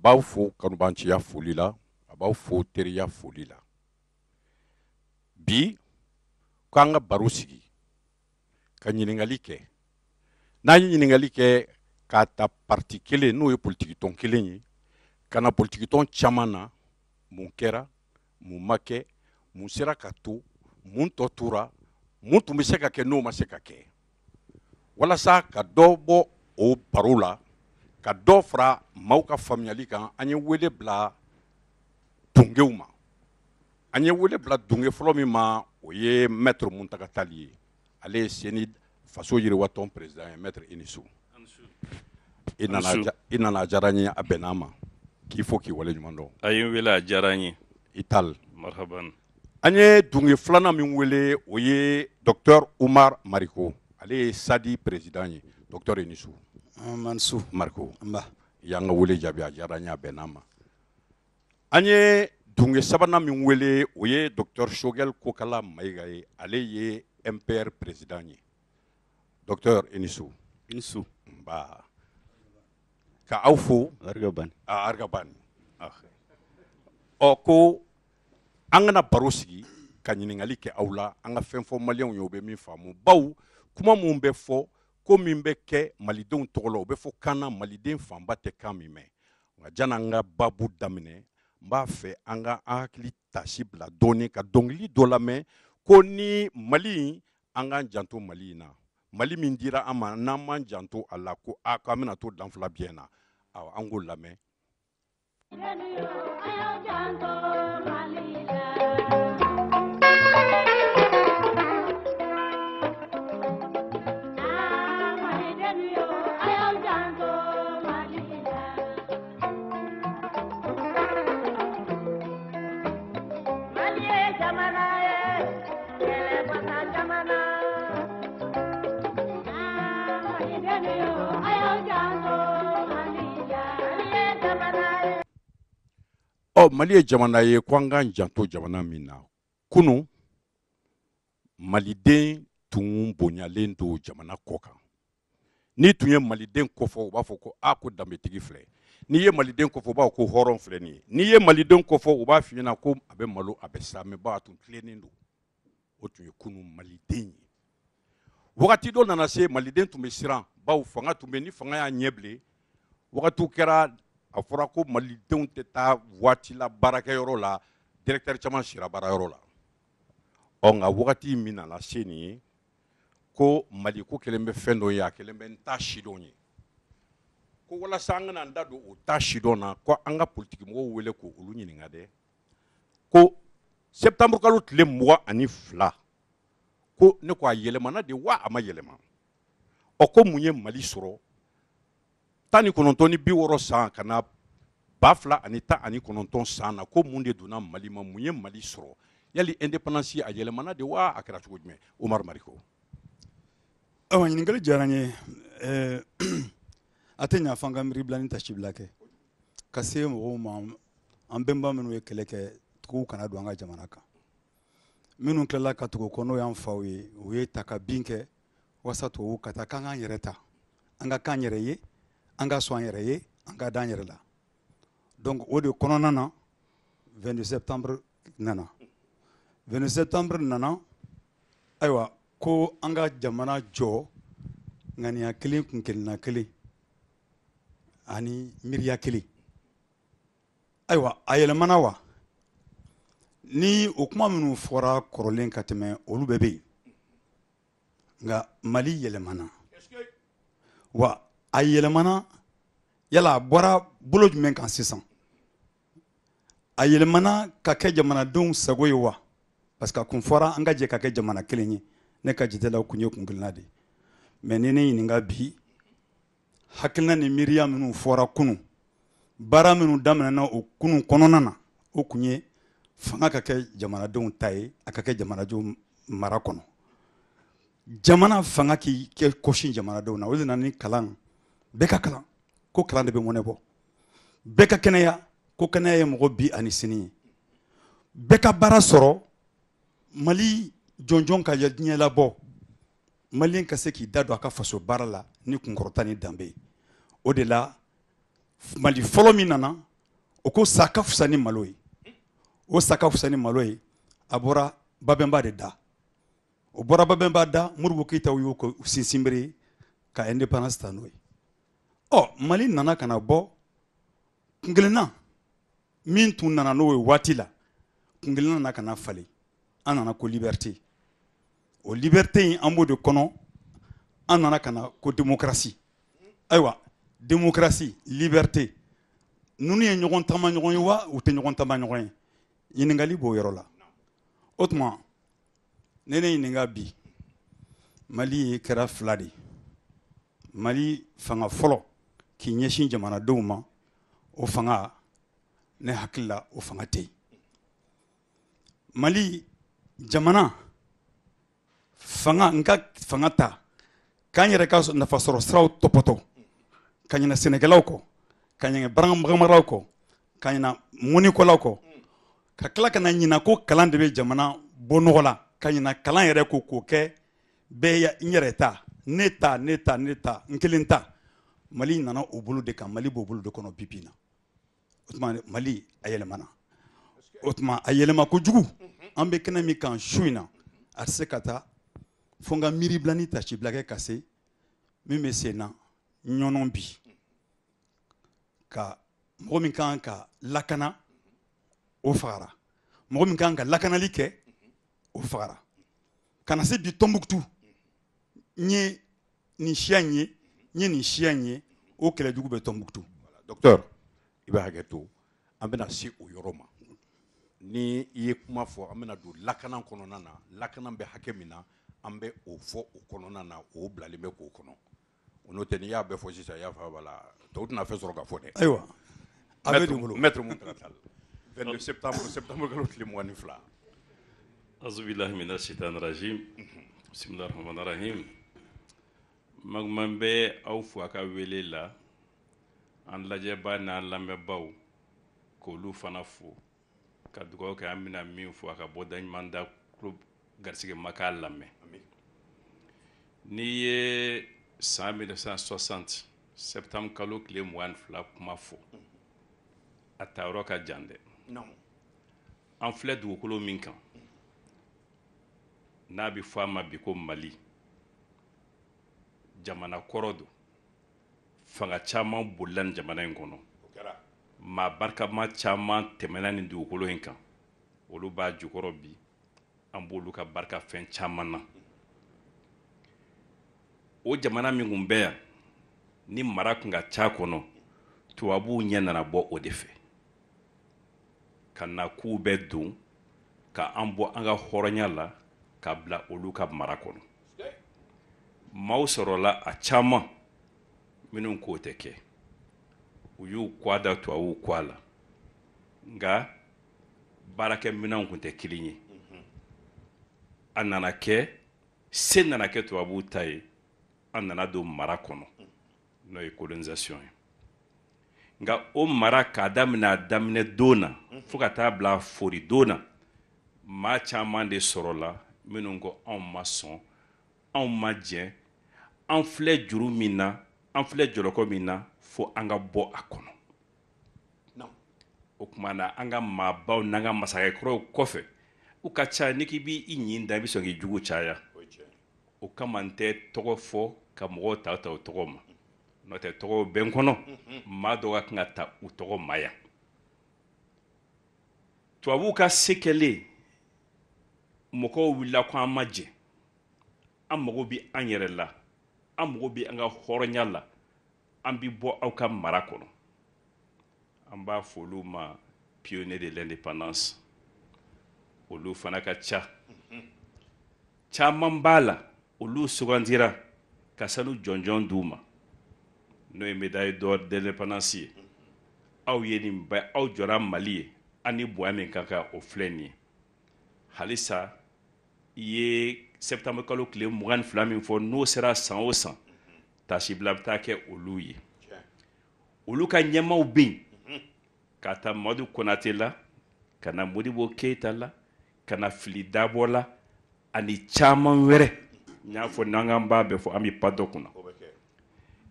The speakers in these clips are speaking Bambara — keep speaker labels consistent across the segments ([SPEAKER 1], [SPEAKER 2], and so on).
[SPEAKER 1] b'aw fo kanubanciya foli la, a b'aw fo teriya foli la. Bi k'an ka baro sigi ka ɲininkali kɛ. N'an ye ɲininkali kɛ k'a ta parti kelen n'o ye politique tɔn kelen ye, ka na politique tɔn caman na, mun kɛra, mun ma kɛ, mun sera ka to, mun tɔ tora, mun tun bɛ se ka kɛ n'o ma se ka kɛ. Walasa ka dɔ bɔ o baro la, ka dɔ fara maaw ka faamuyali kan, an ye wele bila dungew ma. An ye wele bila dunge fɔlɔ min ma, o ye maître Muntaka Tali ye. Ale ye CENI faso yiriwa tɔn président ye, maître Inisu. I nana a diyara n ye, a bɛnna ma. K'i fo k'i wale ɲuman dɔn. A ye n wele a diyara n ye. I tal. Marhaban. An ye dunge filanan min wele, o ye Docteur Umar Mariko. Ale ye SADI président ye. Docteur Inisu. Mansu Mariko. Y'an ka wele jaabi, a diyara n ye, a bɛnna ma. An ye dunge sabanan min wele, o ye Docteur Shogel Kokala Mayiga ye. Ale ye MPR président ye. Docteur Inisu. Inisu. Nba. Ka aw fo. Argabani. Argabani. Ko an kana baro sigi ka ɲininkali kɛ aw la, an ka fɛn fɔ maliyɛnw ye, u bɛ min faamu. Baw kuma mun bɛ fɔ, ko min bɛ kɛ malidenw tɔgɔ la, o bɛ fɔ kan na, maliden fanba tɛ kan min mɛn. Nka janni an ka babu daminɛ, n b'a fɛ an ka hakili tasi bila dɔɔni ka dɔnkili dɔ lamɛn, ko ni Mali, an k'an janto Mali in na. Mali min dira an ma, n'an m'an janto a la, ko k'an bɛna to danfila biyɛn na. An k'o lamɛn. Mali ye jamana ye, ko an k'an janto jamana min na. Kunun, maliden tun bonyalen don jamana kɔ kan. N'i tun ye maliden kɔfɔ, u b'a fɔ ko ko danbetigi filɛ. N'i ye maliden kɔfɔ, u b'a fɔ ko hɔrɔn filɛ nin ye. N'i ye maliden kɔfɔ, u b'a f'i ɲɛna ko a bɛ malo, a bɛ sa, mais a tun tilennen don. O tun ye kunun maliden ye. Wagati dɔ nana se, maliden tun bɛ siran, baw fanga tun bɛ, ni fanga y'a ɲɛ bilen, wagatiw kɛra, a fɔra ko malidenw tɛ taa waati la baarakɛyɔrɔ la, directeur caman sira baarayɔrɔ la. Nka wagati min nana se nin ye, ko Mali ko kelen bɛ fɛn dɔ ye, a kelen bɛ n ta sidɔn ye. Ko walasa an kana an da don o ta sidɔn na, ko an ka politique mɔgɔw wele ko olu ɲininka dɛ. Ko septembre kalo tile 22, ko ne ko a yɛlɛmana de wa a ma yɛlɛma. Ko mun ye Mali sɔrɔ 1960 san ka na 2019 san na, ko mun de donna Mali ma, mun ye Mali sɔrɔ. Yali indépendance a yɛlɛmana de wa a kɛra cogo jumɛn? Umar Mariko.
[SPEAKER 2] Ɲininkali diyara n ye. A tɛ ɲa f'an ka miiri bila ni tasibila kɛ. Ka se mɔgɔw ma, an bɛnba minnu ye kɛlɛ kɛ, tuguw kana don an ka jamana kan. Minnu tilala ka tugu kɔ n'o y'an faw ye, u ye ta ka bin kɛ, walasa tubabuw ka taa k'an k'an yɛrɛ ta. An ka k'an yɛrɛ ye, an ka sɔn an yɛrɛ ye, an ka d'an yɛrɛ la. Donc o de kɔnɔna na 22 septembre nana. 22 septembre nana, ayiwa, ko an ka jamana jɔ ŋaniya kelen kun kelenna kelen ani miiriya kelen. Ayiwa, a yɛlɛmana wa? Ni o kuma minnu fɔra kɔrɔlen ka tɛmɛ, olu bɛɛ bɛ yen. Nka Mali yɛlɛmana. Wa a yɛlɛmana, yala a bɔra bolo jumɛn kan sisan? A yɛlɛmana ka kɛ jamanadenw sago ye wa? Parce que a kun fɔra an ka jɛ ka kɛ jamana kelen ye. Ne ka jate la o kun ye kun kelenna de. Mais ni ne ɲininka bi, hakilina ni miiriya minnu fɔra kunun, baara minnu daminɛna o kunun kɔnɔna na, o kun ye fanga ka kɛ jamanadenw ta ye, a ka kɛ jamanadenw mara kɔnɔ. Jamana fanga k'i kɛ kɔsi jamanadenw na, o de nana ni kalan. Bɛɛ ka kalan, ko kalan de bɛ mɔnɛ bɔ. Bɛɛ ka kɛnɛya, ko kɛnɛya ye mɔgɔ bi ani sini ye. Bɛɛ ka baara sɔrɔ, Mali jɔnjɔn ka diɲɛ labɔ. Malien ka se k'i da don a ka faso baara la ni kunkɔrɔta ni danbe. O de la Mali fɔlɔ min nana, o ko sa ka fisa ni malo ye o sa ka fisa ni malo ye a bɔra Babemba de da o bɔra Babemba da Modibo Keita y'o ko sinsinbere ka indépendance ta n'o ye Mali nana kana bɔ kunkelenna min tun nana n'o ye waati la kunkelenna nana kana falen an nana ko liberté o liberté in an b'o de kɔnɔ an nana kana ko démocratie ayiwa démocratie liberté ninnu ye ɲɔgɔn taama ɲɔgɔn ye wa u tɛ ɲɔgɔn taama ɲɔgɔn ye ɲininkali b'o yɔrɔ la o tuma ne ɲininka bi Mali kɛra fila de Mali fanga fɔlɔ k'i ɲɛsin jamanadenw ma o fanga ne hakili la o fanga tɛ yen Mali jamana fanga n ka fanga ta k'an yɛrɛ ka nafasɔrɔ siraw tɔpɔtɔ ka ɲinɛ sɛnɛkɛlaw kɔ ka ɲinɛ baganmaralaw kɔ ka ɲinɛ mɔnikɔlaw kɔ ka tila ka na ɲinɛ ko kalan de bɛ jamana bɔ nɔgɔ la ka ɲinɛ kalan yɛrɛ ko k'o kɛ bɛɛ n yɛrɛ ta ne ta n kelen ta Mali nana o bolo de kan Mali b'o bolo de kɔnɔ bi na o tuma Mali a yɛlɛmana o tuma a yɛlɛma kojugu an bɛ kɛnɛ min kan su in na a tɛ se ka taa fo n ka miiri bila ni tasibila kɛ ka se min bɛ sen na ɲɔnɔ bi ka mɔgɔ min kan ka lakana o fagara mɔgɔ min kan ka lakanali kɛ o fagara ka na se bi Tɔnbukutu n ye nin siya in ye n ye nin siya in ye o kɛlɛjugu bɛ Tɔnbukutu.
[SPEAKER 1] Docteur i bɛ hakɛ to an bɛna se o yɔrɔ ma ni i ye kuma fɔ an bɛna don lakana kɔnɔna na lakana bɛ hakɛ min na an bɛ o fɔ o kɔnɔna na o bilalen bɛ k'o kɔnɔ o n'o tɛ n'i y'a bɛɛ fɔ sisan i y'a fɔ bala tɔw tɛna fɛn sɔrɔ ka fɔ dɛ.
[SPEAKER 2] Ayiwa a bɛ de bolo
[SPEAKER 1] maître Muntaka 22 septembre kalo tile 22
[SPEAKER 3] Azubillahi mina shaitanir rajim bismillahir rahmanir rahim magman bɛ aw fo a ka wele la an lajɛbaa n'an lamɛnbaaw k'olu fana fo ka dugawu kɛ an bɛna min fo a ka bɔ daɲuman da garisɛgɛ ma k'a lamɛn n'i ye san 1960 septembre kalo tile 22 kuma fɔ a taayɔrɔ ka jan dɛ an filɛ dugukolo min kan n'a bɛ fɔ a ma bi ko Mali jamana kɔrɔ don fanga caman bolila nin jamana in kɔnɔ maa barikama caman tɛmɛna nin dugukolo in kan olu b'a jukɔrɔ bi an b'olu ka barika fɛn caman na o jamana min kun bɛ yan ni mara kun ka ca kɔnɔ tubabuw ɲɛ nana bɔ o de fɛ ka na k'u bɛ don ka an bɔ an ka hɔrɔnya la ka bila olu ka mara kɔnɔ maaw sɔrɔla a caman minnu k'o tɛ kɛ u y'u kɔ da tubabuw kɔ a la nka baarakɛminɛnw kun tɛ kelen ye a nana kɛ se nana kɛ tubabuw ta ye an nana don mara kɔnɔ n'o ye colonisation ye nka o mara k'a daminɛ a daminɛ don na fo ka taa bila fori don na maa caman de sɔrɔla minnu ko anw ma sɔn anw ma jɛn an filɛ juru min na an filɛ jɔlɔkɔ min na fo an ka bɔ a kɔnɔ o tuma na an ka maabaw n'an ka masakɛkɔrɔw kɔfɛ u ka ca ni k'i b'i ɲin da i bɛ sɔn k'i jugu caya o kama n tɛ tɔgɔ fɔ ka mɔgɔw ta o tɔgɔ ma n'o tɛ tɔgɔw bɛ n kɔnɔ maa dɔw ka kan ka ta u tɔgɔ ma yan tubabuw ka se kɛlen mɔgɔw wulila ko an ma jɛ an mago bɛ an yɛrɛ la an mago bɛ an ka hɔrɔnya la an bɛ bɔ aw ka mara kɔnɔ an b'a fɔ olu ma pionniers de l'indépendance olu fana ka ca caman b'a la olu sugandira ka sanu jɔnjɔn d'u ma n'o ye médaille d'or d'indépendance ye aw ye nin bɛɛ aw jɔra Mali ye an ni bonya min ka kan o filɛ nin ye halisa i ye septembre kalo tile 22 min fɔ n'o sera san o san tasibila bɛ taa kɛ olu ye olu ka ɲɛmaaw bɛ yen ka taa Mamadu Konate la ka na Modibo Keita la ka na Fili Dabo la ani caman wɛrɛ n y'a fɔ n'an k'an b'a bɛɛ fɔ an bɛ pa dɔ kunna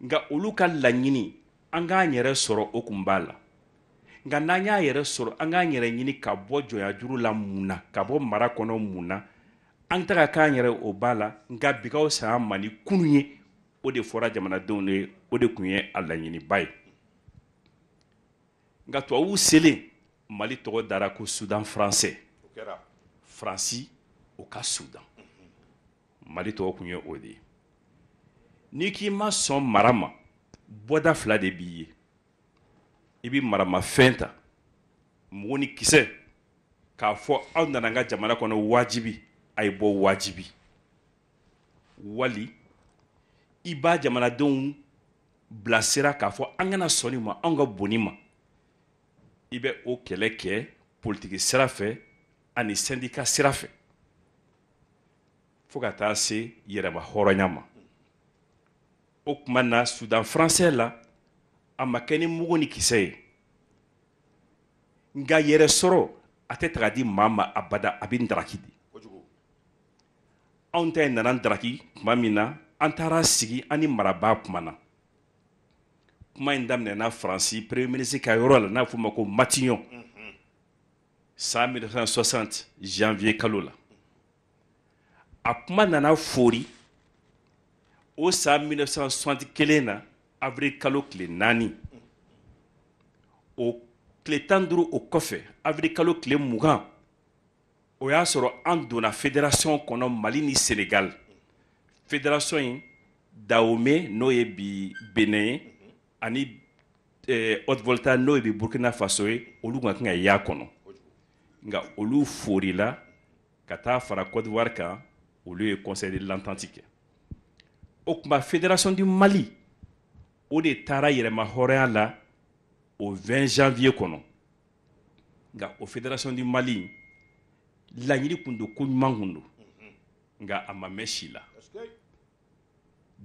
[SPEAKER 3] nka olu ka laɲini an k'an yɛrɛ sɔrɔ o kun b'a la nka n'an y'a yɛrɛ sɔrɔ an k'an yɛrɛ ɲini ka bɔ jɔnya juru la mun na ka bɔ mara kɔnɔ mun na an taga k'an yɛrɛ o b'a la nka bi ka fisa an ma ni kunun ye o de fɔra jamanadenw ye o de tun ye a laɲiniba ye nka tubabuw selen Mali tɔgɔ dara ko Soudan français Faransi o ka Soudan Mali tɔgɔ tun ye o de ye n'i k'i ma sɔn mara ma bɔda fila de b'i ye i bɛ maramafɛn ta mugu ni kisɛ k'a fɔ aw nana an ka jamana kɔnɔ wajibi a ye bɔ wajibi wali i b'a jamanadenw bilasira k'a fɔ an kana sɔn nin ma anw ka bonni ma i bɛ o kɛlɛ kɛ politiki sira fɛ ani syndicat sira fɛ fo ka taa se yɛrɛma hɔrɔnya ma o tuma na Soudan français la a ma kɛ ni mugu ni kisɛ ye nka yɛrɛ sɔrɔ a tɛ taga di maa ma abada a bɛ ndaraki di anw ta ye nana ndaraki tuma min na an taara sigi an ni marabaa kumana kuma in daminɛna Faransi premier ministre ka yɔrɔ la n'a fɔ o ma ko Matignon san 1960 janvier kalo la a kuma nana fori o san 1961 na avril kalo tile 4 o tile 15 o kɔfɛ avril kalo tile 20 o y'a sɔrɔ an donna fédération kɔnɔ Mali ni Sénégal fédération in Dahomey n'o ye bi Benin ye ani Haute-Volta n'o ye bi Burkina Faso ye olu ka kan ka y'a kɔnɔ nka olu forila ka taa fara Côte d'Ivoire kan olu ye conseil de l'entente kɛ o tuma fédération du Mali o de taara yɛrɛma hɔrɔnya la o 20 janvier kɔnɔ nka o fédération du Mali laɲini kun don ko ɲuman kun don nka a ma mɛn si la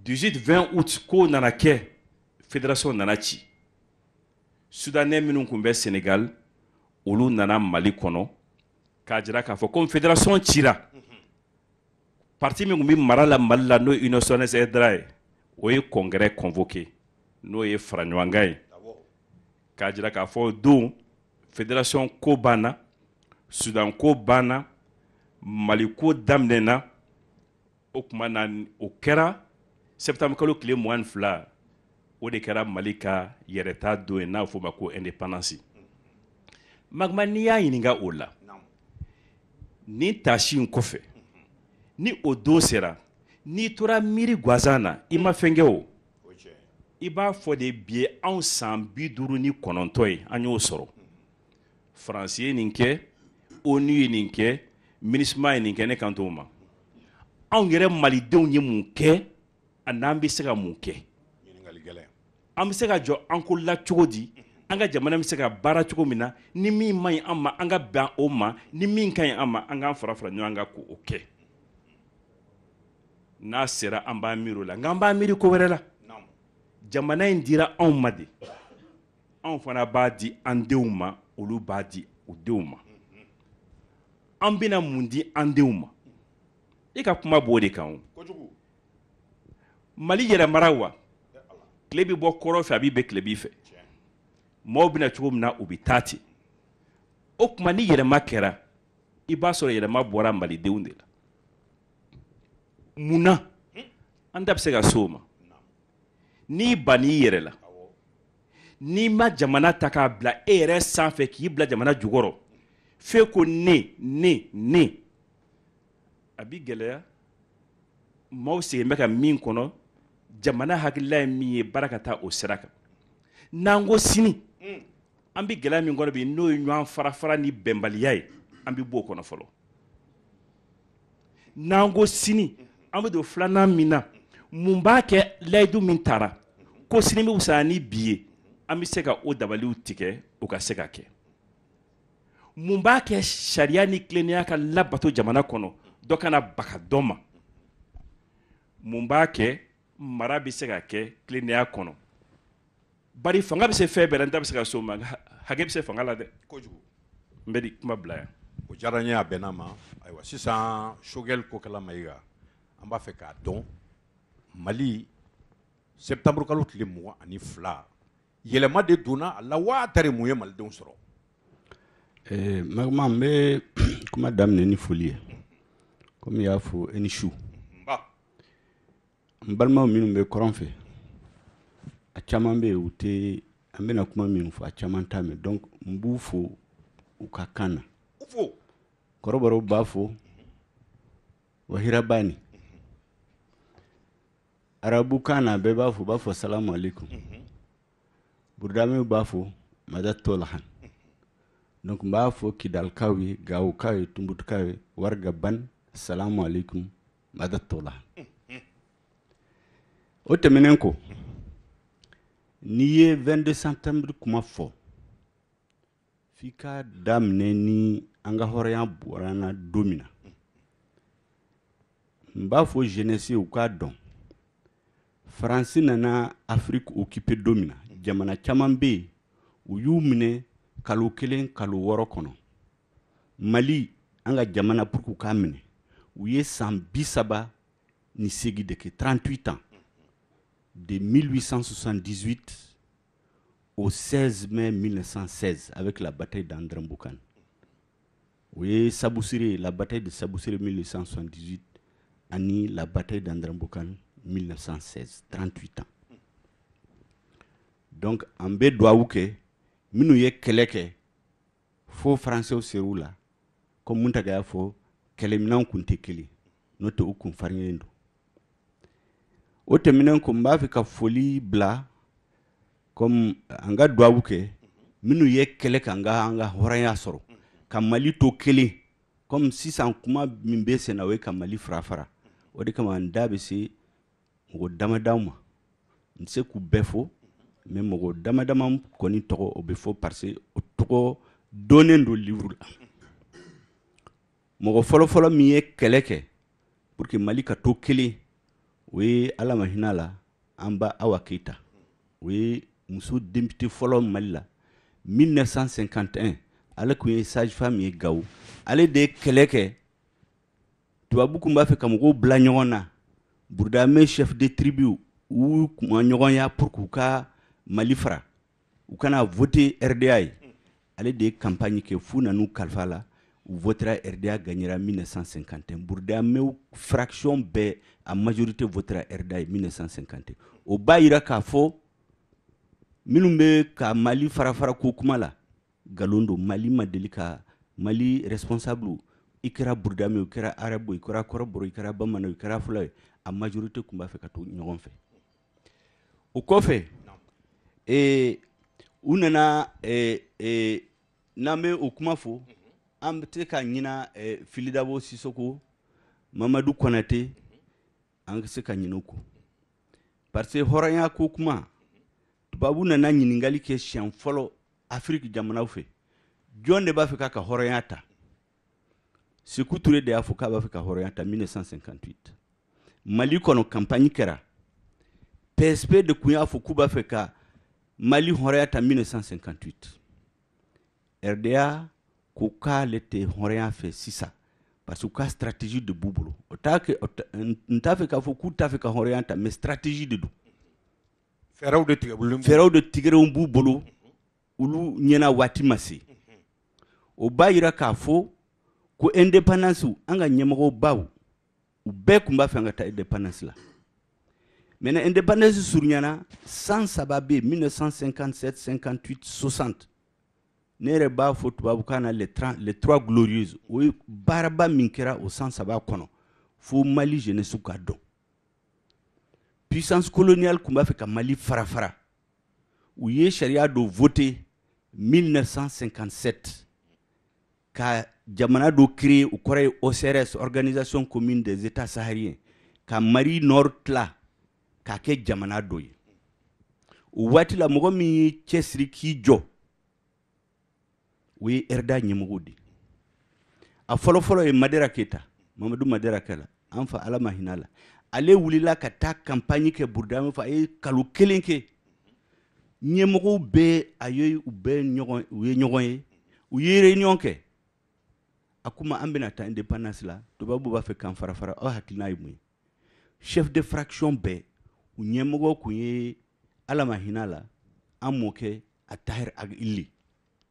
[SPEAKER 3] 18-20 août ko nana kɛ fédération nana ci soudanais minnu kun bɛ Sénégal olu nana Mali kɔnɔ k'a jira k'a fɔ ko fédération cira parti min kun bɛ mara la Mali la n'o ye Union Sonnenez Edra ye o ye congrès convoqué n'o ye faraɲɔgɔnkan ye k'a jira k'a fɔ don fédération ko banna Soudan ko banna Mali ko daminɛna o tuma na o kɛra septembre kalo tile 22 o de kɛra Mali ka yɛrɛta don ye n'a fɔ o ma ko indépendance Magma n'i y'a ɲininka o la ni tasi in kɔfɛ ni o don sera n'i tora miiri gansan na i ma fɛn kɛ o i b'a fɔ de bi ye anw san 59 ye an y'o sɔrɔ Faransi ye nin kɛ ONU ye nin kɛ MINUSMA ye nin kɛ ne kan t'o ma anw yɛrɛ malidenw ye mun kɛ ani an bɛ se ka mun kɛ an bɛ se ka jɔ an ko la cogo di an ka jamana bɛ se ka baara cogo min na ni min man ɲi an ma an ka bɛn o ma ni min ka ɲi an ma an k'an fara fara ɲɔgɔn kan k'o kɛ n'a sera an b'an miiri o la nka an b'an miiri ko wɛrɛ la jamana in dira anw ma de anw fana b'a di an denw ma olu b'a di u denw ma an bɛna mun di an denw ma i ka kuma b'o de kan o Mali yɛrɛ mara wa tile bɛ bɔ kɔrɔ fɛ a b'i bɛn tilebin fɛ maaw bɛna cogo min na u bɛ taa ten o tuma ni yɛrɛma kɛra i b'a sɔrɔ yɛrɛma bɔra malidenw de la mun na an da bɛ se ka se o ma n'i ban'i yɛrɛ la n'i ma jamana ta k'a bila e yɛrɛ sanfɛ k'i bila jamana jukɔrɔ f'e ko ne a bɛ gɛlɛya maaw segin bɛ ka min kɔnɔ jamana hakilila ye min ye baara ka taa o sira kan n'an ko sini an bɛ gɛlɛya min kɔnɔ bi n'o ye ɲɔgɔn fara-fara ni bɛnbaliya ye an bɛ bɔ o kɔnɔ fɔlɔ n'an ko sini an bɛ don filanan min na mun b'a kɛ layidu min taara ko sini bɛ fisaya ni bi ye an bɛ se ka o dabaliw tigɛ o ka se ka kɛ mun b'a kɛ sariya ni tilennenya ka labato jamana kɔnɔ dɔ kana baga dɔ ma mun b'a kɛ mara bɛ se ka kɛ tilennenya kɔnɔ bari fanga bɛ se fɛn bɛɛ la n da bɛ se ka so ma hakɛ bɛ se fanga la dɛ kojugu n bɛ di kuma bila yan
[SPEAKER 1] o diyara n ye a bɛnna ma ayiwa sisan Choguel Kokala Mayiga an b'a fɛ k'a dɔn Mali septembre kalo tile 22 yɛlɛma de donna a la waa tare mun ye malidenw sɔrɔ
[SPEAKER 4] Magma n bɛ kuma daminɛ ni foli ye komi y'a fɔ e ni su n balimaw minnu bɛ kɔrɔn fɛ a caman bɛ yen u tɛ an bɛna kuma minnu fɔ a caman t'a mɛn donc n b'u fo u ka kan na kɔrɔbɔrɔw b'a fɔ wahira bani arabu kan na bɛɛ b'a fɔ u b'a fɔ salamu alaikum burudamiw b'a fɔ madatolahan donc n b'a fɔ kidalikaw ye gawukaw ye tumbutukaw ye warga ban salamu alaikum madatolahan o tɛmɛnen ko n'i ye 22 septembre kuma fɔ f'i ka daminɛ ni an ka hɔrɔnya bɔra na don min na n b'a fɔ jeunesse u k'a dɔn faransi nana Afrique occupé don min na jamana caman bɛ yen u y'u minɛ kalo 1 kalo 6 kɔnɔ Mali an ka jamana pour que u k'a minɛ u ye san 38 de kɛ 38 ans de 1878 au 16 mai 1916 avec la bataille d'André-Mboukan. Oui, Saboussiré, la bataille de Saboussiré 1878 et la bataille d'André-Mboukan 1916, 38 ans. Donc, en bé douaouke, minou ye keleke, faux français au serou là, comme Muntagaya faux, keleminan kunte keli, note ou kun farinendo. O tɛmɛnen ko n b'a fɛ ka foli bila comme an ka duwawu kɛ minnu ye kɛlɛ k'an ka hɔrɔnya sɔrɔ ka Mali to kelen comme sisan kuma min bɛ sen na o ye ka Mali fara fara o de kama n da bɛ se mɔgɔ damadaw ma n tɛ se k'u bɛɛ fɔ mais mɔgɔ damadama kɔni tɔgɔ o bɛ fɔ parce que o tɔgɔ donnen don livre la mɔgɔ fɔlɔfɔlɔ min ye kɛlɛ kɛ pour que Mali ka to kelen o ye Ala ma hinɛ la an ba Awa Keita o ye muso député fɔlɔ Mali la 1951 ale kun ye sage-femme ye Gawo ale de ye kɛlɛ kɛ tubabu kun b'a fɛ ka mɔgɔw bila ɲɔgɔn na burudame chef de tribu u kuma ɲɔgɔnya pour k'u ka Mali fara u kana voter RDA ye ale de ye campagne kɛ fu nanu kalifa la u votera RDA gagnera 1951 burudame fraction bɛɛ a majorité votera RDA 1951 o b'a yira k'a fɔ minnu bɛ ka Mali fara ko kuma la galon don Mali ma deli ka Mali responsable i kɛra burudame i kɛra arabu i kɛra kɔrɔbɔrɔ i kɛra bamanan i kɛra fula ye a majorité kun b'a fɛ ka to ɲɔgɔn fɛ o kɔfɛ u nana n'an bɛ o kuma fɔ an bɛ se ka ɲina Filidabo Sisoko Mamadu Konate an ka se ka ɲin'u kɔ parce que hɔrɔnya ko kuma tubabu nana ɲininkali kɛ siɲɛ fɔlɔ Afrique jamanaw fɛ jɔn de b'a fɛ k'a ka hɔrɔnya ta Sékou Touré de y'a fɔ k'a b'a fɛ ka hɔrɔnya ta 1958 Mali kɔnɔ campagne kɛra PSP de kun y'a fɔ k'u b'a fɛ ka Mali hɔrɔnya ta 1958 RDA ko k'ale tɛ hɔrɔnya fɛ sisan parce que u ka stratégie de b'u bolo n t'a fɛ k'a fɔ k'u t'a fɛ ka hɔrɔnya ta mais stratégie de don
[SPEAKER 1] fɛɛrɛw de
[SPEAKER 4] tigɛlenw b'u bolo olu ɲɛna waati ma se o b'a yira k'a fɔ ko indépendance an ka ɲɛmɔgɔw baw u bɛɛ kun b'a fɛ an ka taa indépendance la maintenant indépendance surunyana san saba bɛ 1957 58 60 ne yɛrɛ b'a fɔ tubabukan na les trois glorieuses o ye baaraba min kɛra o san saba kɔnɔ fo Mali jeunesse ka dɔn puissance coloniale kun b'a fɛ ka Mali fara u ye sariya dɔ voté 1957 ka jamana dɔ créer u kɔrɔ ye OCRS organisation commune des états sahariens ka Mali nord tila k'a kɛ jamana dɔ ye o waati la mɔgɔ min ye cɛsiri k'i jɔ o ye RDA ɲɛmɔgɔw de a fɔlɔfɔlɔ ye Madera Keita Mamadu Madera Keita an fa Ala ma hinɛ la ale wulila ka taa campagne kɛ burudame fɛ a ye kalo 1 kɛ ɲɛmɔgɔw bɛɛ a ye u ye ɲɔgɔn ye u ye réunion kɛ a kuma an bɛna taa indépendance la tubabu b'a fɛ k'an fara aw hakilina ye mun ye chef de fraction bɛɛ u ɲɛmɔgɔ kun ye Ala ma hinɛ la an mɔkɛ a Tahir Ag Illi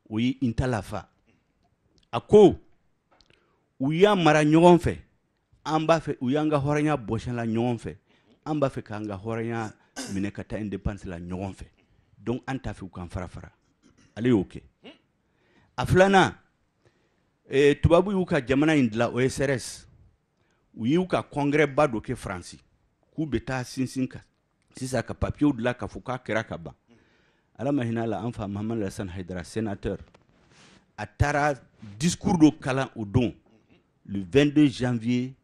[SPEAKER 4] o ye Intalafa a ko u y'a mara ɲɔgɔn fɛ an b'a fɛ u y'an ka hɔrɔnya bɔsɛla ɲɔgɔn fɛ an b'a fɛ k'an ka hɔrɔnya minɛ ka taa indépendance la ɲɔgɔn fɛ donc an t'a fɛ u k'an fara fara ale y'o kɛ a filanan tubabu y'u ka jamana in dilan OSRS u y'u ka congrès ba dɔ kɛ Faransi k'u bɛ taa sinsin ka sisan ka papiyew dilan k'a fɔ k'a kɛra ka ban ala ma hinɛ a la an fa Mahamadu Lassana Haidara sénateur a taara discours dɔ kalan o don le 22 janvier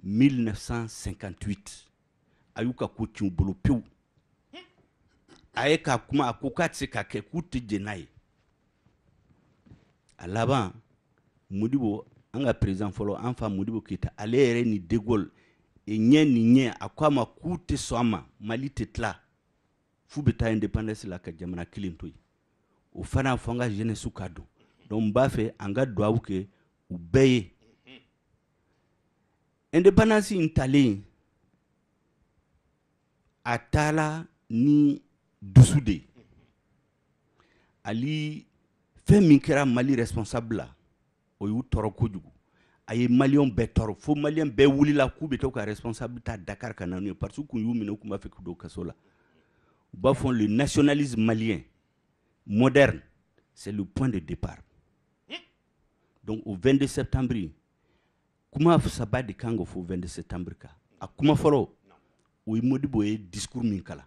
[SPEAKER 4] 1958 a y'u ka ko tiɲɛ u bolo pewu a ye k'a kuma a ko k'a tɛ se ka kɛ k'u tɛ jɛn n'a ye a laban Modibo an ka président fɔlɔ an fa Modibo Keyita ale yɛrɛ ni De Gaulle ɲɛ ni ɲɛ a ko a ma k'u tɛ sɔn a ma Mali tɛ tila f'u bɛ taa indépendance la ka jamana kelen to yen o fana fɔ an ka jeunesse k'a dɔn donc n b'a fɛ an ka dugawu kɛ u bɛɛ ye indépendance in talen a taala ni dusu de ye ali fɛn min kɛra Mali responsable la o y'u tɔɔrɔ kojugu a ye maliyɛnw bɛɛ tɔɔrɔ fo maliyɛn bɛɛ wulila k'u bɛ taa u ka responsable ta Dakar ka na n'u ye parce que u kun y'u minɛ u kun b'a fɛ k'u don kaso la u b'a fɔ le nationalisme malien moderne c'est le point de départ donc au 22 septembre kuma saba de kan ka fɔ 22 septembre kan a kuma fɔlɔ o ye Modibo ye discours min kalan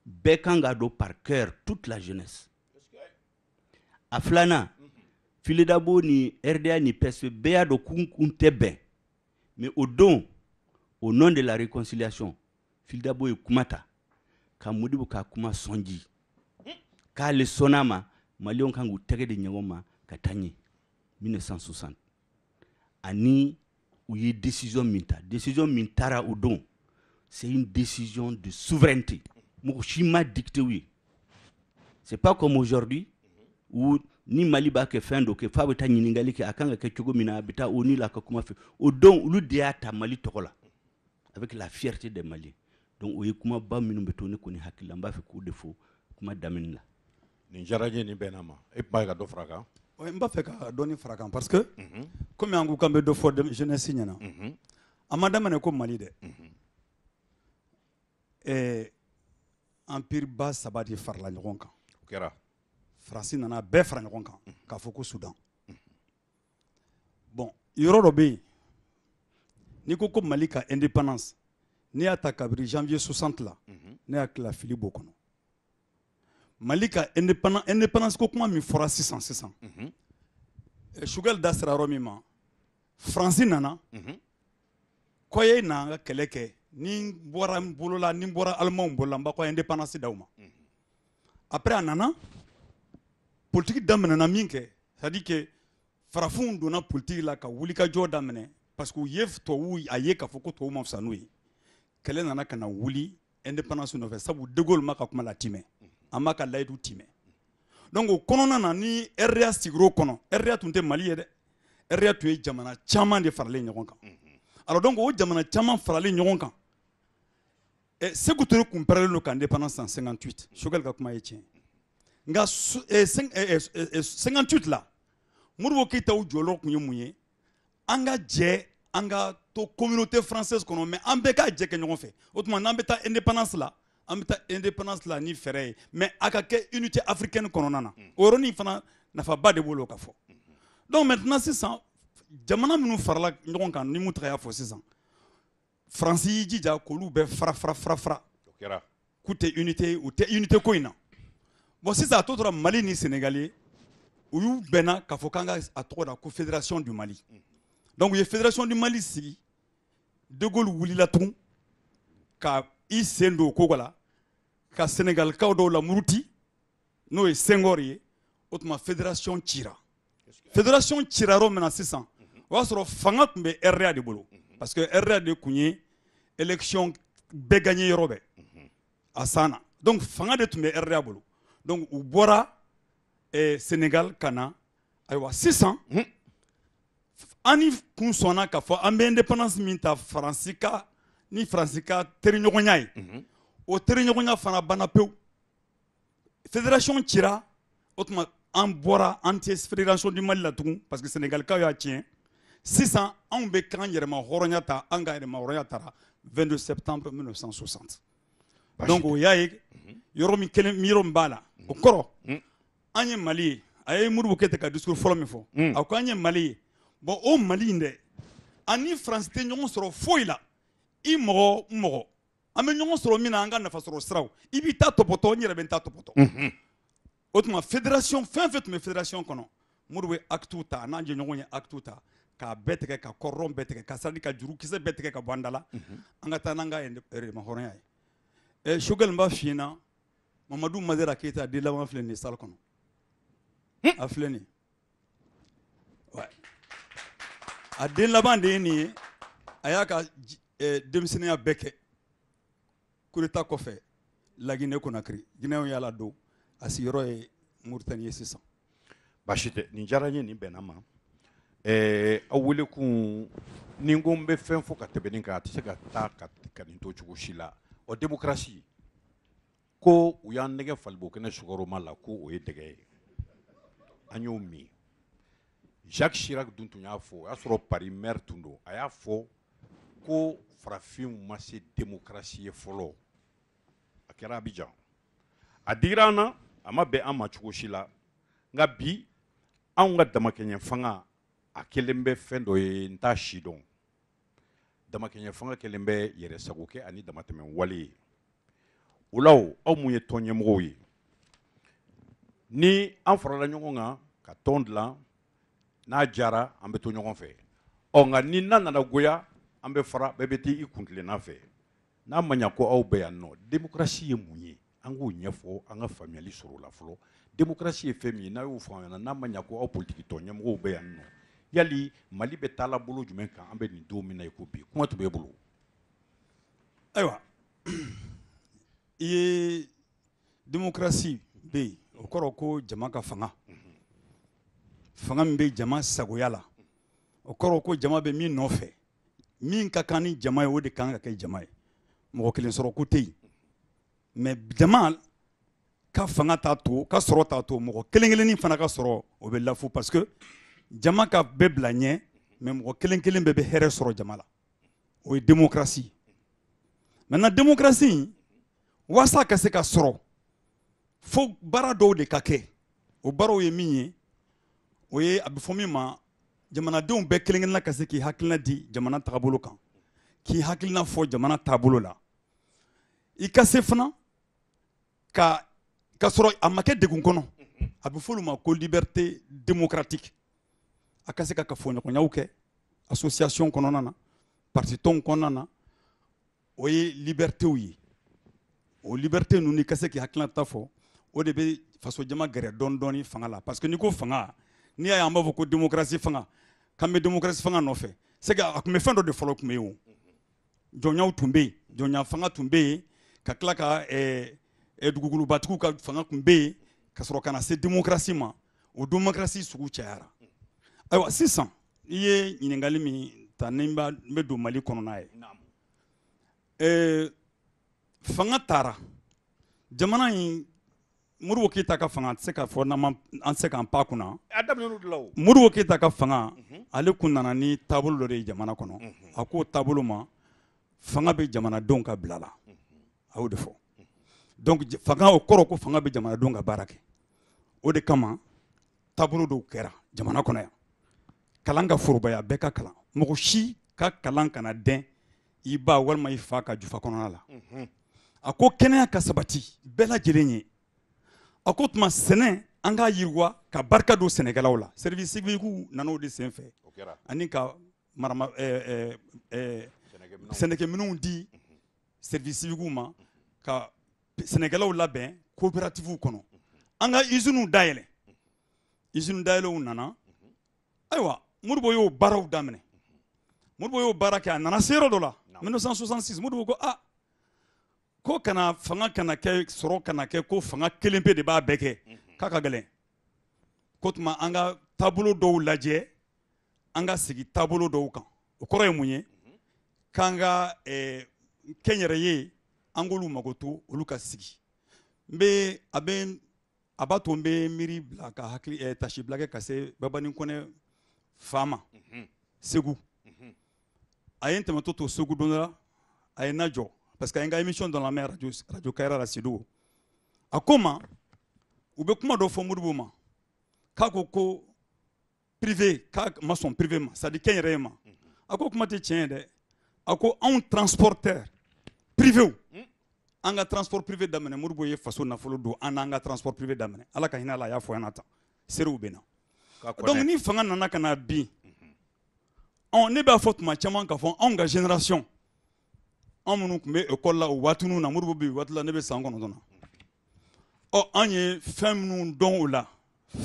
[SPEAKER 4] bɛɛ kan k'a dɔn par cœur toute la jeunesse a filanan Filidabo ni RDA ni PSP bɛɛ y'a dɔn k'u tɛ bɛn mais au don au nom de la réconciliation Filidabo ye kuma ta ka Modibo k'a kuma sɔnji k'ale sɔnn'a ma maliyɛnw kan k'u tɛgɛ di ɲɔgɔn ma ka taa ɲɛ 1960 ani u ye décision min ta décision min taara o don c'est une décision de souveraineté mɔgɔ si ma dicté u ye c'est pas comme aujourd'hui où ni Mali b'a kɛ fɛn dɔ kɛ f'a bɛ taa ɲininkali kɛ a kan ka kɛ cogo min na a bɛ taa ONU la ka kuma fɛ o don olu de y'a ta Mali tɔgɔ la avec la fierté des Maliens donc o ye kumaba minnu bɛ to ne kɔni hakili la n b'a fɛ k'o de fɔ kuma daminɛ la
[SPEAKER 1] nin diyara n ye nin bɛnna ma e tun b'a ka dɔ fara a kan
[SPEAKER 2] n b'a fɛ ka dɔɔni fara a kan parce que comme an ko k'an bɛ dɔ fɔ jeunesse ɲɛna a ma daminɛ ko Mali dɛ empire ba saba de farala ɲɔgɔn kan
[SPEAKER 1] o kɛra
[SPEAKER 2] Faransi nana bɛɛ fara ɲɔgɔn kan k'a fɔ ko Soudan bon yɔrɔ dɔ bɛ yen n'i ko Mali ka indépendance n'i y'a ta kabiri janvier 60 la ne hakili la fili b'o kɔnɔ Mali ka indépendance ko kuma min fɔra sisan Choguel da sera yɔrɔ min ma Faransi nana ko ye n'an ka kɛlɛ kɛ ni bɔra n bolo la ni bɔra Allemandw bolo la n b'a ko indépendance d'aw ma après a nana politique daminɛna min kɛ c'est à dire que farafinw donna politique la ka wulikajɔ daminɛ parce que u ye tubabuw a ye k'a fɔ ko tubabuw ma fisa n'u ye kɛlɛ nana ka na wuli indépendance nɔfɛ sabu De Gaulle ma ka kuma la timɛ a ma ka layidu timɛ donc o kɔnɔna na ni RDA sigir'o kɔnɔ RDA tun tɛ Mali ye dɛ RDA tun ye jamana caman de faralen ɲɔgɔn kan alors donc o jamana caman faralen ɲɔgɔn kan Sékou Touré kun pɛrɛlen don ka indépendance en 58 Choguel ka kuma ye tiɲɛ nka 58 la Modibo Keyita jɔyɔrɔ tun ye mun ye an ka jɛ an ka to communauté française kɔnɔ mais an bɛɛ ka jɛ kɛ ɲɔgɔn fɛ o tuma n'an bɛ taa indépendance la an bɛ taa indépendance la ni fɛɛrɛ ye mais a ka kɛ unité africaine kɔnɔna na o yɔrɔnin fana nafaba de b'o ka fɔ donc maintenant sisan jamana minnu farala ɲɔgɔn kan ni mun taga y'a fɔ sisan Faransi y'i jija k'olu bɛɛ fara k'u tɛ unité u tɛ unité ko in na bon sisan a tɔ tora Mali ni Sénégal ye u y'u bɛnna k'a fɔ k'an ka a tɔgɔ da ko fédération du Mali donc u ye fédération du Mali sigi De Gaulle wulila tugun ka i sen don o ko la ka Sénégalikaw dɔw la muruti n'o ye Senghor ye o tuma fédération cira fédération cira yɔrɔ min na sisan o y'a sɔrɔ fanga tun bɛ RDA de bolo parce que RDA de tun ye élection bɛɛ gagné yɔrɔ bɛɛ a san na donc fanga de tun bɛ RDA bolo donc u bɔra Sénégal ka na ayiwa sisan an ni kun sɔnna k'a fɔ an bɛ indépendance min ta Faransi ka ni Faransi ka teriɲɔgɔnya ye o teriɲɔgɔnya fana banna pewu fédération cira o tuma an bɔra an tɛ fédération du Mali la tugun parce que Sénégalikaw y'a tiɲɛ sisan anw bɛ k'an yɛrɛma hɔrɔnya ta an ka yɛrɛma hɔrɔnya tara 22 septembre 1960 donc o y'a ye yɔrɔ min b'a la o kɔrɔ an ye Mali ye a ye Modibo Keyita ka discours fɔlɔ min fɔ a ko an ye Mali ye bon o Mali in dɛ ani France tɛ ɲɔgɔn sɔrɔ foyi la i mɔgɔ n mɔgɔ an bɛ ɲɔgɔn sɔrɔ min na an ka nafasɔrɔ siraw i b'i ta tɔpɔtɔ n yɛrɛ bɛ n ta tɔpɔtɔ o tuma fédération fɛn fɛn tun bɛ fédération kɔnɔ Modibo ye acte ta n'an jɛɲɔgɔn ye acte ta k'a bɛɛ tigɛ ka kɔrɔn bɛɛ tigɛ ka sadi ka jurukisɛ bɛɛ tigɛ ka bɔ an da la an ka taa n'an ka yɛrɛma hɔrɔnya ye Choguel n b'a f'i ɲɛna Mamadou Madera Keyita den laban filɛ nin ye salle kɔnɔ a filɛ nin ye a den laban de ye nin ye a y'a ka denmisɛnninya bɛɛ kɛ coup d'état kɔfɛ La Guinée Conakry Guinéens y'a ladon a sigiyɔrɔ ye Mauritanie ye sisan
[SPEAKER 1] baasi tɛ nin diyara n ye nin bɛnna ma aw wele kun ni n ko n bɛ fɛn fɔ ka tɛmɛ nin kan a tɛ se ka taa ka nin to cogo si la o démocratie ko u y'an nɛgɛ falibo kɛnɛ sukɔrɔma la ko o ye dɛgɛ ye an y'o min Jacques Chirac dun tun y'a fɔ o y'a sɔrɔ Paris maire tun don a y'a fɔ ko farafinw ma se démocratie ye fɔlɔ a kɛra Abidjan a digira an na a ma bɛn an ma cogo si la nka bi anw ka damakɛɲɛ fanga a kelen bɛ fɛn dɔ ye n t'a si dɔn damakɛɲɛ fanga kelen bɛ yɛrɛ sago kɛ ani damatɛmɛ wale ye o la aw mun ye tɔn ɲɛmɔgɔw ye ni an farala ɲɔgɔn kan ka tɔn dilan n'a jara an bɛ to ɲɔgɔn fɛ nka ni n'a nana goya an bɛ fara bɛɛ bɛ taa i kuntilenna fɛ n'a ma ɲɛ ko aw bɛ yan nɔ démocratie ye mun ye an k'o ɲɛfɔ an ka faamuyali sɔrɔ o la fɔlɔ démocratie ye fɛn min ye n'a y'o fɔ an ɲɛna n'a ma ɲɛ ko aw politique tɔn ɲɛmɔgɔw bɛ yan nɔ yali Mali bɛ taala bolo jumɛn kan an bɛ nin don min na i ko bi kuma tun b'e bolo
[SPEAKER 2] ayiwa i ye démocratie bɛ yen o kɔrɔ ko jama ka fanga fanga min bɛ jama sagoya la o kɔrɔ ko jama bɛ min nɔfɛ min ka kan ni jama ye o de kan ka kɛ jama ye mɔgɔ kelen sɔrɔ ko tɛ yen mais jama ka fanga t'a to ka sɔrɔ t'a to mɔgɔ kelen-kelennin fana ka sɔrɔ o bɛ lafu parce que jama ka bɛɛ bila ɲɛ mais mɔgɔ kelen-kelen bɛɛ bɛ hɛrɛ sɔrɔ jama la o ye démocratie maintenant démocratie waasa ka se ka sɔrɔ fo baara dɔw de ka kɛ o baaraw ye min ye o ye a bɛ fɔ min ma jamanadenw bɛɛ kelen-kelenna ka se k'i hakilina di jamana taabolo kan k'i hakilina fɔ jamana taabolo la i ka se fana ka sɔrɔ a ma kɛ degun kɔnɔ a bɛ fɔ olu ma ko liberté démocratique a ka se ka kafoɲɔgɔnyaw kɛ association kɔnɔna na parti tɔnw kɔnɔna na o ye libertéw ye o liberté ninnu ka se k'i hakilinata fɔ o de bɛ faso jama gɛrɛ dɔɔni dɔɔni fanga la parce que n'i ko fanga n'i y'a ye an b'a fɔ ko démocratie fanga k'an bɛ démocratie fanga nɔfɛ c'est que a tun bɛ fɛn dɔ de fɔlɔ tun bɛ yen o jɔnyaw tun bɛ yen jɔnya fanga tun bɛ yen ka tila ka dugukolobatigiw ka fanga tun bɛ yen ka sɔrɔ ka na se démocratie ma o démocratie sugu cayara ayiwa sisan i ye ɲininkali min ta ni n bɛ don Mali kɔnɔna ye fanga taara jamana in Modibo Keyita ka fanga tɛ se ka fɔ an tɛ se k'an pan kunna Modibo Keyita ka fanga ale kun nana ni taabolo dɔ de ye jamana kɔnɔ a k'o taabolo ma fanga bɛ jamanadenw ka bila la a y'o de fɔ donc fanga o kɔrɔ ko fanga bɛ jamanadenw ka baara kɛ o de kama taabolo dɔw kɛra jamana kɔnɔ yan kalan ka forobaya bɛɛ ka kalan mɔgɔ si ka kalan kana dɛn i ba walima i fa ka jufa kɔnɔna la a ko kɛnɛya ka sabati bɛɛ lajɛlen ye a ko tuma sɛnɛ an k'a yiriwa ka barika don sɛnɛkɛlaw la service civique nan'o de sen fɛ ani ka sɛnɛkɛminɛnw di service civique ma ka sɛnɛkɛlaw labɛn coopérative kɔnɔ an ka usines dayɛlɛ usines dayɛlɛw nana ayiwa Modibo y'o baaraw daminɛ Modibo y'o baara kɛ a nana se yɔrɔ dɔ la 1966 Modibo ko ko kana fanga kana kɛ sɔrɔ kana kɛ ko fanga kelen pe de b'a bɛɛ kɛ k'a ka gɛlɛn ko tuma an ka taabolo dɔw lajɛ an ka sigi taabolo dɔw kan o kɔrɔ ye mun ye k'an ka kɛnyɛrɛye an k'olu mago to olu ka sigi a bɛ a b'a to n bɛ miiri bila ka hakili tasi bila kɛ ka se Babani Kɔnɛ fa ma Segu a ye n tɛmɛtɔ to Segu don dɔ la a ye n lajɔ parce que a ye n ka émission dɔ lamɛn radio Kayira la Sidogo a ko n ma u bɛ kuma dɔ fɔ Modibo ma k'a ko privé k'a ma sɔn privé ma c'est à dire kɛnyɛrɛye ma a ko kuma tɛ tiɲɛ ye dɛ a ko anw transporteur privé an ka transport privé daminɛ Modibo ye faso nafolo don an n'an ka transport privé daminɛ ala ka hinɛ a la a y'a fɔ an ɲɛna tan serew bɛ na donc ni fanga nana ka na bin ne b'a fɔ tuma caman k'a fɔ anw ka génération anw minnu tun bɛ école la o waati ninnu na Modibo bɛ yen waati la ne bɛ san 9 na anw ye fɛn minnu dɔn o la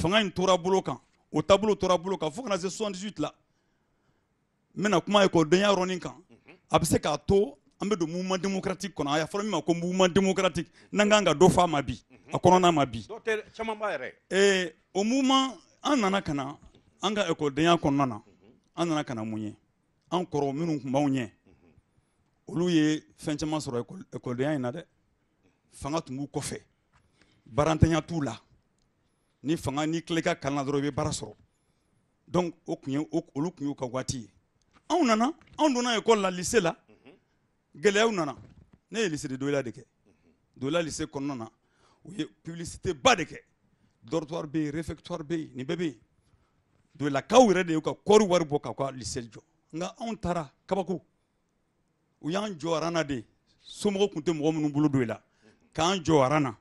[SPEAKER 2] fanga in tora bolo kan o taabolo tora bolo kan fo kana se 78 la n bɛna kuma écoledenya yɔrɔnin kan a bɛ se k'a to an bɛ don mouvement démocratique kɔnɔ a y'a fɔra min ma ko mouvement démocratique n'an kan ka dɔ fɔ a ma bi a kɔnɔna ma bi o mouvement an nana ka na an ka écoledenya kɔnɔna na an nana ka na mun ye an kɔrɔ minnu tun b'anw ɲɛ olu ye fɛn caman sɔrɔ écoledenya in na dɛ fanga tun b'u kɔfɛ barantanya t'u la ni fanga ni tila i ka kalan na dɔrɔn i bɛ baara sɔrɔ donc olu tun y'u ka waati ye anw donna école la lycée la gɛlɛyaw nana ne ye lycée de Doila de kɛ Doila lycée kɔnɔna na u ye publicité ba de kɛ dortoir bɛ yen réfectoire bɛ yen nin bɛɛ bɛ yen Doilakaw yɛrɛ de y'u ka kɔɔri wari bɔ k'u ka lycée jɔ nka anw taara kabako u y'an jɔ aran na de somɔgɔw tun tɛ mɔgɔ minnu bolo Doila k'an jɔ aran na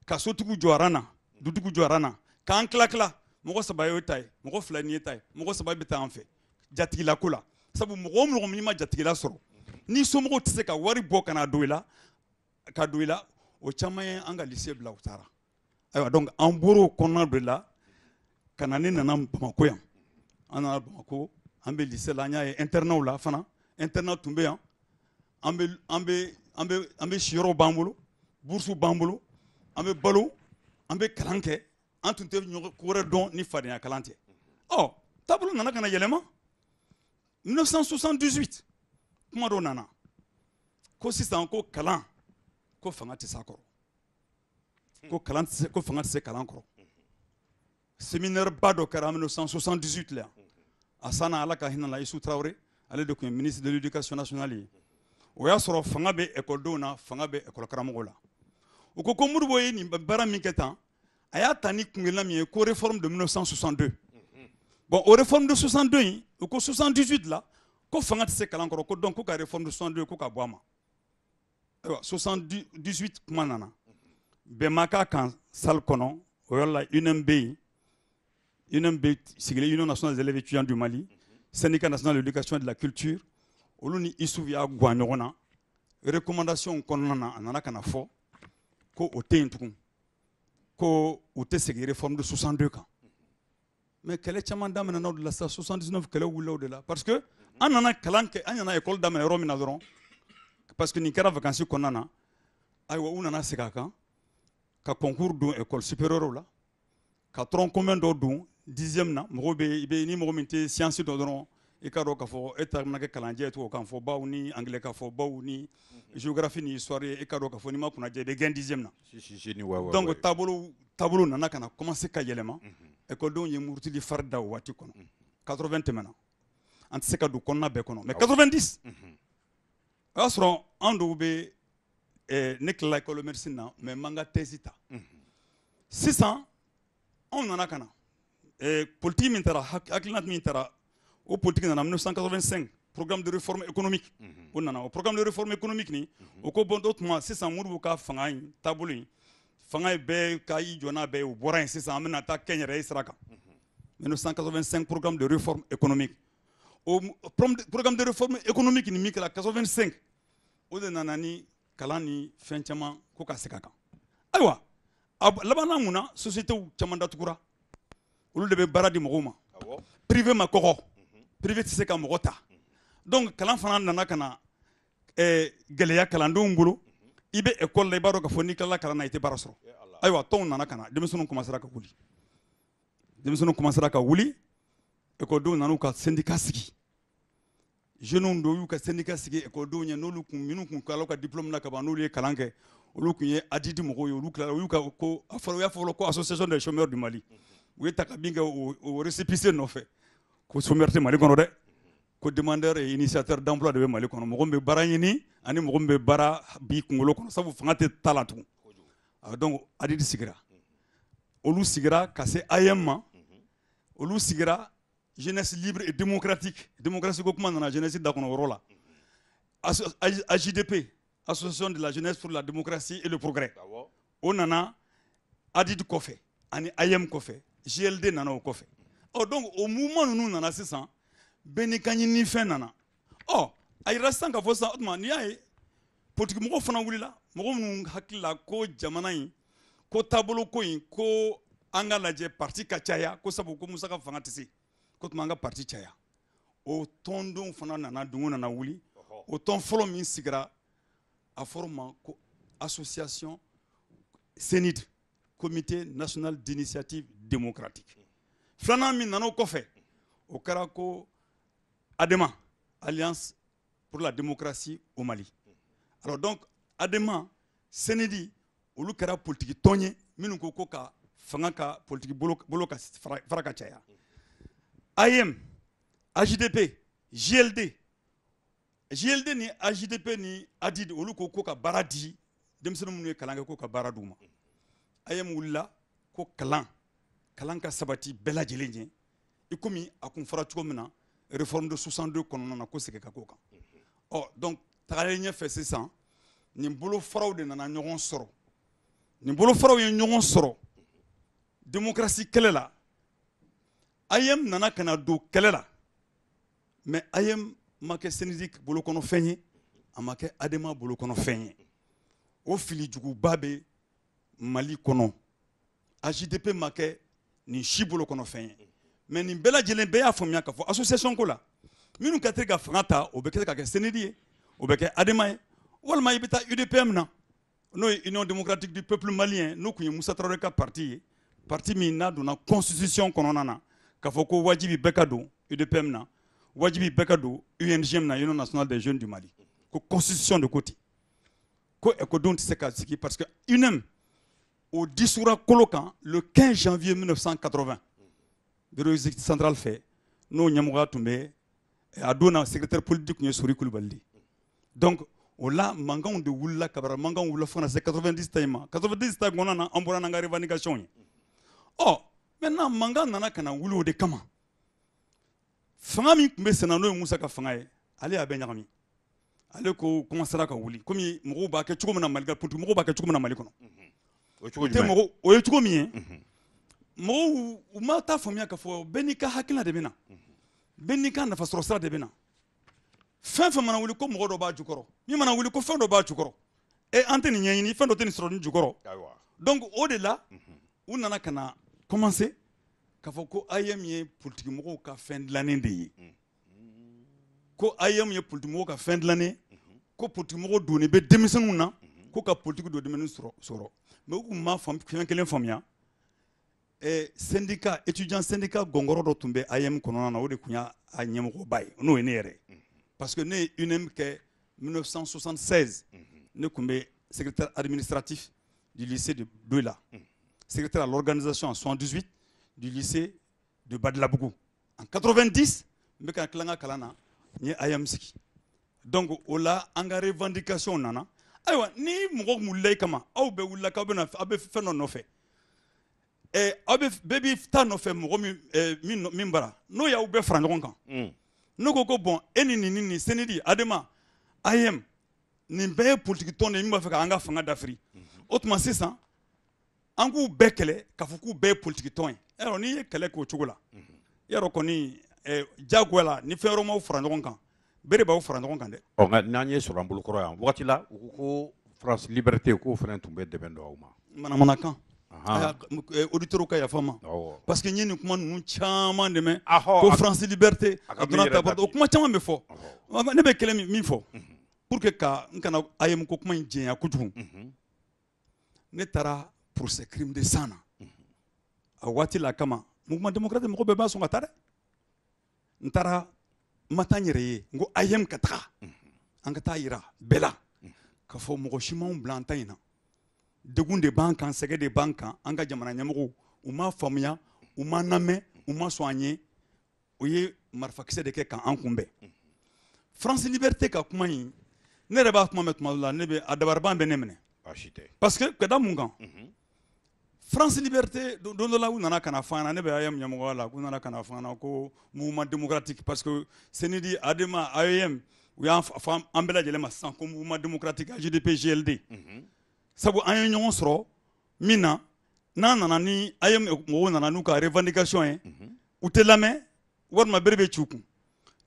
[SPEAKER 2] ka sotigiw jɔ aran na dutigiw jɔ aran na k'an tila mɔgɔ 3 ye ta ye mɔgɔ 2 nin ye ta ye mɔgɔ 3 bɛ taa an fɛ jatigilako la sabu mɔgɔ o mɔgɔ min ma jatigila sɔrɔ ni somɔgɔw tɛ se ka wari bɔ ka na Doila o caman ye an ka lycée bila u taara ayiwa donc an bɔra o kɔnɔna de la ka na ne nana Bamako yan an nana Bamako an bɛ lycée la an y'a ye internat la fana internat tun bɛ yan an bɛ siyɔrɔw b'an bolo bourse b'an bolo an bɛ balo an bɛ kalan kɛ an tun tɛ ɲɔgɔn ko wɛrɛ dɔn ni fadenya kalan tɛ taabolo nana ka na yɛlɛma 1978 kuma dɔ nana ko sisan ko kalan ko fanga tɛ s'a kɔrɔ ko fanga tɛ se kalan kɔrɔ séminaire ba dɔ kɛra en 1978 la a sanna ala ka hinɛ la Isu Traoré ale de tun ye ministre de l'éducation nationale ye o y'a sɔrɔ fanga bɛ écoledenw na fanga bɛ école karamɔgɔw la u ko Modibo ye nin baara min kɛ tan a y'a ta ni kungelena min ye ko réforme de 1962 bon o réforme de 62 in u ko 78 la ko fanga tɛ se kalan kɔrɔ ko donc ko ka réforme de 62 ko ka bɔ a ma ayiwa 78 kuma nana bɛn ma k'a kan salle kɔnɔ o yɔrɔ la UNM bɛ sigilen Union nationale des élèves étudiants du Mali syndicat national de l'éducation et de la culture olu ni Isuf y'a guwa ɲɔgɔn na recommandation kɔnɔna na a nana ka na fɔ ko o tɛ yen tugun ko u tɛ segin réforme de 62 kan mais kɛlɛ caman daminɛna o de la sa 79 kɛlɛ wulila o de la parce que an nana kalan kɛ an nana école daminɛ yɔrɔ min na dɔrɔn parce que nin kɛra vacances kɔnɔna na ayiwa u nana segin a kan ka concours don école supérieure la ka tronc commun dɔ don 10e na mɔgɔw bɛ ni mɔgɔ min tɛ science dɔ dɔrɔn i ka dɔn k'a fɔ e ta mana kɛ kalanjɛ ye tubabu kan fɔ baw ni anglais ka fɔ baw ni géographie ni histoire ye i ka dɔn k'a fɔ n'i ma kunnajɛ i bɛ gɛn 10e na donc taabolo nana ka na commencer ka yɛlɛma écoledenw ye murutili fari da o waati kɔnɔ 80 tɛmɛna an tɛ se ka don kɔnɔna bɛɛ kɔnɔ mais 90 o y'a sɔrɔ an dɔw bɛ ne tilala école médecine na mais n ma n ka thèse ta sisan anw nana ka na politique min taara hakilinata min taara o politique nana 1985 programme de réforme économique o nana o programme de réforme économique ni o ko bon o tuma sisan Modibo ka fanga in taabolo in fanga ye bɛɛ ka i jɔ n'a bɛɛ ye o bɔra yen sisan an bɛna taa kɛnyɛrɛye sira kan 1985 programme de réforme économique o programme de réforme économique ni min kɛra 85 o de nana ni kalan ni fɛn caman ko ka segin a kan ayiwa a labanna mun na sociétéw caman datugura olu de bɛ baara di mɔgɔw ma privé ma kɔgɔ privé tɛ se ka mɔgɔ ta donc kalan fana nana ka na gɛlɛya kalandenw bolo i bɛ école la i b'a dɔn k'a fɔ n'i tilala kalan na i tɛ baara sɔrɔ ayiwa tɔnw nana ka na denmisɛnninw commencera ka wuli écoledenw nan'u ka syndicat sigi jeunes dɔw y'u ka syndicat sigi écoledenw ɲɛ n'olu minnu kun kɛla ka diplôme na ka ban n'olu ye kalan kɛ olu kun ye adidi mɔgɔw ye olu kila olu ka ko a fɔra u y'a fɔ ko association des chômeurs du Mali u ye ta ka bin kɛ o récépissé nɔfɛ ko chômeur tɛ Mali kɔnɔ dɛ ko demandeur et initiateur d'emploi de bɛ Mali kɔnɔ mɔgɔ min bɛ baara ɲini ani mɔgɔ min bɛ baara bi kunkolo kɔnɔ sabu fanga tɛ ta la tugun donc adidi sigira olu sigira ka se AEM ma olu sigira jeunesse libre et démocratique démocratie ko kuma nana jeunesse da kɔnɔ yɔrɔ la AJDP association de la jeunesse pour la démocratie et le progrès o nana adidi kɔfɛ ani AEM kɔfɛ GLD nana o kɔfɛ donc o mouvement ninnu nana sisan bɛɛ n'i ka ɲini fɛn nana a yira sisan ka fɔ sisan o tuma n'i y'a ye politique mɔgɔw fana wulila mɔgɔ minnu hakili la ko jamana in ko taabolo ko in ko an ka lajɛ parti ka caya ko sabu ko Musa ka fanga tɛ se ko tuma an ka parti caya o tɔndenw fana nana dungu nana wuli o tɔn fɔlɔ min sigira a fɔra o ma ko association CNID comité national d'initiative démocratique filanan min nana o kɔfɛ o kɛra ko ADEMA alliance pour la démocratie au Mali alors donc ADEMA CNID olu kɛra politiki tɔn ye minnu ko ko ka fanga ka politiki bolo ka fara ka caya AEM AJDP GLD ni AJDP ni ADID olu ko ko ka baara di denmisɛnnin minnu ye kalan kɛ ko ka baara d'u ma AEM wulila ko kalan ka sabati bɛɛ lajɛlen ɲɛ i komi a kun fɔra cogo min na réforme de 62 kɔnɔna na ko segin ka k'o kan donc tagalen ɲɛfɛ sisan nin bolofaraw de nana ɲɔgɔn sɔrɔ nin bolofaraw ye ɲɔgɔn sɔrɔ démocratie kɛlɛ la AEM nana ka na don kɛlɛ la mais AEM ma kɛ CNID bolokɔnɔfɛn ye a ma kɛ ADEMA bolokɔnɔfɛn ye o filijuguba bɛ Mali kɔnɔ AJDP ma kɛ nin si bolokɔnɔfɛn ye mais nin bɛɛ lajɛlen bɛɛ y'a faamuya k'a fɔ association ko la minnu ka teli ka fanga ta o bɛ kɛ ka kɛ CNID ye o bɛ kɛ ADEMA ye walima i bɛ taa UDPM na n'o ye Union démocratique du peuple malien n'o kun ye Musa Traoré ka parti ye parti min n'a donna constitution kɔnɔna na k'a fɔ ko wajibi bɛɛ ka don UDPM na wajibi bɛɛ ka don UNGM na Union nationale des jeunes du Mali ko constitution de ko ten ko ɛkɔdenw tɛ se ka sigi parce que UNEM o dissoudra kolo kan le 15 janvier 1980 bureau exécutif central fɛ n'o ɲɛmɔgɔya tun bɛ a don na secrétaire politique tun ye Sori Kulibali de donc o la mankanw de wulila kabara mankanw wulila fo ka na se 90 ta in ma 90 ta kɔnɔna na an bɔra n'an ka revendication ye maintenant mankan nana ka na wuli o de kama fanga min tun bɛ senna n'o ye Musa ka fanga ye ale y'a bɛɛ ɲagami ale ko commencera ka wuli komi mɔgɔw b'a kɛ cogo min na Mali politique mɔgɔw b'a kɛ cogo min na Mali kɔnɔ o ye cogo min ye mɔgɔw u ma taa faamuya k'a fɔ bɛɛ n'i ka hakilina de bɛ na bɛɛ n'i ka nafasɔrɔ sira de bɛ na fɛn fɛn mana wuli ko mɔgɔ dɔ b'a jukɔrɔ min mana wuli ko fɛn dɔ b'a jukɔrɔ an tɛ nin ɲɛɲini fɛn dɔ tɛ nin sɔrɔ nin jukɔrɔ donc o de la u nana ka na commencer k'a fɔ ko AEM ye politique mɔgɔw ka fɛn dilannen de ye ko AEM ye politique mɔgɔw ka fɛn dilannen ko politique mɔgɔw donnen bɛ denmisɛnninw na ko ka politique don denmisɛnninw sɔrɔ mais u kun ma fɛn kelen faamuya syndicat étudiant syndicat gɔngɔrɔ dɔ tun bɛ AEM kɔnɔna na o de tun y'a ɲɛmɔgɔba ye n'o ye ne yɛrɛ parce que ne ye UNEM kɛ 1976 ne tun bɛ secrétaire administratif du lycée de Douala secrétaire à l'organisation en 78 du lycée de Badlabougou en 90 n bɛ ka tila n ka kalan na n ye AEM sigi donc o la an ka revendication nana ayiwa ni mɔgɔ wulila i kama aw bɛɛ wulila k'aw bɛ fɛn dɔ nɔfɛ aw bɛɛ b'i ta nɔfɛ mɔgɔ min bara n'o y'aw bɛɛ fara ɲɔgɔn kan n'o ko bon e ni nin CNID ADEMA AEM nin bɛɛ ye politique tɔn de ye min b'a fɛ k'an ka fanga dafiri o tuma sisan an k'u bɛɛ kɛlɛ k'a fɔ k'u bɛɛ ye politique tɔn ye n'i ye kɛlɛ k'o cogo la yarɔ kɔni diyagoya la ni fɛn wɛrɛ m'aw fara ɲɔgɔn kan bere b'aw fara ɲɔgɔn kan dɛ
[SPEAKER 1] nka n'an ye sɔrɔ an bolokɔrɔ yan wagati la u ko ko France Liberté k'o fana tun bɛ dɛmɛ don aw ma manamanakan
[SPEAKER 2] auditeur ka yafa ma parce que n ye nin kuma ninnu caman dɛmɛ ko France Liberté a donna ta o kuma caman bɛ fɔ ne bɛ kɛlɛ min fɔ pour que ka n kana AEM ko kuma in jɛnya kojugu ne taara procès crime de sang na a waati la kama mouvement démocratique mɔgɔ bɛɛ b'a sɔn ka taa dɛ n taara n ma taa n yɛrɛ ye n ko AEM ka taga an ka taa yira bɛɛ la k'a fɔ mɔgɔ si m'anw bila an ta in na degun de b'an kan sɛgɛ de b'an kan an ka jamana ɲɛmɔgɔw u m'a faamuya u m'a lamɛn u ma sɔn an ye o ye marifakisɛ de kɛ k'an kunbɛn France Liberté ka kuma in ne yɛrɛ b'a kuma mɛn tuma dɔ la ne bɛ a dabariban bɛ ne minɛ parce que ka da mun kan France Liberté don dɔ la u nana ka na fɔ an ɲɛna ne bɛ AEM ɲɛmɔgɔya la k'u nana ka na fɔ an ɲɛna ko mouvement démocratique parce que CNID ADEMA AEM u y'an fɔ an bɛɛ lajɛlen ma sisan ko mouvement démocratique AGDP GLD sabu an ye ɲɔgɔn sɔrɔ min na n'an nana ni AEM mɔgɔw nana n'u ka revendication ye u tɛ lamɛn walima bere bɛ ci u kun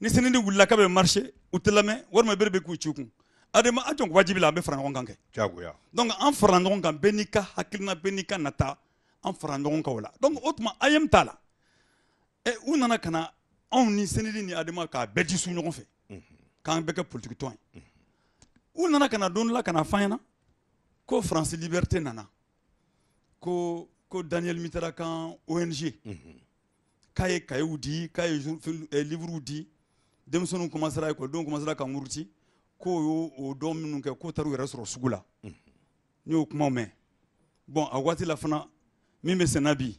[SPEAKER 2] ni CNID wulila k'a bɛ marché u tɛ lamɛn walima bere bɛ k'u ci u kun adama a jɔn wajibi la an bɛ fara ɲɔgɔn kan kɛ jagoya donc an fara ɲɔgɔn kan bɛɛ n'i ka hakilina bɛɛ n'i ka nata an fara ɲɔgɔn kan o la donc o tuma AEM t'a la u nana ka na anw ni CNID ni adama k'a bɛɛ di su ɲɔgɔn fɛ k'an bɛɛ kɛ politique tɔn ye u nana ka na don dɔ la ka na fɔ an ɲɛna ko France Liberté nana ko Daniel Mitera kan ONG k'a ye cahiers di k'a ye livres di denmisɛnninw commencera ekɔlidenw commencera ka muruti k'o y'o dɔn minnu kɛ k'o taara u yɛrɛ sɔrɔ sugu la n y'o kumaw mɛn bon a waati la fana min bɛ senna bi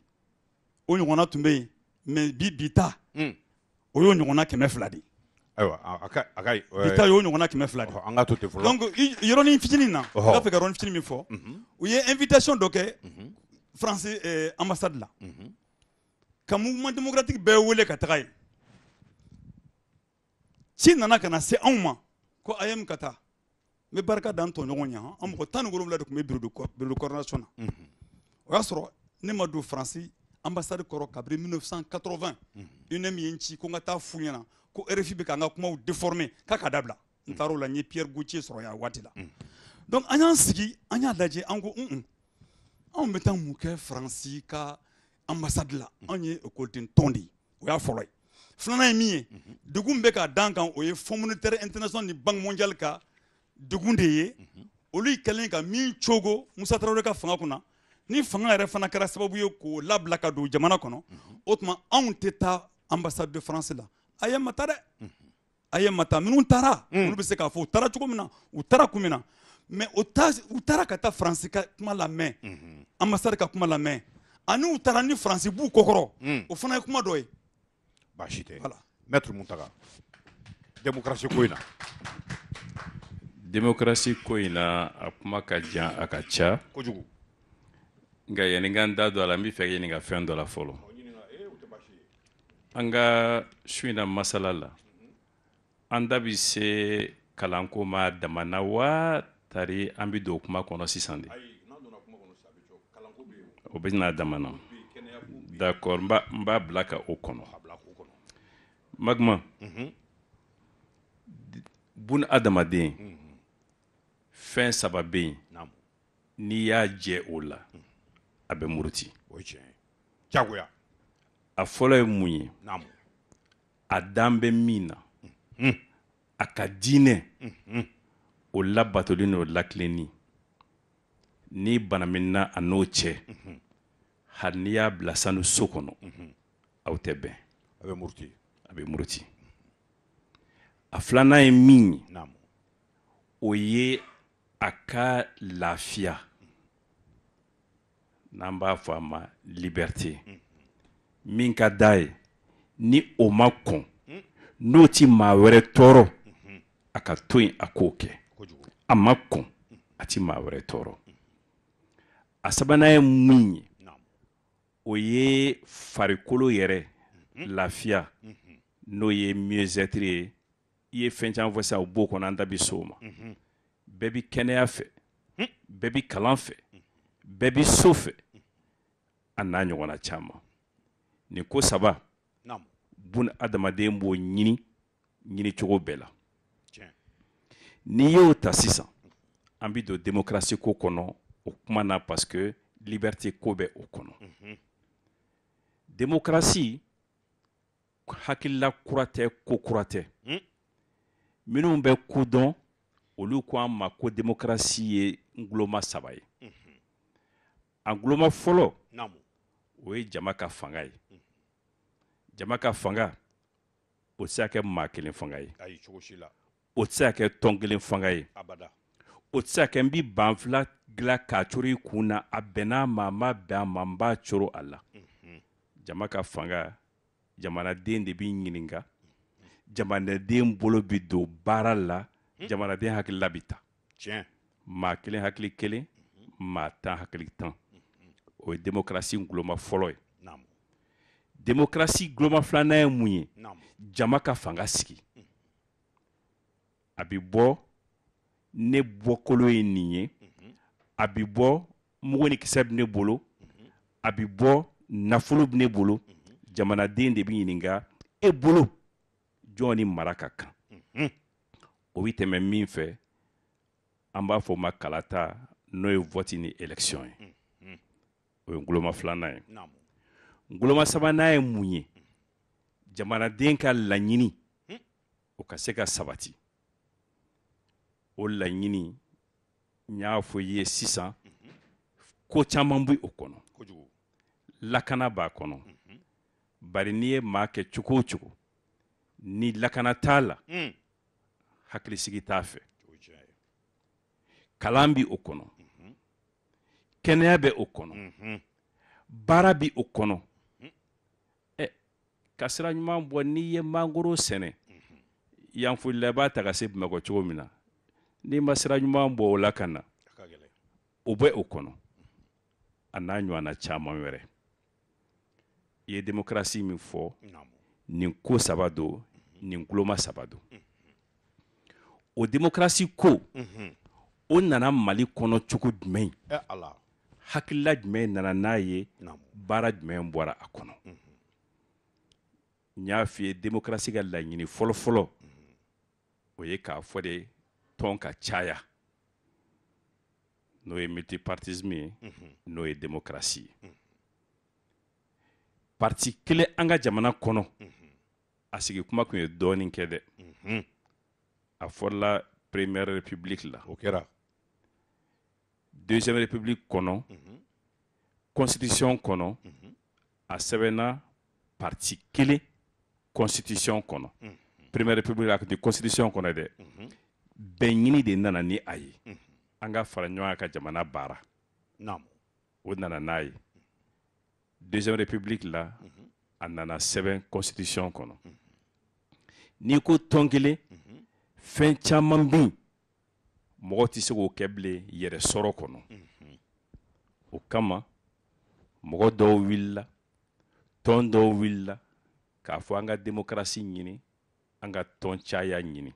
[SPEAKER 2] o ɲɔgɔnna tun bɛ yen mais bi ta o y'o ɲɔgɔnna 200 de ye
[SPEAKER 1] ayiwa
[SPEAKER 2] bi ta y'o ɲɔgɔnna 200 de
[SPEAKER 1] an ka to ten fɔlɔ
[SPEAKER 2] donc yɔrɔnin fitinin na n b'a fɛ ka yɔrɔnin fitinin min fɔ u ye invitation dɔ kɛ France ambassade la ka mouvement démocratique bɛɛ wele ka taga yen ci nana ka na se anw ma ko AEM ka taa n bɛ barika da n tɔɲɔgɔn ye an mɔgɔ 17 de tun bɛ bureau de coordination na o y'a sɔrɔ ne ma don France ambassade kɔrɔ kabiri 1980 une min ye n ci ko n ka taa f'u ɲɛna ko RFI bɛ k'an ka kumaw déformer k'a ka dabila n taar'o la n ye Pierre Gauthier sɔrɔ yan a waati la donc an y'an sigi an y'a lajɛ an ko anw bɛ taa mun kɛ France ka ambassade la anw ye écoleden tɔn de ye o y'a fɔlɔ ye filanan ye min ye degun bɛ ka d'an kan o ye Fonds monétaire international ni Banque mondiale ka degun de ye olu kɛlen ka min cogo Musa Tarawele ka fanga kunna ni fanga yɛrɛ fana kɛra sababu ye k'o labila ka don jamana kɔnɔ o tuma anw tɛ taa ambassade de France la AEM ma taa dɛ AEM ma taa minnu taara olu bɛ se k'a fɔ u taara cogo min na u taara kun min na mais u taara ka taa France ka kuma lamɛn ambassade ka kuma lamɛn ani u taara ni France b'u kɔkɔrɔ o fana ye kuma dɔ ye
[SPEAKER 1] baasi tɛ maître Muntaga démocratie ko in na
[SPEAKER 3] démocratie ko in na a kuma ka jan a ka ca
[SPEAKER 1] kojugu
[SPEAKER 3] nka yanni n ka n da don a la n bɛ fɛ ka ɲininka fɛn dɔ la fɔlɔ an ka su in na masala la an da bɛ se kalanko ma dama na wa tari an bɛ don kuma kɔnɔ sisan de o bɛ na dama na d'accord n b'a bila ka o kɔnɔ Magma bun adamaden fɛn saba bɛ yen n'i y'a jɛ o la a bɛ muruti
[SPEAKER 1] jagoya
[SPEAKER 3] a fɔlɔ ye mun ye a dan bɛ min na a ka diinɛ o labatoli n'o lakilenni ni bana min na a n'o cɛ hali n'i y'a bila sanu so kɔnɔ aw tɛ bɛn
[SPEAKER 1] a bɛ muruti
[SPEAKER 3] a bɛ muruti a filanan ye min ye o ye a ka lafiya n'an b'a fɔ a ma liberté min ka d'a ye ni o ma kɔn n'o ti maa wɛrɛ tɔɔrɔ a ka to yen a k'o kɛ a ma kɔn a ti maa wɛrɛ tɔɔrɔ a sabanan ye mun ye o ye farikolo yɛrɛ lafiya n'o ye mieux-être ye i ye fɛn caman fɔ sisan o b'o kɔnɔ an da bi so o ma bɛɛ bi kɛnɛya fɛ bɛɛ bi kalan fɛ bɛɛ bi so fɛ a n'a ɲɔgɔnna caman nin ko saba bun adamaden b'o ɲini cogo bɛɛ la n'i y'o ta sisan an bi don démocratie ko kɔnɔ o kuma na parce que liberté ko bɛ o kɔnɔ démocratie hakilila kura tɛ ko kura tɛ minnu bɛ ko dɔn olu ko an ma ko démocratie ye nguloma saba ye a nguloma fɔlɔ o ye jama ka fanga ye jama ka fanga o tɛ se ka kɛ maa kelen fanga ye o tɛ se ka kɛ tɔn kelen fanga ye o tɛ se ka kɛ n bi banfula gila k'a coro i kun na a bɛnna ma a ma bɛn a ma n b'a coro a la jama ka fanga jamanaden de b'i ɲininka jamanaden bolo bi don baara la jamanaden hakilila bi ta maa kelen hakili kelen maa tan hakili tan o ye démocratie guloma fɔlɔ ye démocratie guloma filanan ye mun ye jama ka fanga sigi a bi bɔ ne bɔkolo ye nin ye a bi bɔ mugu ni kisɛ bɛ ne bolo a bi bɔ nafolo bɛ ne bolo jamanaden de bi ɲininka e bolo jɔn ni mara ka kan o bi tɛmɛ min fɛ an b'a fɔ o ma kalata n'o ye vote ni élection ye o ye ngoloma filanan ye ngoloma sabanan ye mun ye jamanaden ka laɲini o ka se ka sabati o laɲini n y'a fɔ i ye sisan ko caman bɛ o kɔnɔ lakana b'a kɔnɔ bari n'i ye maa kɛ cogo o cogo ni lakana t'a la hakilisigi t'a fɛ kalan bi o kɔnɔ kɛnɛya bɛ o kɔnɔ baara bi o kɔnɔ ka sira ɲuman bɔ n'i ye mangoro sɛnɛ yanfolila i b'a ta ka se Bamakɔ cogo min na n'i ma sira ɲuman bɔ o la ka na o bɛ o kɔnɔ a n'a ɲɔgɔnna caman wɛrɛ i ye démocratie min fɔ nin ko saba don nin guloma saba don o démocratie ko o nana Mali kɔnɔ cogo jumɛn hakilila jumɛn nana n'a ye baara jumɛn bɔra a kɔnɔ n y'a f'i ye démocratie ka laɲini fɔlɔ-fɔlɔ o ye k'a fɔ de tɔn ka caya n'o ye multipartisme ye n'o ye démocratie ye parti kelen an ka jamana kɔnɔ a sigi kuma tun ye dɔɔnin kɛ dɛ a fɔra première république la o kɛra deuxième république kɔnɔ constitution kɔnɔ a sɛbɛnna parti kelen constitution kɔnɔ première république la a tun tɛ constitution kɔnɔ dɛ bɛn ɲini de nana ni a ye an ka fara ɲɔgɔn kan ka jamana baara o nana n'a ye deuxième république la a nana sɛbɛn constitution kɔnɔ n'i ko tɔn kelen fɛn caman bɛ yen mɔgɔ tɛ se k'o kɛ bilen yɛrɛ sɔrɔ kɔnɔ o kama mɔgɔ dɔw wulila tɔn dɔw wulila k'a fɔ an ka démocratie ɲini an ka tɔn caya ɲini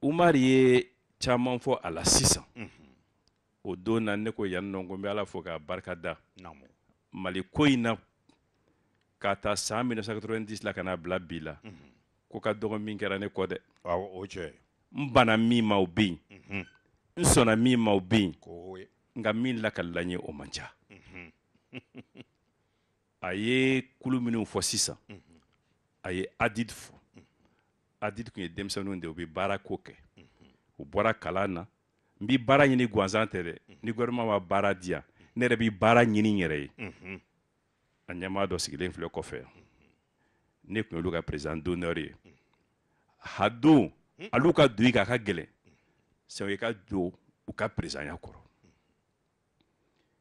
[SPEAKER 3] Umaru ye caman fɔ a la sisan o don na ne ko yan nɔ ko n bɛ Ala fo k'a barika da Mali ko in na k'a ta san 1990 la ka n'a bila bi la ko ka dɔgɔ min kɛra ne kɔ dɛ n banna min ma o bɛ yen n sɔnna min ma o bɛ yen nka min lakalila n ye o man ca a ye kulu minnu fɔ sisan a ye ADID fɔ ADID tun ye denmisɛnninw de ye u bɛ baara ko kɛ u bɔra kalan na n bɛ baara ɲini gansan tɛ dɛ ni gouvernement ma baara di yan ne yɛrɛ bɛ baara ɲini n yɛrɛ ye a ɲɛmaa dɔ sigilen filɛ kɔfɛ ne tun y'olu ka président d'honneur ye a don olu ka don a ka gɛlɛn c'est i ka don u ka présidenya kɔrɔ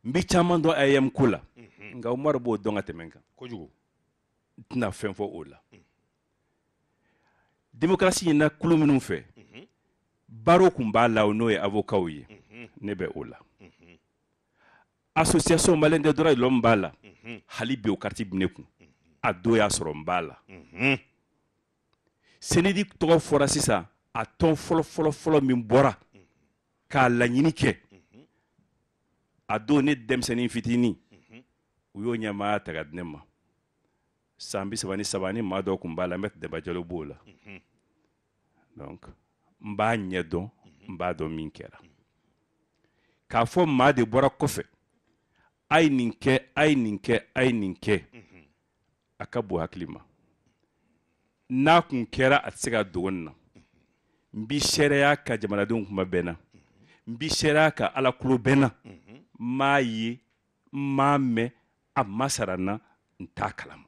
[SPEAKER 3] n bɛ caman dɔn AEM ko la nka Umaru b'o dɔn ka tɛmɛ n kan n tɛna fɛn fɔ o la démocratie ɲinina kulu minnu fɛ baaraw tun b'a la n'o ye avocats ye ne bɛ o la association malienne des droits de l'homme b'a la hali bi o carte bɛ ne kun a don y'a sɔrɔ n b'a la CNED tɔgɔ fɔra sisan a tɔn fɔlɔ min bɔra k'a laɲini kɛ a don ne denmisɛnnin fitinin u y'o ɲɛmaaya ta ka di ne ma san 33 ni maa dɔw tun b'a la n bɛ Dɛba Jalo b'o la donc n b'a ɲɛdɔn n b'a dɔn min kɛra k'a fɔ maa de bɔra kɔfɛ a ye nin kɛ a ye nin kɛ a ye nin kɛ a ka bon hakili ma n'a kun kɛra a tɛ se ka dogo nin na n bi seereya ka jamanadenw kuma bɛn na n bi seereya ka Ala kulo bɛn na n m'a ye n m'a mɛn a ma sara n na n t'a kalama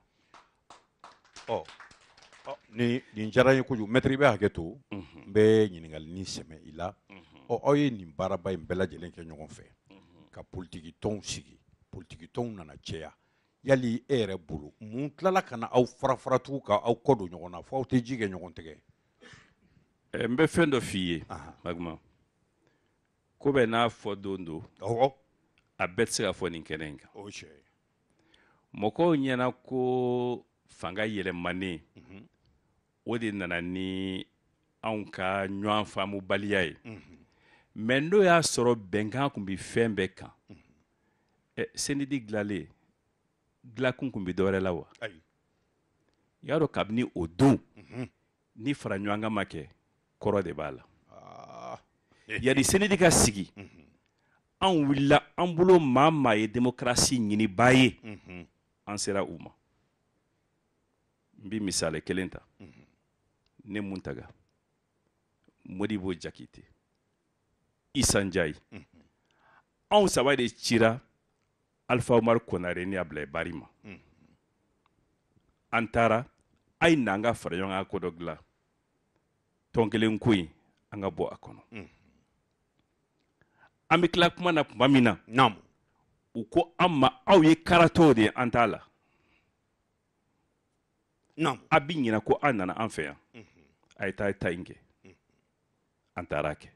[SPEAKER 1] nin diyara n ye kojugu maître i bɛ hakɛ to n bɛ ɲininkali ni sɛmɛ i la aw ye nin baaraba in bɛɛ lajɛlen kɛ ɲɔgɔn fɛ ka politiki tɔnw sigi politiki tɔnw nana cɛya yali e yɛrɛ bolo mun tilala ka na aw fara tugu ka aw kɔ don ɲɔgɔn na fo aw tɛ ji kɛ ɲɔgɔn tɛgɛ
[SPEAKER 3] n bɛ fɛn dɔ f'i ye Maguma ko bɛ n'a fɔ don do a bɛɛ tɛ se ka fɔ nin kɛnɛ in kan mɔgɔw ɲɛna ko fanga yɛlɛmanen o de nana ni anw ka ɲɔgɔn faamubaliya ye mais n'o y'a sɔrɔ bɛnkan tun bɛ fɛn bɛɛ kan CNDD dilanlen dilakun tun bɛ dɔwɛrɛ la wa i y'a dɔn kabini o don ni fara ɲɔgɔn kan ma kɛ kɔrɔ de b'a la yari CNDD ka sigi an wulila an bolo maa maa ye démocratie ɲinibaa ye an sera u ma n bɛ misali kelen ta ne Muntaga Modibo Jakite Issa Ndiaye anw saba de cira Alpha Omar Konare ni Ablaye Bari ma an taara a ye n'an ka fara ɲɔgɔn kan ko dɔ dilan tɔn kelen ko in an ka bɔ a kɔnɔ an bɛ tila kuma na tuma min na u ko an ma aw ye karatɔw de ye an t'a la a bɛ ɲina ko an nana an fɛ yan a ye taa ta in kɛ an taara a kɛ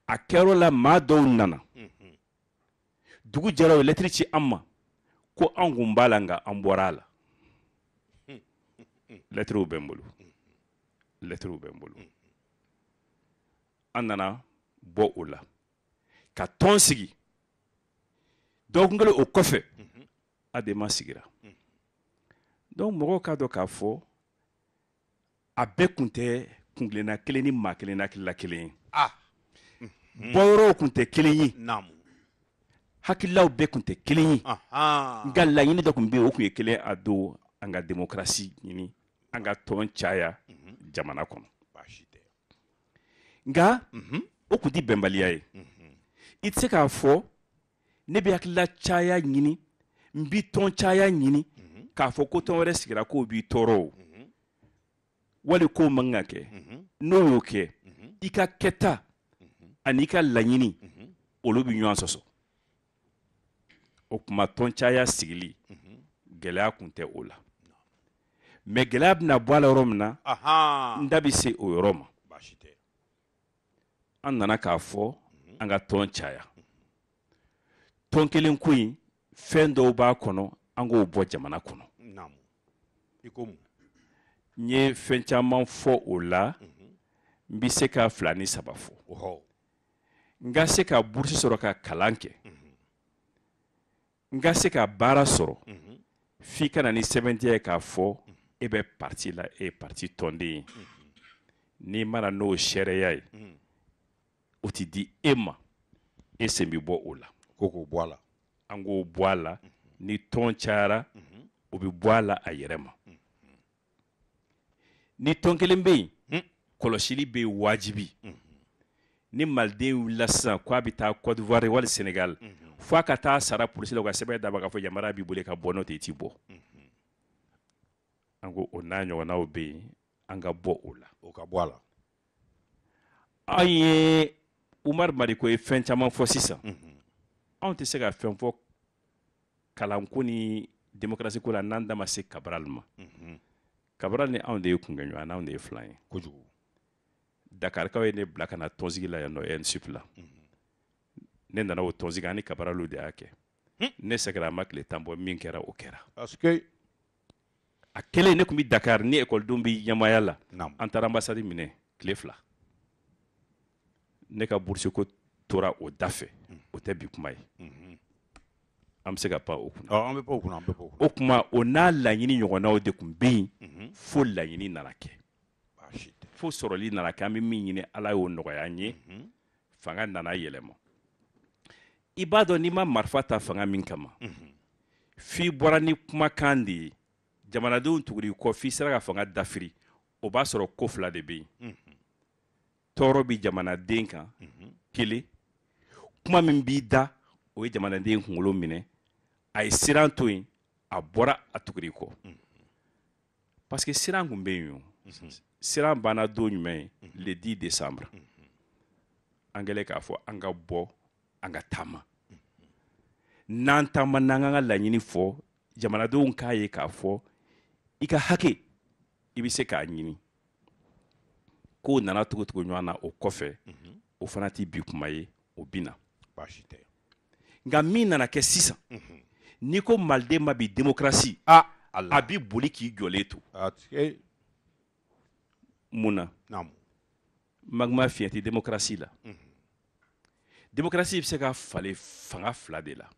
[SPEAKER 3] a kɛr'o la maa dɔw nana dugu jɛra u ye lettre ci an ma ko an kun b'a la nka an bɔra a la lettres bɛ n bolo an nana bɔ o la ka tɔn sigi dɔgɔkun kelen o kɔfɛ ADEMA sigira donc mɔgɔw k'a dɔn k'a fɔ a bɛɛ tun tɛ kungilenna kelen ni maa kelen hakilila kelen ye bɔyɔrɔw tun tɛ kelen ye hakililaw bɛɛ tun tɛ kelen ye nka laɲini dɔ tun bɛ yen o tun ye kelen a don an ka démocratie ɲini an ka tɔn caya jamana kɔnɔ nka o tun tɛ bɛnbaliya ye i tɛ se k'a fɔ ne bɛ hakilila caya ɲini n bɛ tɔn caya ɲini k'a fɔ ko tɔn wɛrɛ sigira k'o b'i tɔɔrɔ o wali k'o man kan ka kɛ n'o y'o kɛ i ka kɛta ani i ka laɲini olu bɛ ɲɔgɔn sɔsɔ o tuma tɔn caya sigili gɛlɛya tun tɛ o la mais gɛlɛya bɛna bɔ a la yɔrɔ min na n da bɛ se o yɔrɔ ma an nana k'a fɔ an ka tɔn caya tɔn kelen ko in fɛn dɔw b'a kɔnɔ an k'o bɔ jamana kɔnɔ n ye fɛn caman fɔ o la n bɛ se ka 2 ni 3 fɔ n ka se ka bourse sɔrɔ ka kalan kɛ n ka se ka baara sɔrɔ f'i ka na ni sɛbɛntiya ye k'a fɔ e bɛ parti la e ye parti tɔnden ye n'i mana n'o sariya ye o tɛ di e ma e sen bɛ bɔ o la
[SPEAKER 1] k'o bɔ a la
[SPEAKER 3] an k'o bɔ a la ni tɔn cayara o bɛ bɔ a la a yɛrɛ ma ni tɔn kelen bɛ yen kɔlɔsili bɛ yen wajibi ni maliden wulila sisan k'a bɛ taa Côte d'Ivoire wali Sénégal fo a ka taa sara polisi la u ka sɛbɛn d'a ma k'a fɔ yamaruya b'i bolo ka bɔ n'o tɛ i t'i bɔ an ko o n'a ɲɔgɔnnaw bɛ yen an ka bɔ o la
[SPEAKER 1] o ka bɔ a la
[SPEAKER 3] an ye Umaru Mariko ye fɛn caman fɔ sisan anw tɛ se ka fɛn fɔ kalanko ni démocratie ko la n'an da ma se Cabral ma Cabral ni anw de ye kungɛɲɔgɔn n'anw de ye filan ye
[SPEAKER 1] kojugu
[SPEAKER 3] Dakarikaw ye ne bila ka na tɔnsigi la yan nɔ ENSUP la ne nana o tɔnsigi ani Cabral de y'a kɛ ne seginna a ma tile 10 bɔ min kɛra o kɛra a kelen ne tun bɛ Dakar ni ekɔlidenw bɛ ɲamaya la an taara ambassade minɛ tile 2 ne ka bourse ko tora o da fɛ o tɛ bi kuma ye an bɛ se ka pan o kunna o kuma o n'a laɲini ɲɔgɔnnaw de tun bɛ yen fo laɲini nana kɛ fo sɔrɔli nana kɛ an bɛ min ɲini Ala y'o nɔgɔya an ye fanga nana yɛlɛma i b'a dɔn n'i ma marifa ta fanga min kama f'i bɔra ni kumakan de ye jamanadenw tugur'i kɔ f'i sera ka fanga dafiri o b'a sɔrɔ ko 2 de bɛ yen tɔɔrɔ bɛ jamanaden kan kelen kuma min b'i da o ye jamanaden kunkolo minɛ a ye siran to yen a bɔra a tugur'i kɔ parce que siran tun bɛ yen o siran banna don jumɛn le 10 décembre angele k'a fɔ an ka bɔ an ka taama n'an taama n'an ka laɲini fɔ jamanadenw k'a ye k'a fɔ i ka hakɛ i bɛ se k'a ɲini k'o nana togo ɲɔgɔn na o kɔfɛ o fana tɛ bi kuma ye o bɛ na nka min nana kɛ sisan n'i ko maliden ma bi démocratie a bɛ boli k'i jɔlen to mun na magma fiɲɛ tɛ démocratie la démocratie bɛ se ka falen fanga fila de la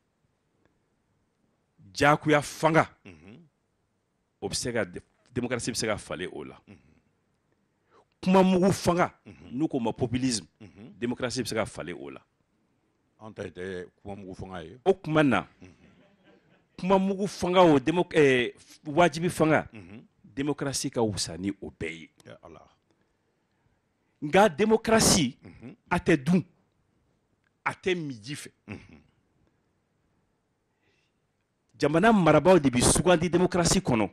[SPEAKER 3] jaakuya fanga o bɛ se ka démocratie bɛ se ka falen o la kuma mugu fanga n'u ko ma populisme démocratie bɛ se ka falen o la
[SPEAKER 1] an ta tɛ kuma mugu fanga ye
[SPEAKER 3] o kuma na kuma mugu fanga o wajibi fanga démocratie ka wusa ni o bɛɛ ye nka démocratie a tɛ dun a tɛ min ji fɛ jamana marabaaw de bɛ sugandi démocratie kɔnɔ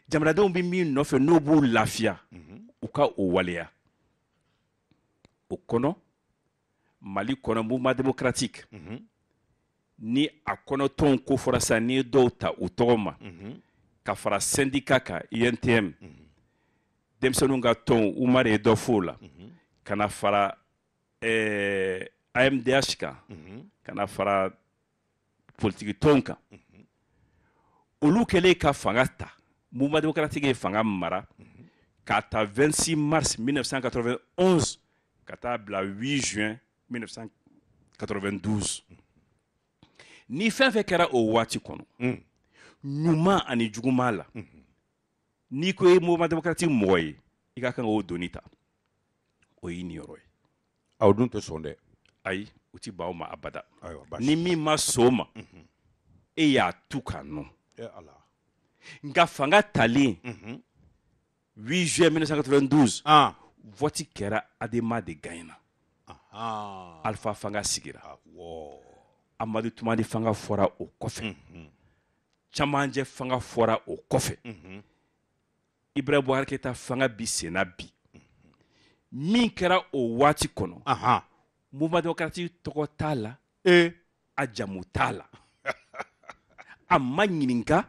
[SPEAKER 3] jamanadenw bɛ min nɔfɛ n'o b'u lafiya u ka o waleya o kɔnɔ Mali kɔnɔ mouvement démocratique ni a kɔnɔtɔnw ko fɔra sisan n'i ye dɔw ta u tɔgɔ ma ka fara syndicat kan INTM denmisɛnninw ka tɔn Umaru ye dɔ f'o la ka na fara AMDH kan ka na fara politique tɔn kan olu kɛlen ka fanga ta mouvement démocratique ye fanga mara k'a ta 26 mars 1991 ka taa bila 8 juin 1992 ni fɛn fɛn kɛra o waati kɔnɔ ɲuman ani juguman la n'i ko ye mouvement démocratique mɔgɔ ye i ka kan k'o doni ta o y'i niyɔrɔ ye
[SPEAKER 1] aw dun tɛ sɔn dɛ
[SPEAKER 3] ayi u ti ban o ma abada ni min ma sɔn o ma e y'a tu k'a nɔ nka fanga talen 8 juin 1992 vote kɛra Adema de gagnera Alpha fanga sigira Amadu Tumani fanga fɔra o kɔfɛ Camancɛ fanga fɔra o kɔfɛ Ibrahima Boubacar Keïta fanga bi senna bi min kɛra o waati kɔnɔ mouvement démocratique tɔgɔ t'a la a jamu t'a la a ma ɲininka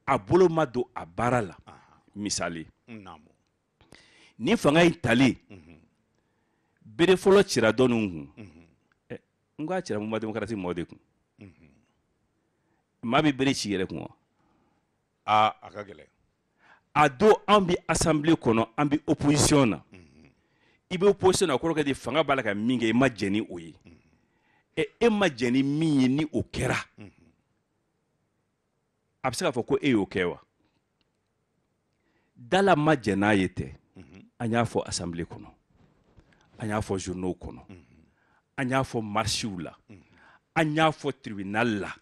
[SPEAKER 3] a bolo ma don a baara la misali ni fanga in talen bere fɔlɔ cira dɔnninw kun n k'a cira mouvement démocratique mɔgɔ de kun maa bɛ bere ci yɛrɛ kun wa
[SPEAKER 1] a ka gɛlɛn
[SPEAKER 3] a don an bɛ assemblée kɔnɔ an bɛ opposition na i bɛ opposition na o kɔrɔ kɛ de fanga b'a la ka min kɛ i ma jɛn ni o ye e ma jɛn ni min ye ni o kɛra a bɛ se k'a fɔ ko e y'o kɛ wa dala ma jɛn n'a ye tɛ an y'a fɔ assemblée kɔnɔ an y'a fɔ journaux kɔnɔ an y'a fɔ marchiw la an y'a fɔ tribunal la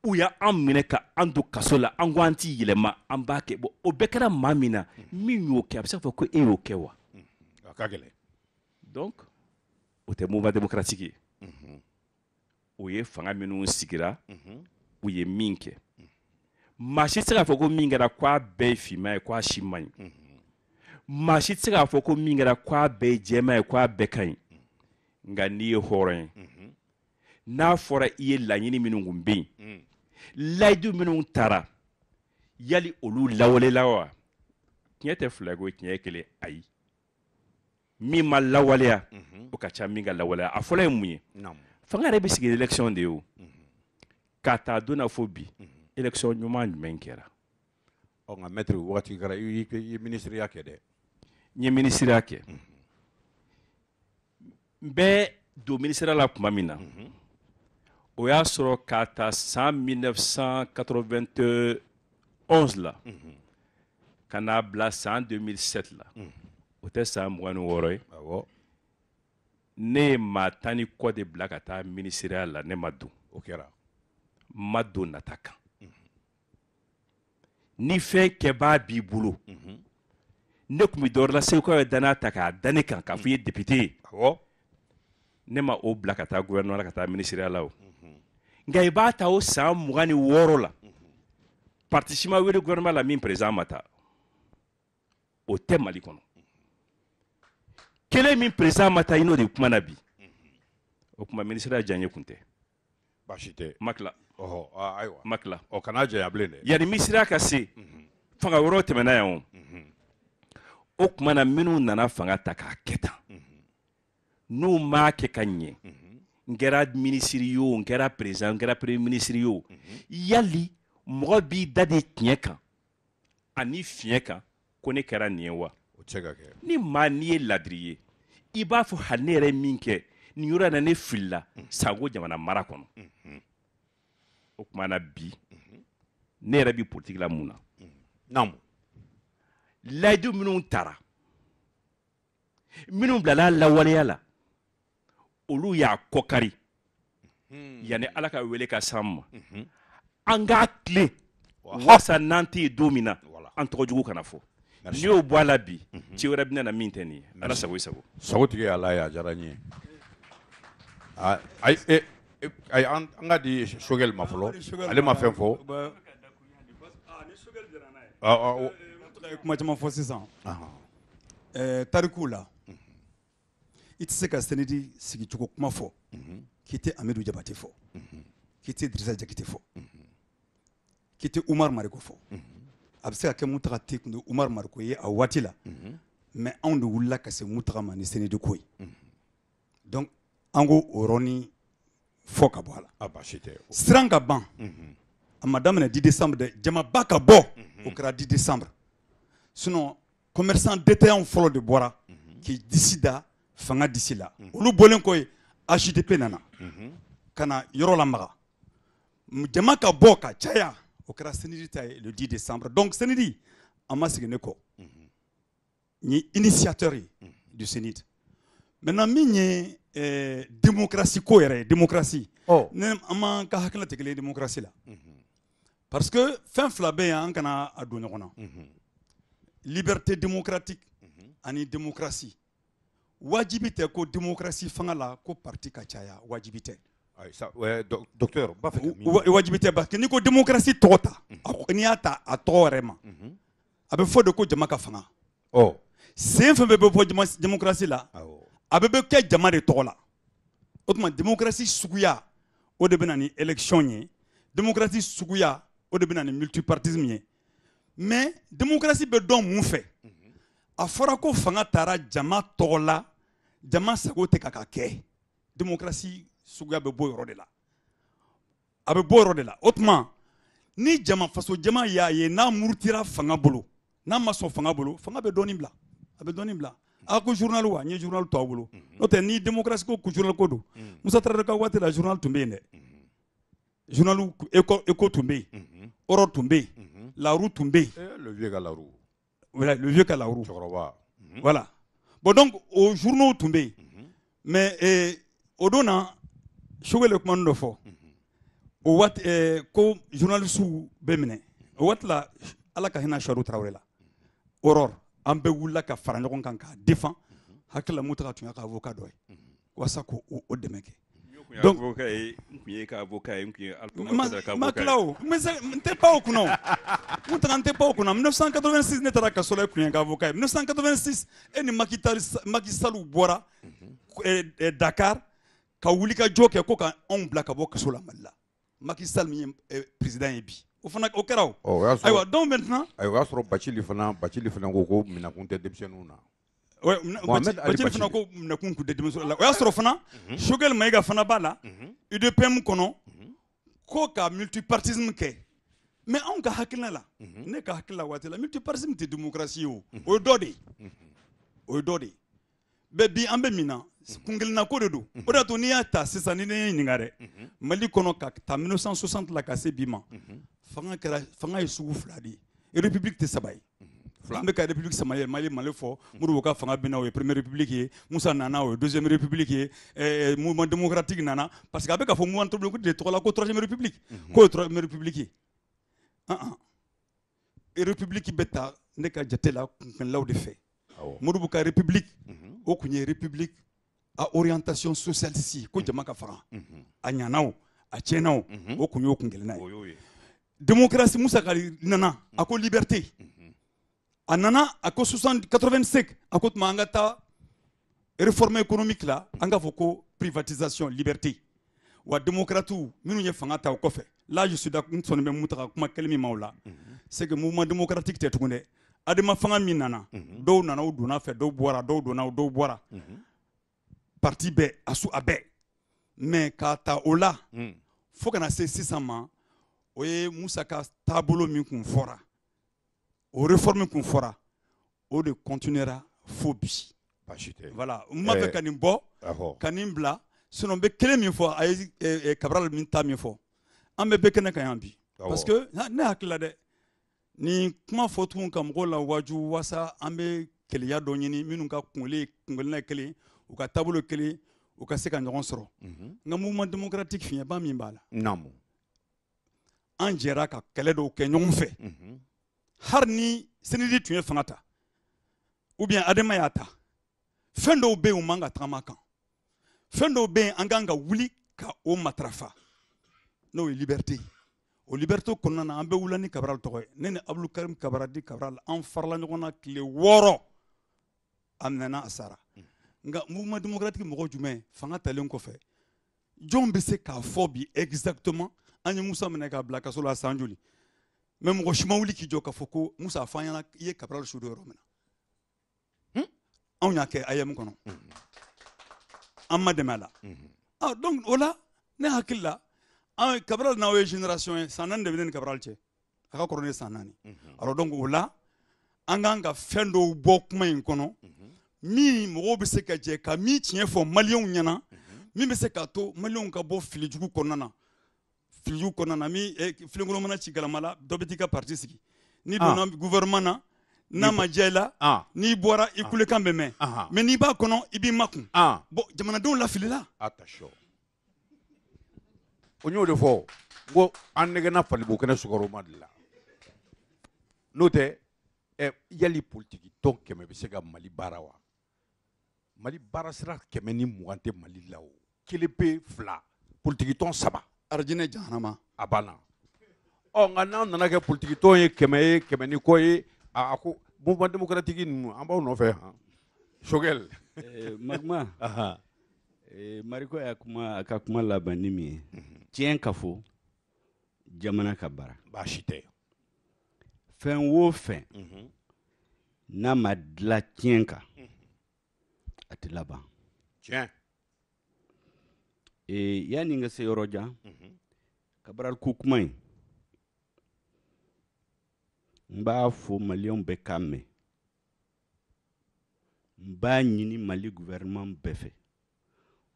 [SPEAKER 3] u y'an minɛ ka an don kaso la an ko an t'i yɛlɛma an b'a kɛ bon o bɛɛ kɛra maa min na min y'o kɛ a bɛ se k'a fɔ ko e y'o kɛ wa
[SPEAKER 1] a ka gɛlɛn
[SPEAKER 3] donc o tɛ mouvement démocratique ye o ye fanga minnu sigira u ye min kɛ maa si tɛ se k'a fɔ ko min kɛra k'a bɛɛ ye finman ye k'a si man ɲi maa si tɛ se k'a fɔ ko min kɛra k'a bɛɛ ye jɛman ye k'a bɛɛ ka ɲi nka n'i ye hɔrɔn ye n'a fɔra i ye laɲini minnu kun bɛ yen layidu minnu taara yali olu lawalela wa tiɲɛ tɛ fila ye ko tiɲɛ ye kelen ayi min ma lawaleya o ka ca min ka lawaleya a fɔlɔ ye mun ye fanga yɛrɛ bɛ sigi élection de ye o k'a taa donna fo bi élection ɲuman jumɛn kɛra
[SPEAKER 1] nka maître waati kɛra i ye ministériya kɛ dɛ
[SPEAKER 3] n ye ministériya kɛ n bɛ don ministériya la tuma min na o y'a sɔrɔ k'a ta san 1991 la ka n'a bila san 2007 la o tɛ san 26 ye ne ye maa 10 ni kɔ de bila ka taa ministériya la ne ma don
[SPEAKER 1] o kɛra
[SPEAKER 3] ma don nata kan ni fɛn kɛbaa b'i bolo ne tun bɛ dɔ wɛrɛ la Segukaw ye danaya ta k'a da ne kan k'a fɔ i ye député ye ne ma o bila ka taa gouvernement la ka taa ministériya la o nka i b'a ta o san 26 la parti si ma wele gouvernement la min président ma taa o tɛ Mali kɔnɔ kelen min président ma taa ino de kuma na bi o kuma ministre ya janye kunte
[SPEAKER 1] baasi tɛ
[SPEAKER 3] makla
[SPEAKER 1] ayiwa
[SPEAKER 3] makla
[SPEAKER 1] o kana janya bilen dɛ
[SPEAKER 3] yani ministre ka se fanga woro tɛmɛna yan o kuma na minnu nana fanga ta k'a kɛ tan n'u m'a kɛ ka ɲɛ n kɛra ministre ye o n kɛra président n kɛra premier ministre ye o yali mɔgɔ b'i da de tiɲɛ kan ani fiɲɛ kan ko ne kɛra nin ye wa
[SPEAKER 1] o tɛ se ka kɛ
[SPEAKER 3] ni maa n'i ye ladiri ye i b'a fɔ hali ne yɛrɛ min kɛ nin yɔrɔ in na ne filila Sango jamana mara kɔnɔ o tuma na bi ne yɛrɛ bi politique la mun na
[SPEAKER 1] naamu
[SPEAKER 3] layidu minnu taara minnu bilala lawaleya la olu y'a kɔkari yanni Ala ka wele ka s'an ma an k'a tilen wasa n'an tɛ yen don min na an tɔgɔ jugu kana fɔ n'i y'o bɔ a la bi ci wɛrɛ bɛ na min tɛ nin ye Ala sago i sago
[SPEAKER 1] sagotigi Ala ye a diyara n ye ayi an ka di Sogɛli ma fɔlɔ ale ma fɛn fɔ
[SPEAKER 2] kuma caman fɔ sisan tarikuw la i tɛ se ka Senedi sigicogo kuma fɔ k'i tɛ Amidu Jabate fɔ k'i tɛ Dirisa Jakite fɔ k'i tɛ Umar Mariko fɔ a bɛ se ka kɛ Mutaga tɛ kun tɛ Umar Mariko ye a waati la mais anw de wulila ka se Mutaga ma ni Senedi ko ye donc an ko o yɔrɔnin fɔ ka bɔ a la
[SPEAKER 1] baasi tɛ
[SPEAKER 2] siran ka ban a ma daminɛ 10 décembre dɛ jamaba ka bɔ o kɛra 10 décembre sinon commerçant détaillant fɔlɔ de bɔra k'i disi da fanga disi la olu bɔlen kɔ ye HDP nana ka na yɔrɔ lamaga jama ka bɔ ka caya o kɛra Senedi ta ye le 10 décembre donc Senedi an ma sigi ne kɔ n ye initiateur ye du Senedi maintenant min ye démocratie ko yɛrɛ ye démocratie ne an m'an ka hakilina tɛ kelen ye démocratie la parce que fɛn fila bɛ yen an kana a don ɲɔgɔn na liberté démocratique ani démocratie wajibi tɛ ko démocratie fanga la ko parti ka caya wajibi tɛ
[SPEAKER 1] docteur b'a fɛ
[SPEAKER 2] wajibi tɛ parce que n'i ko démocratie tɔgɔ ta n'i y'a ta a tɔgɔ yɛrɛ ma a bɛ fɔ de ko jama ka fanga sen fɛn bɛɛ bɛ bɔ démocratie la a bɛɛ bɛ kɛ jama de tɔgɔ la o tuma démocratie suguya o de bɛ na ni élection ye démocratie suguya o de bɛ na ni multipartisme ye mais démocratie bɛ dɔn mun fɛ a fɔra ko fanga taara jama tɔgɔ la jama sago tɛ ka kɛ démocratie suguya bɛ bɔ yɔrɔ de la a bɛ bɔ yɔrɔ de la o tuma ni jama faso jama y'a ye n'a murutira fanga bolo n'a ma sɔn fanga bolo fanga bɛ dɔɔnin bila a bɛ dɔɔnin bila a ko journal wa n ye journal to aw bolo n'o tɛ ni démocratie ko journal ko don Musa Tarawele ka waati la journal tun bɛ yen dɛ journal Eco tun bɛ yen Oro tun bɛ yen La Rue tun bɛ yen
[SPEAKER 1] le vieux ka La Rue
[SPEAKER 2] voilà le vieux ka La Rue
[SPEAKER 1] cɛkɔrɔba
[SPEAKER 2] voilà bon donc o journaux tun bɛ yen mais o don na Sogɛli kuma dɔ fɔ o waati ko journaliste bɛ minɛ o waati la Ala ka hinɛ Saro Tarawele la Aurore an bɛɛ wulila ka fara ɲɔgɔn kan k'a défend hakili la Mutaga tun y'a ka avocat dɔ ye walasa ko o dɛmɛ kɛ donc
[SPEAKER 3] n tun ye ka avocat ye n tun ye
[SPEAKER 2] ma tila o n tɛ pan o kunna o Mutaga n tɛ pan o kunna 1986 ne taara kaso la e tun ye n ka avocat ye 1986 e ni Macky Sall bɔra Dakar ka wuli ka jɔ kɛ ko ka anw bila ka bɔ kaso la Mali la Macky Sall min ye président ye bi o fana o kɛra o ayiwa donc maintenant
[SPEAKER 1] ayiwa o y'a sɔrɔ Bacili fana ko minɛkun tɛ denmisɛnninw na
[SPEAKER 2] Bacili fana ko minɛkun tun tɛ denmisɛnninw la o y'a sɔrɔ fana Sogɛli Mayiga fana b'a la UDPM kɔnɔ ko ka multipartisme kɛ mais anw ka hakilina la ne ka hakilila waati la multipartisme tɛ démocratie ye o ye dɔ de ye o ye dɔ de ye bɛɛ bi an bɛ min na kunkelenna ko de don o de y'a to n'i y'a ta sisan ni ne ye ɲininka dɛ Mali kɔnɔ ka ta 1960 la ka se bi ma fanga ye sugu fila de ye république tɛ saba ye an bɛ ka république sama ye Mali fɔ Modibo ka fanga binna o ye première république ye Musa nana o ye deuxième république ye mouvement démocratique nana parce que a bɛ ka fɔ mouvement démocratique de tɔgɔ la ko troisième république k'o ye troisième république ye république bɛ ta ne ka jate la kunkenlaw de fɛ Modibo ka république o tun ye république à orientation socialiste ko jama ka fanga a ɲana o a tiɲɛna o tun y'o kunkelenna ye démocratie Musa ka nana a ko liberté a nana a ko 85 a ko tuma an ka taa réforme économique là an ka fɔ ko privatisation liberté wa démocrates minnu ye fanga ta o kɔfɛ là je suis d'accord n sɔnni bɛ mun ta ka kuma kelen min ma o la c'est que mouvement démocratique tɛ tugun dɛ adama fanga min nana dɔw nana u donna fɛ dɔw bɔra dɔw donna dɔw bɔra parti bɛɛ a su a bɛɛ mais k'a ta o la fo kana se sisan ma o ye Musa ka taabolo min kun fɔra o réforme kun fɔra o de continuera fo bi voilà n ma fɛ ka nin bɔ ka nin bila sinon n bɛ kelen min fɔ a ye Cabral min ta min fɔ an bɛ bɛɛ kɛnɛ kan yan bi parce que ne hakili la dɛ nin kuma fɔ tugun ka mɔgɔw la waaju waasa an bɛ keleya dɔ ɲini minnu ka kungelina ye kelen u ka taabolo kelen u ka se ka ɲɔgɔn sɔrɔ nka mouvement démocratique fiɲɛba min b'a la an jɛra ka kɛlɛ dɔw kɛ ɲɔgɔn fɛ hali ni senedi tun ye fanga ta ou bien adama y'a ta fɛn dɔw bɛ yen u man ka tagama kan fɛn dɔw bɛ yen an kan ka wuli ka o matarafa n'o ye liberté o liberté kɔnɔna na an bɛ wula ni Cabral tɔgɔ ye ne ni Abdulkarim Kabaradi Cabral an farala ɲɔgɔn na tile 6 a mɛnna a sara nka mouvement démocratique mɔgɔ jumɛn fanga talen kɔfɛ jɔn bɛ se k'a fɔ bi exactement an ye Musa minɛ k'a bila kaso la san joli mais mɔgɔ si ma wuli k'i jɔ k'a fɔ ko Musa a fɔ an ɲɛna i ye Cabral su dɔ yɔrɔ min na anw y'a kɛ AEM kɔnɔ an ma dɛmɛ a la donc o la ne hakili la Cabral n'aw ye génération ye san 4 de bɛ ne ni Cabral cɛ a ka kɔrɔ ne san 4 alors donc o la an kan ka fɛn dɔw bɔ kuma in kɔnɔ min mɔgɔw bɛ se ka jɛ ka min tiɲɛ fɔ maliyɛnw ɲɛna min bɛ se k'a to maliyɛnw ka bɔ filijugu kɔnɔna na min filenkolon mana ci galama la dɔ bɛ t'i ka parti sigi n'i donna gouvernement na n'a ma diya i la n'i bɔra i kulekan bɛ mɛn mais n'i b'a kɔnɔ i b'i makun bon jamanadenw lafilila
[SPEAKER 1] attention o y'o de fɔ ko an nɛgɛnna falibo kɛnɛ sukɔrɔma de la n'o tɛ yali politiki tɔn 100 bɛ se ka Mali baara wa Mali baara sira 120 tɛ Mali la o kelen pe 2 politiki tɔn 3
[SPEAKER 2] arjinɛ jahanama
[SPEAKER 1] a banna nka n'an nana kɛ politiki tɔn ye 100 ni kɔ ye a ko mouvement démocratique ninnu an b'aw nɔfɛ Choguel
[SPEAKER 4] Magma Mariko y'a ka kuma laban ni min ye tiɲɛ ka fɔ jamana ka baara
[SPEAKER 1] baasi tɛ
[SPEAKER 4] fɛn o fɛn n'a ma dilan tiɲɛ kan a tɛ laban
[SPEAKER 1] tiɲɛ
[SPEAKER 4] yani n ka se yɔrɔ jan Cabral ko kuma in n b'a fɔ maliyɛnw bɛɛ k'a mɛn n b'a ɲini Mali gouvernement bɛɛ fɛ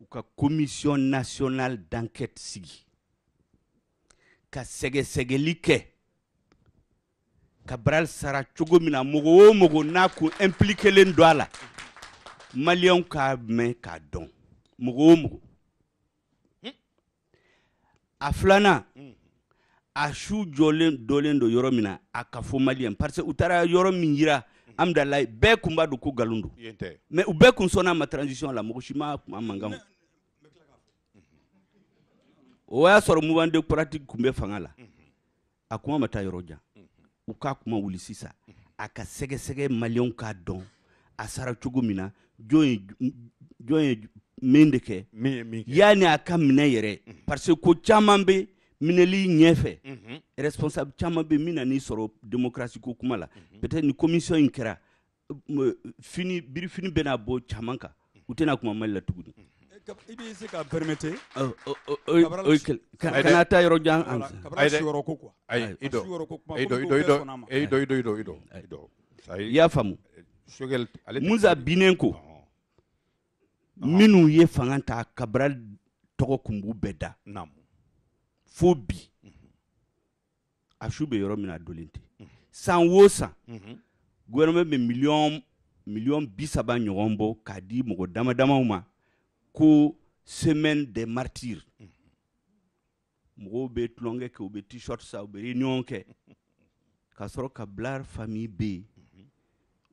[SPEAKER 4] u ka commission nationale d'enquête sigi ka sɛgɛsɛgɛli kɛ Cabral sara cogo min na mɔgɔ o mɔgɔ n'a kun impliquelen don a la maliyɛnw k'a mɛn k'a dɔn mɔgɔ o mɔgɔ a filanan a su jɔlen dɔlen don yɔrɔ min na a ka fɔ maliyɛn parce que u taara yɔrɔ min yira Amdalayi bɛɛ kun b'a dɔn ko nkalon don mais u bɛɛ kun sɔnna a ma transition la mɔgɔ si ma kuma mankan fɔ o y'a sɔrɔ mouvement démocratique kun bɛ fanga la a kuma ma taa yɔrɔ jan u k'a kuma wuli sisan a ka sɛgɛsɛgɛ maliyɛnw k'a dɔn a sara cogo min na jɔn ye min de kɛ yani a ka minɛ yɛrɛ parce que ko caman bɛ minɛli ɲɛfɛ responsable caman bɛ min na n'i sɔrɔ démocratie ko kuma la peut-être ni commission in kɛra birifini bɛna bɔ caman kan u tɛna kuma Mali la tuguni
[SPEAKER 2] i bɛ se ka permettre
[SPEAKER 4] kana taa yɔrɔ jan
[SPEAKER 2] Cabral suyɔrɔ ko quoi
[SPEAKER 4] i y'a faamu Musa binnen ko minnu ye fanga ta Cabral tɔgɔ kun b'u bɛɛ da fo bi a su bɛ yɔrɔ min na a dolen tɛ san o san gouvernement bɛ miliyɔn 30 ɲɔgɔn bɔ k'a di mɔgɔ damadamaw ma ko semaine des martyrs mɔgɔw bɛ tulonkɛ kɛ u bɛ t-shirt sa u bɛ réunion kɛ k'a sɔrɔ ka bila famille bɛ yen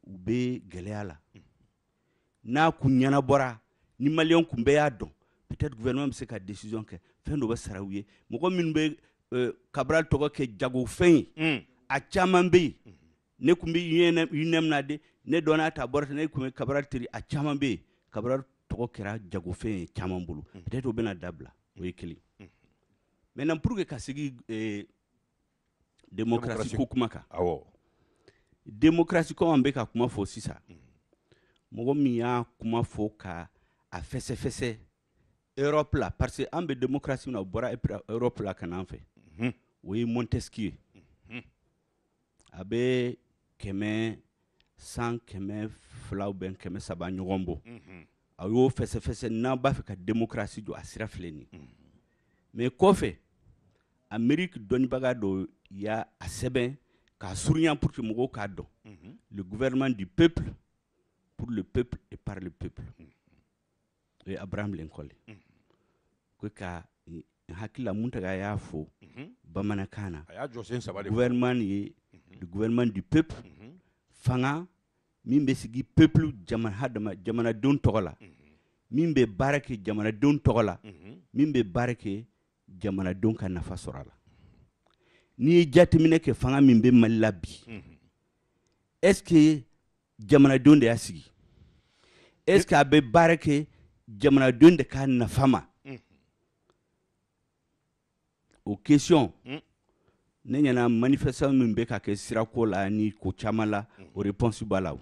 [SPEAKER 4] u bɛ gɛlɛya la n'a kun ɲɛnabɔra ni maliyɛn kun bɛɛ y'a dɔn peut-être gouvernement bɛ se ka décision kɛ fɛn dɔ bɛ sara u ye mɔgɔ minnu bɛ Cabral tɔgɔ kɛ jagofɛn ye a caman bɛ yen ne kun bɛ UNEM na de ne dɔnna ta bɔra ne kun bɛ Cabral teri a caman bɛ yen Cabral tɔgɔ kɛra jagofɛn ye caman bolo peut-être o bɛna dabila o ye kelen maintenant pour que ka sigi démocratie ko kuma kan démocratie ko an bɛ ka kuma fɔ sisan mɔgɔ min y'a kuma fɔ ka a fɛsɛfɛsɛ Europe la parce que an bɛ démocratie na o bɔra Europe la ka na an fɛ o ye Montesquieu a bɛ 100 200 300 ɲɔgɔn bɔ a y'o fɛsɛfɛsɛ n'an b'a fɛ ka démocratie jɔ a sira filɛ nin mais kɔfɛ Amérique dɔnnibaga dɔ y'a a sɛbɛn k'a surunya pour que mɔgɔw k'a dɔn le gouvernement du peuple pour le peuple et par le peuple o ye Abraham Lincoln ko ka hakili la mun taga y'a fɔ bamanankan na gouvernement ye le gouvernement du peuple fanga min bɛ sigi peuple jamanadenw tɔgɔ la min bɛ baara kɛ jamanadenw tɔgɔ la min bɛ baara kɛ jamanadenw ka nafa sɔrɔ a la n'i ye jateminɛ kɛ fanga min bɛ Mali la bi est-ce que jamanadenw de y'a sigi est-ce que a bɛ baara kɛ jamanadenw de ka nafa ma o question ne ɲɛna manifestation min bɛ ka kɛ sirako la ni ko caman la o réponse b'a la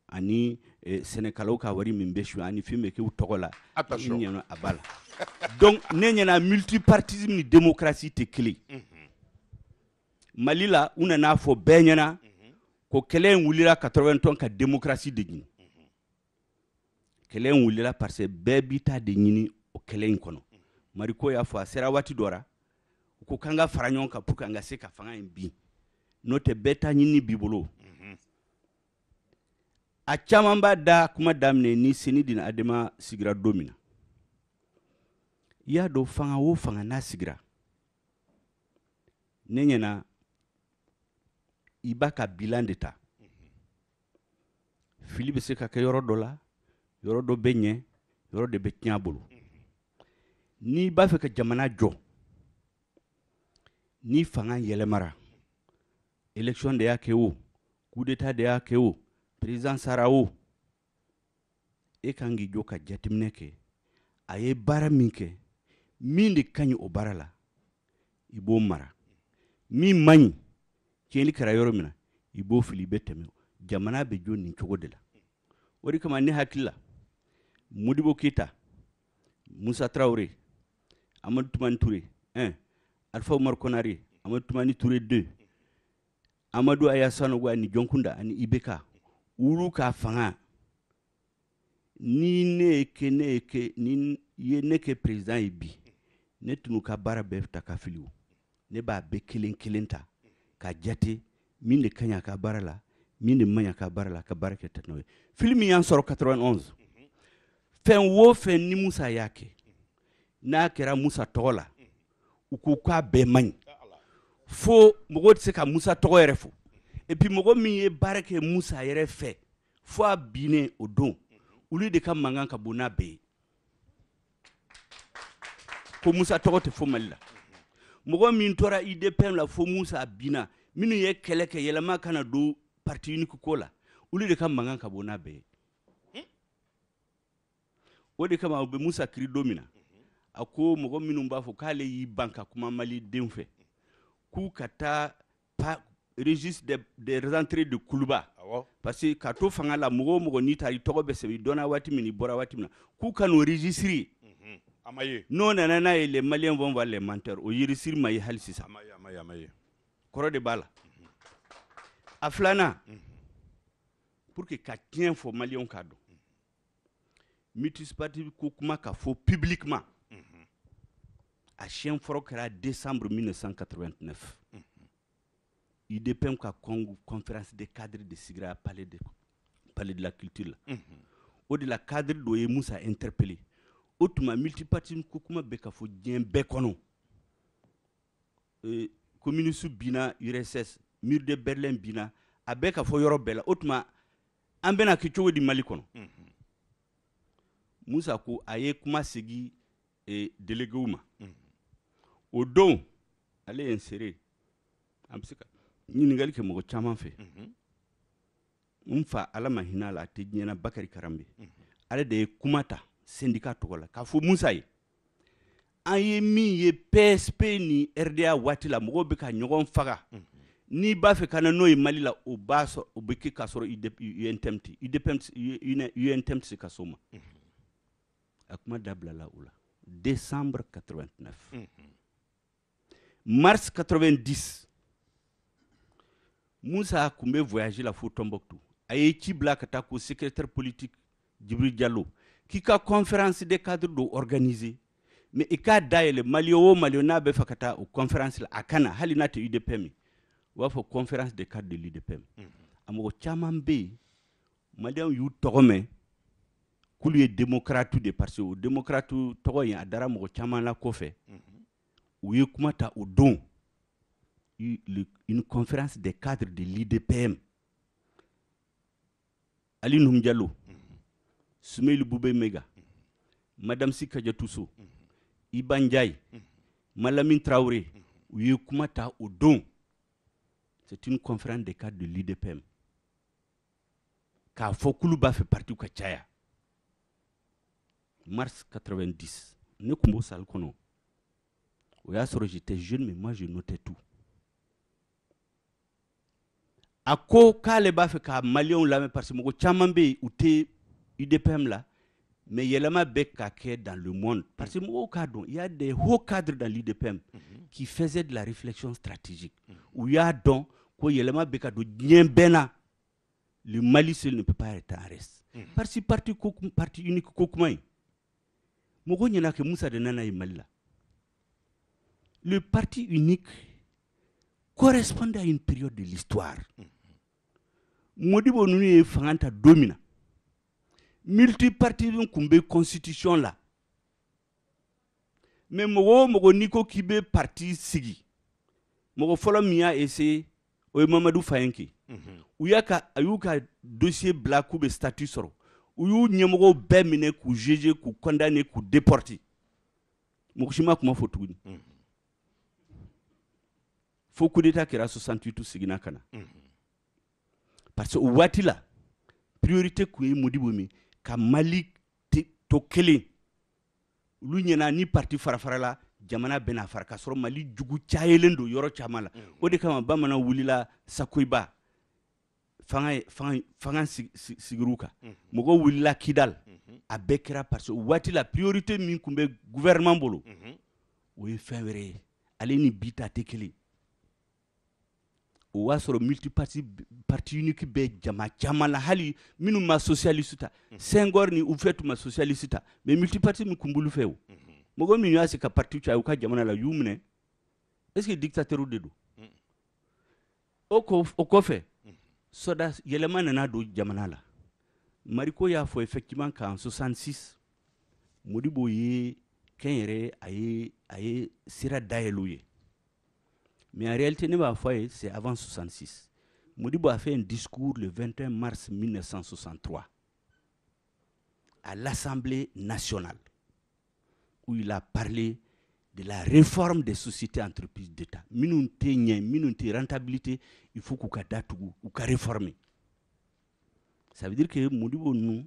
[SPEAKER 4] ani Sénégalais ka wari min bɛ su ani fɛn bɛ kɛ u tɔgɔ la ɲɛna a b'a la donc ne ɲɛna multipartisme ni démocratie tɛ kelen Mali la u nana fɔ bɛɛ ɲɛna ko kɛlɛ in wulila 81 ka démocratie de ɲini kɛlɛ in wulila parce que bɛɛ b'i ta de ɲini o kɛlɛ in kɔnɔ Mariko y'a fɔ a sera waati dɔ la ko kan ka fara ɲɔgɔn kan pour que an ka se ka fanga in bin n'o tɛ bɛɛ ta ɲini b'i bolo a caman b'a da kuma daminɛ ni Senidine Adama sigira don min na i y'a dɔn fanga o fanga n'a sigira ne ɲɛna i b'a ka bilan de ta fili bɛ se ka kɛ yɔrɔ dɔ la yɔrɔ dɔ bɛ ɲɛ yɔrɔ de bɛ tiɲɛ a bolo n'i b'a fɛ ka jamana jɔ ni fanga yɛlɛmara élection de y'a kɛ o coup d'état de y'a kɛ o président sara o e kan k'i jɔ ka jateminɛ kɛ a ye baara min kɛ min de ka ɲi o baara la i b'o mara min man ɲi tiɲɛli kɛra yɔrɔ min na i b'o fili i bɛ tɛmɛ jamana bɛ jɔ nin cogo de la o de kama ne hakili la Modibo Keita Musa Traoré Amadou Toumani Touré 1 Alpha Oumar Konaré Amadou Toumani Touré 2 Amadou Aya Sanogo ani Jonkunda ani Ibeka ulu ka fanga ni ne ye ne ke président ye bi ne tunu ka baara bɛɛ ta ka fili o ne b'a bɛɛ kelen ta ka jate min de ka ɲi a ka baara la min de man ɲi a ka baara la ka baara kɛ tɛ n'o ye fili min y'an sɔrɔ 91 fɛn o fɛn ni Musa y'a kɛ n'a kɛra Musa tɔgɔ la u ko k'a bɛɛ man ɲi fo mɔgɔw tɛ se ka Musa tɔgɔ yɛrɛ fɔ et puis mɔgɔ min ye baara kɛ Musa yɛrɛ fɛ fo a binnen o don olu de ka mankan ka bon n'a bɛɛ ye ko Musa tɔgɔ tɛ fɔ Mali la mɔgɔ min tora IDPM la fo Musa binna minnu ye kɛlɛ kɛ yɛlɛma kana don parti unique ko la olu de ka mankan ka bon n'a bɛɛ ye o de kama u bɛ Musa kiri don min na a ko mɔgɔ minnu b'a fɔ k'ale y'i ban ka kuma Mali denw fɛ k'u ka taa registre des rentrées de Kuluba parce que ka to fanga la mɔgɔ o mɔgɔ n'i taara i tɔgɔ bɛ sɛbɛn i dɔnna waati min i bɔra waati min na k'u ka n'o registre n'o nana n'a ye les Maliens vont voir les menteurs o registre ma ye hali sisan kɔrɔ de b'a la a filanan pour que ka tiɲɛ fɔ Maliens k'a dɔn multipartisme ko kuma ka fɔ publiquement a siɲɛ fɔlɔ kɛra décembre 1989 IDPM ka conférence des cadres de sigira palais de la culture la o de la cadre dɔ ye Musa interpellé o tuma multipartisme ko kuma bɛ ka fɔ diɲɛ bɛɛ kɔnɔ communiste binna URSS mur de Berlin binna a bɛ ka fɔ yɔrɔ bɛɛ la o tuma an bɛna kɛ cogo di Mali kɔnɔ Musa ko a ye kuma segi déléguéw ma o don ale ye n sere an bɛ se ka ɲininkali kɛ mɔgɔ caman fɛ Mfa ala mahina la te nyana Bakari Karambe ale de kumata syndicat togola ka fo Musa ye an ye min ye PSP ni RDA waati la mɔgɔw bɛ ka ɲɔgɔn faga ni b'a fɛ kana n'o ye Mali la o b'a sɔrɔ o bɛ kɛ ka sɔrɔ UNTM tɛ se ka s'o ma a kuma dabilala o la décembre 89 mars 90 Musa kun bɛ voyage la fo Tombouctou a ye ci bila ka taa ko secrétaire politique Djibril Diallo k'i ka conférence des cadres do organiser mais i k'a dayɛlɛ Malien o Malien n'a bɛ fɛ ka taa o conférence la a kana hali n'a tɛ UDPM u b'a fɔ conférence des cadres de l'UDPM a mɔgɔ caman bɛ yen Malien y'u tɔgɔ mɛn k'olu ye démocrate de parce que o démocrate tɔgɔ in a dara mɔgɔ caman la kɔfɛ u ye kuma ta o don une conférence des cadres de l'UDPM Ali Noum Diallo Soumeil Boubé Mega Madame Sika Diatousso Iba Ndiaye Malamine Traoré u ye kuma ta o don c'est une conférence des cadres de l'UDPM k'a fɔ k'olu b'a fɛ parti ka caya mars 90 ne kun b'o salle kɔnɔ o y'a sɔrɔ j'étais jeune mais moi je notais tout a ko k'ale b'a fɛ ka Maliens lamɛn parce que mɔgɔ caman bɛ yen u tɛ UDPM la mais yɛlɛma bɛ ka kɛ dans le monde parce que mɔgɔw k'a dɔn il y a des hauts cadres dans l'UDPM qui faisaient de la réflexion stratégique u y'a dɔn ko yɛlɛma bɛ ka don diɲɛ bɛɛ na le Mali seul ne peut pas être en reste parce que parti unique ko kuma in mɔgɔ ɲɛna kɛ Musa de nana ye Mali la le parti unique correspondait à une période de l'histoire Modibo nunu ye fanga ta don min na multipartisme kun bɛ constitution la mais mɔgɔ o mɔgɔ n'i ko k'i bɛ parti sigi mɔgɔ fɔlɔ min y'a essayé o ye Mamadou Fayenke u y'u ka dossier bila k'u bɛ statut sɔrɔ u y'u ɲɛmɔgɔw bɛɛ minɛ k'u juger k'u condamner k'u déporter mɔgɔ si ma kuma fɔ tuguni fo coup d'état kɛra 68 seginna ka na parce que o waati la priorité kun ye Modibo min ka Mali to kelen olu ɲɛna ni parti fara-farala jamana bɛna fara ka sɔrɔ Mali jugu cayelen don yɔrɔ caman la o de kama bamanan wulila Sakoiba fanga sigir'u kan mɔgɔw wulila Kidal a bɛɛ kɛra parce que o waati la priorité min kun bɛ gouvernement bolo o ye fɛn wɛrɛ ye ale ni bi ta tɛ kelen o y'a sɔrɔ parti unique bɛ jama caman la hali minnu ma socialiste ta Senghor ni Houphouët ma socialiste ta mais multiparti min kun b'olu fɛ o mɔgɔ min y'a se ka parti caya u ka jamana la y'u minɛ est-ce que dictateur de don o kɔfɛ soda yɛlɛma nana don jamana la Mariko y'a fɔ effectivement qu'en 66 Modibo ye kɛnyɛrɛ a ye sira dayɛlɛ ye mais en réalité ne b'a fɔ c'est avant 66 Modibo a fait un discours le 21 mars 1963 à l'Assemblée nationale où il a parlé de la réforme des sociétés entreprises d'État. Minnu tɛ ɲɛ minnu tɛ rentabilité il faut k'u ka datugu u ka réformer. Ça veut dire que Modibo nous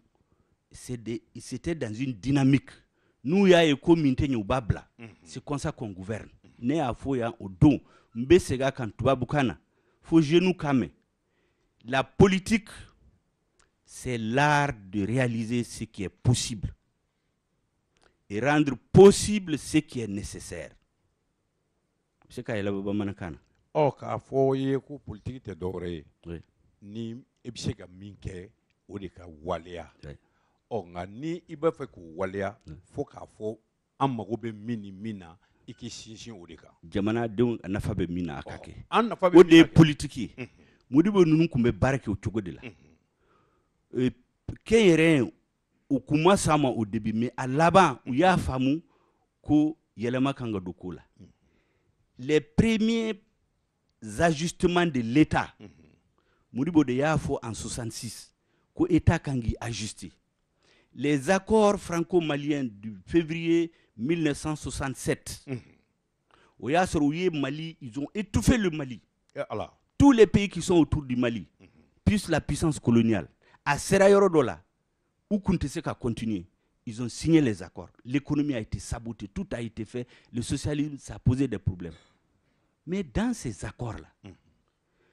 [SPEAKER 4] c'était dans une dynamique. Nous y'a ye ko min tɛ ɲɛ u b'a bila. C'est comme ça qu'on gouverne. Ne y'a fɔ yan o don n bɛ segin a kan tubabukan na fo jeunes k'a mɛn. La politique c'est l'art de réaliser ce qui est possible et rendre possible ce qui est nécessaire. C'est k'a yɛlɛ bamanankan na.
[SPEAKER 1] K'a fɔ ye ko politique tɛ dɔwɛrɛ ye ni i bɛ se ka min kɛ o de ka waleya nka ni i b'a fɛ k'o waleya fo k'a fɔ an mago bɛ min ni min na i k'i sinsin o de kan.
[SPEAKER 4] Jamanadenw nafa bɛ min na a ka kɛ.
[SPEAKER 1] An nafa bɛ
[SPEAKER 4] o de ye politique ye. Modibo ninnu kun bɛ baara kɛ o cogo de la. Kɛnyɛrɛ u kun ma s'a ma au début mais à laban u y'a faamu ko yɛlɛma kan ka don ko la. Les premiers ajustements de l'État Modibo de y'a fɔ en 66 ko État kan k'i ajuster. Les accords franco-maliens du février 1967 au y'a sɔrɔ u ye Mali ils ont étouffé le Mali. Tous les pays qui sont autour du Mali plus la puissance coloniale. À Serayor-Dola, où Kunteseka a continué, ils ont signé les accords. L'économie a été sabotée, tout a été fait. Le socialisme, ça a posé des problèmes. Mais dans ces accords-là,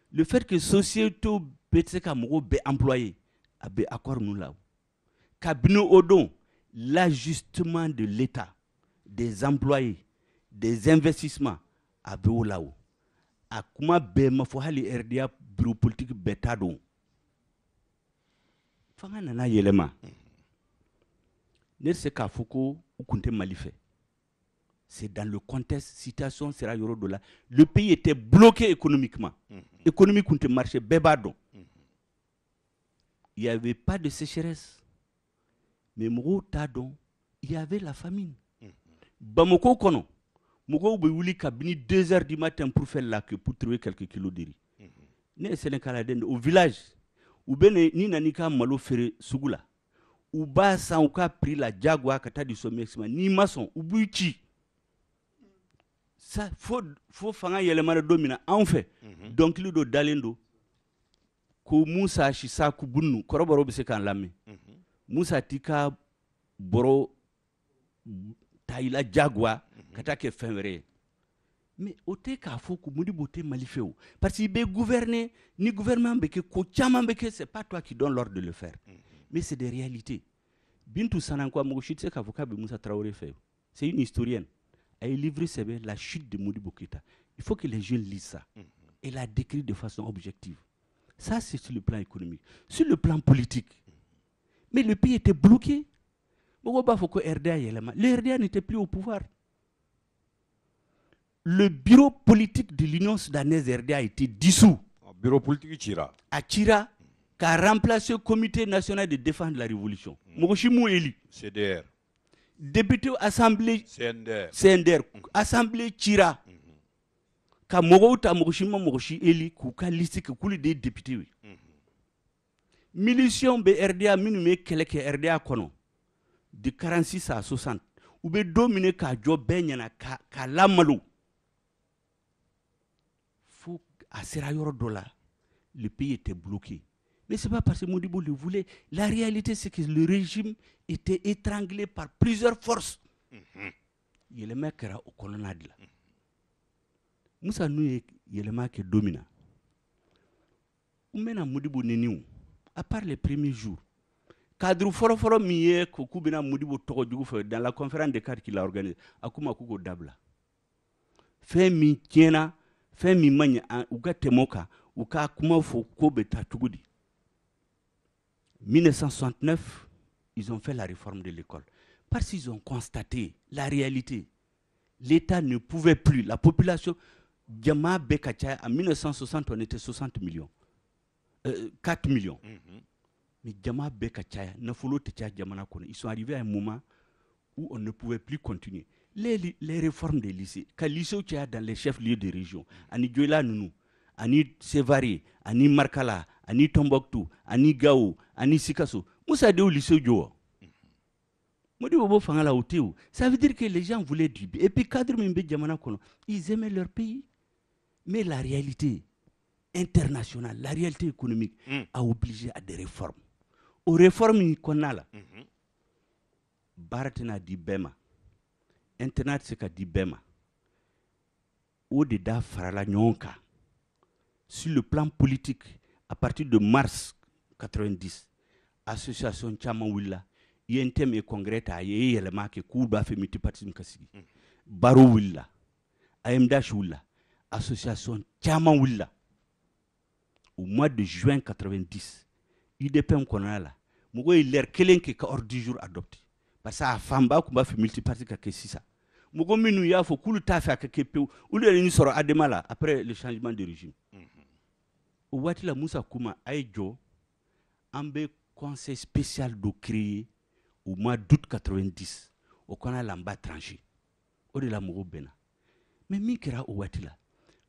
[SPEAKER 4] le fait que société Betseka Moro be employé, a be accord nous là. Kabino Odon, l'ajustement de l'État, des employés, des investissements, a be là. A kuma be mafohali RDA bureau politique betadon. Fanga nana yelema. Nerseka Fouko ou Kunte Malifé. C'est dans le contexte, situation sera Yoro-Dola. Le pays était bloqué économiquement. Économie Kunte marché bébadon. Il n'y avait pas de sécheresse. Mais Moro Tadon, il y avait la famine. Bamoko Kono, Moro Beouli Kabini 2h du matin pour faire la queue, pour trouver quelques kilos de riz. Ne Sénégal au village, où ben ni nanika malo fere sugula. Ou bas sans cas pris la Jaguar kata du sommet ni maçon ou buichi. Ça faut fanga yelemana domina en fait. Donc le do dalendo ko Musa shisa kubunu koroboro bise kan lame. Musa tika boro taila Jaguar kata ke fenwere. Mais au te ka faut que mudi boté maliféo parce qu'il be gouverner ni gouvernement beke ko chama beke c'est pas toi qui donne l'ordre de le faire. Mais c'est des réalités. Bintou Sanankwa Mogoshitse Kavoka Moussa Traoré fait. C'est une historienne. Elle a livré la chute de Modibo Keïta. Il faut que les jeunes lisent ça. Elle a décrit de façon objective. Ça, c'est sur le plan économique. Sur le plan politique. Mais le pays était bloqué. Le RDA n'était plus au pouvoir. Le bureau politique de l'Union soudanaise RDA a été dissous.
[SPEAKER 1] Bureau politique Chira.
[SPEAKER 4] À Chira, qui a remplacé le Comité national de défense de la révolution. Mogoshimou Eli.
[SPEAKER 1] CDR.
[SPEAKER 4] Député assemblée
[SPEAKER 1] CNDR.
[SPEAKER 4] Assemblée Chira. Ka Mogouta Mogoshima Mogoshi Eli, Kouka liste que coule des députés. Milition BRDA minumé keleke RDA kono. De 46 à 60. Ou be dominé ka jo benyana ka lamalo. Faut à Serayor-Dola, le pays était bloqué. Mais ce n'est pas parce que Modibo le voulait. La réalité, c'est que le régime était étranglé par plusieurs forces. Il y a le mec qui est au colonnade. Moussa nous, il y a le mec qui domine. Où mène Modibo Néniou, à part les premiers jours, cadre foro miye kokubina Modibo Togo dans la conférence de cadres qu'il a organisée, Akuma Kuko Dabla. Fait mi tiena, fait mi manya, ou ka temoka, ou ka kuma fo kobe tatugudi. 1969, ils ont fait la réforme de l'école. Parce qu'ils ont constaté la réalité. L'État ne pouvait plus. La population, Djama Bekachaya, en 1960, on était 60 millions. 4 millions. Mais Djama Bekachaya, ils sont arrivés à un moment où on ne pouvait plus continuer. Les réformes des lycées, quand les lycées dans les chefs-lieux de région, Ani Djoila Nounou, Ani Sévaré, Ani Markala, Ani Tombouctou, Ani Gao, Ani Sikasso, Moussa de au lycée Djoa. Ça veut dire que les gens voulaient du bien. Et puis, ils aimaient leur pays. Mais la réalité internationale, la réalité économique a obligé à des réformes. Aux réformes qu'on a là, Baratena dit Bema, Internet c'est dit Bema, Au-Deda Farala Nyonka. Sur le plan politique, à partir de mars 90, Association Chamawilla, il y a un thème et congrès à y le marque Kouba fait multipartisme Kassigi. Barou Willa, AMDH Willa, Association Chamawilla. Au mois de juin 90, IDPM qu'on a là, Mougo il l'air quelqu'un qui est hors du jour adopté. Parce que ça a Famba Kouba fait multipartisme Kassisa. Mougo Minou ya faut que le taf à Kakepeu, ou le sera Ademala après le changement de régime. Au Watila Moussa Kouma Aïdjo, Ambe conseil spécial de créer au mois d'août 90, au canal Lamba tranché. Au de la Mouro Bena. Mais Mikera au Watila,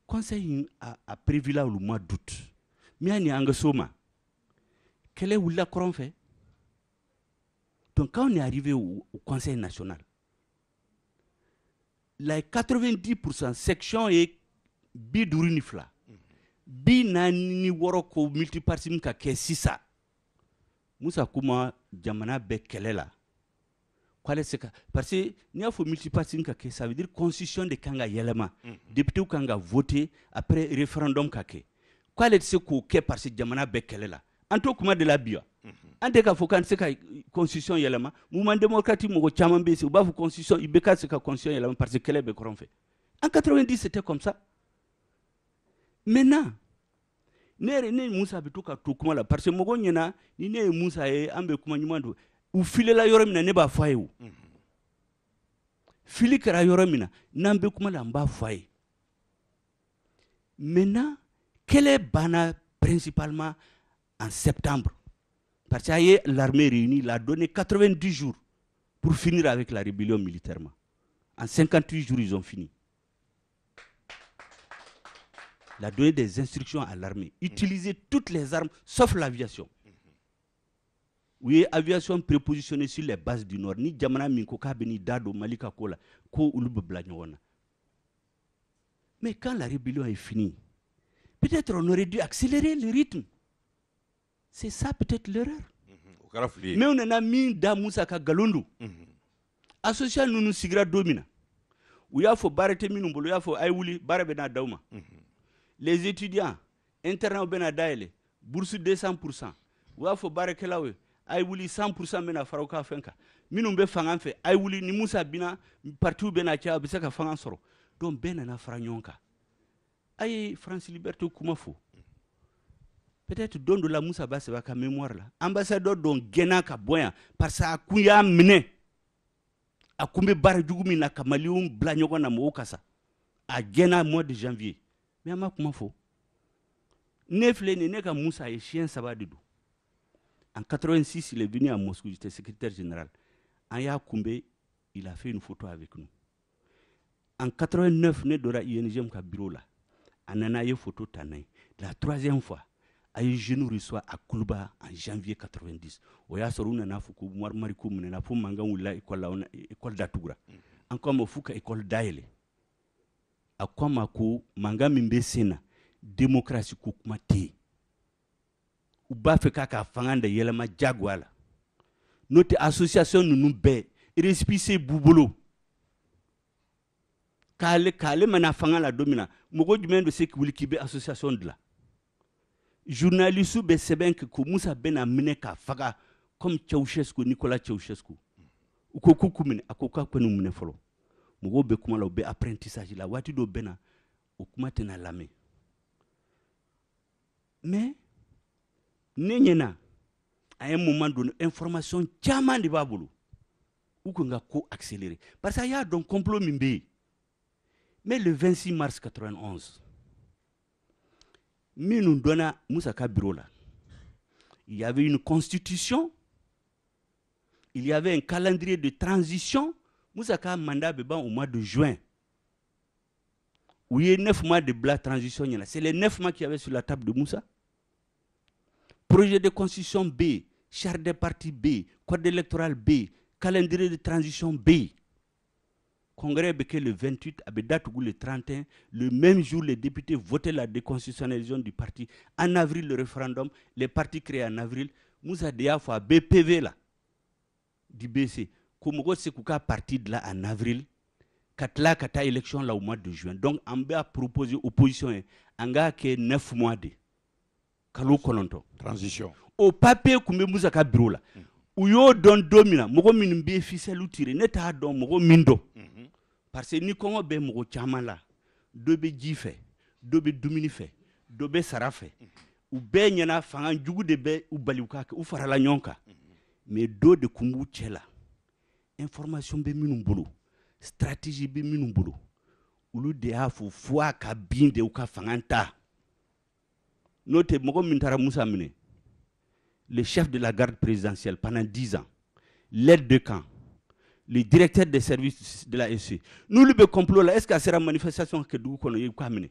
[SPEAKER 4] conseil a prévu là le mois d'août. Miani Angasoma. Quel est où la couronne fait? Donc quand on est arrivé au conseil national, les 90% section et bidourinifla. bi naani wɔɔrɔ ko multipartisme ka kɛ sisan Musa kuma jamana bɛɛ kɛlɛ la kwale se ka parce que n'i y'a fɔ multipartisme ka kɛ ça veut dire constitution de kan ka yɛlɛma député kan ka voter après référendum ka kɛ kwale tɛ se k'o kɛ parce que jamana bɛɛ kɛlɛ la an t'o kuma de la bi wa an tɛ k'a fɔ k'an tɛ se ka constitution yɛlɛma mouvement démocratique mɔgɔ caman bɛ yen u b'a fɔ constitution IBK tɛ se ka constitution yɛlɛma parce que kɛlɛ bɛ kɔrɔn fɛ en 90 c'était comme ça maintenant ne Musa bɛ to ka to kuma la parce que mɔgɔ ɲɛna ni ne ye Musa ye an bɛ kuma ɲuman don u filela yɔrɔ min na ne b'a fɔ a ye o fili kɛra yɔrɔ min na n'an bɛ kuma la n b'a fɔ a ye maintenant kɛlɛ banna principalement en septembre parce que l'armée réunie l'a donné 90 jours pour finir avec la rébellion militairement en 58 jours ils ont fini. Il a donné des instructions à l'armée. Utilisez toutes les armes, sauf l'aviation. Oui, aviation prépositionnée sur les bases du Nord. Ni Djamana Minkoka Beni Dado Malika Kola, Ko Ulube Blagnon. Mais quand la rébellion est finie, peut-être on aurait dû accélérer le rythme. C'est ça peut-être l'erreur. Mais on en a mis dans Moussaka Galundu. Association nous sigra domina. Où il y a faux barrete minumbolo, il y a faux aïouli, barabena dauma. Les étudiants, internats au Benadaïle, bourse 200%. Ou il faut barakelawe, aïouli 100% mena farouka fenka. Minumbe fangan fe, aïouli ni Moussa bina, partout benacha, bisaka fangan soro. Donc benana franyonka. Aïe, France Liberté Koumafo. Peut-être don de la Moussa Basse va ka mémoire là. Ambassadeur don Gena ka boyan, parce que Kouya mene. A Koumbe Baradjougumi na Kamalium Blagnogon na Moukasa. À Gena mois de janvier. Mais à ma comment faut Nefle n'est qu'à Moussa et chien Sabadidou. En 86, il est venu à Moscou, j'étais secrétaire général. En Yakoumbe, il a fait une photo avec nous. En 89, né d'ora INGM ka bureau là. En a eu photo tanay. La troisième fois, Aïe Genou reçoit à Koulouba en janvier 90. Oya Soruna na fuku Marmariko Mena pour Mangaoula école d'Atoura. Encore mo fuka école d'Aïle. A quoi ko manga mimbe sena démocratie ko kuma te u ba fe ka fanganda yelema jagwala notre association nous be respecter bubolo kale mana fangala domina mogo jumen de ce qui wuli kibe association de la journaliste be sebenk ko Musa bena mine ka faga comme Ceausescu Nicolas Ceausescu u ko kukumine akoka kwenu mine folo Mogo be kuma la be apprentissage la wati do bena o kuma tena lame mais nenyena à un moment donné information tiaman de babulu ou qu'on a ko accéléré parce qu'il y a donc complot mimbe mais le 26 mars 91 nous donna Moussa Bureau là il y avait une constitution il y avait un calendrier de transition Moussa a mandat au mois de juin. Où il y a 9 mois de la transition. C'est les 9 mois qu'il y avait sur la table de Moussa. Projet de constitution B, charte des partis B, code électoral B, calendrier de transition B. Congrès Béké le 28, à date le 31, le même jour, les députés votaient la déconstitutionnalisation du parti. En avril, le référendum, les partis créés en avril. Moussa Déa fait BPV là, du BC. Comme c'est qu'à partir de là en avril, kata élection là au mois de juin. Donc on a proposé opposition en gars qui 9 mois de Kalou Kolonto.
[SPEAKER 1] Transition.
[SPEAKER 4] Au papier comme Moussa Bureau là. Où yo don domina, mogo min be officiel ou tiré, neta don mogo mindo. Parce que ni kongo be mogo chama là, do be jife, do be dumini fe, do be sarafe. Ou be nyana fangan jugu de be ou baliuka ou farala nyonka. Mais do de kumbu chela. Information be minum bolo stratégie be minum bolo ulu de afu foi ka binde u ka fanganta note mogo mintara Moussa Mine le chef de la garde présidentielle pendant 10 ans l'aide de camp le directeur des services de la SE nous le complot là est-ce que sera manifestation que du kono yu ka mine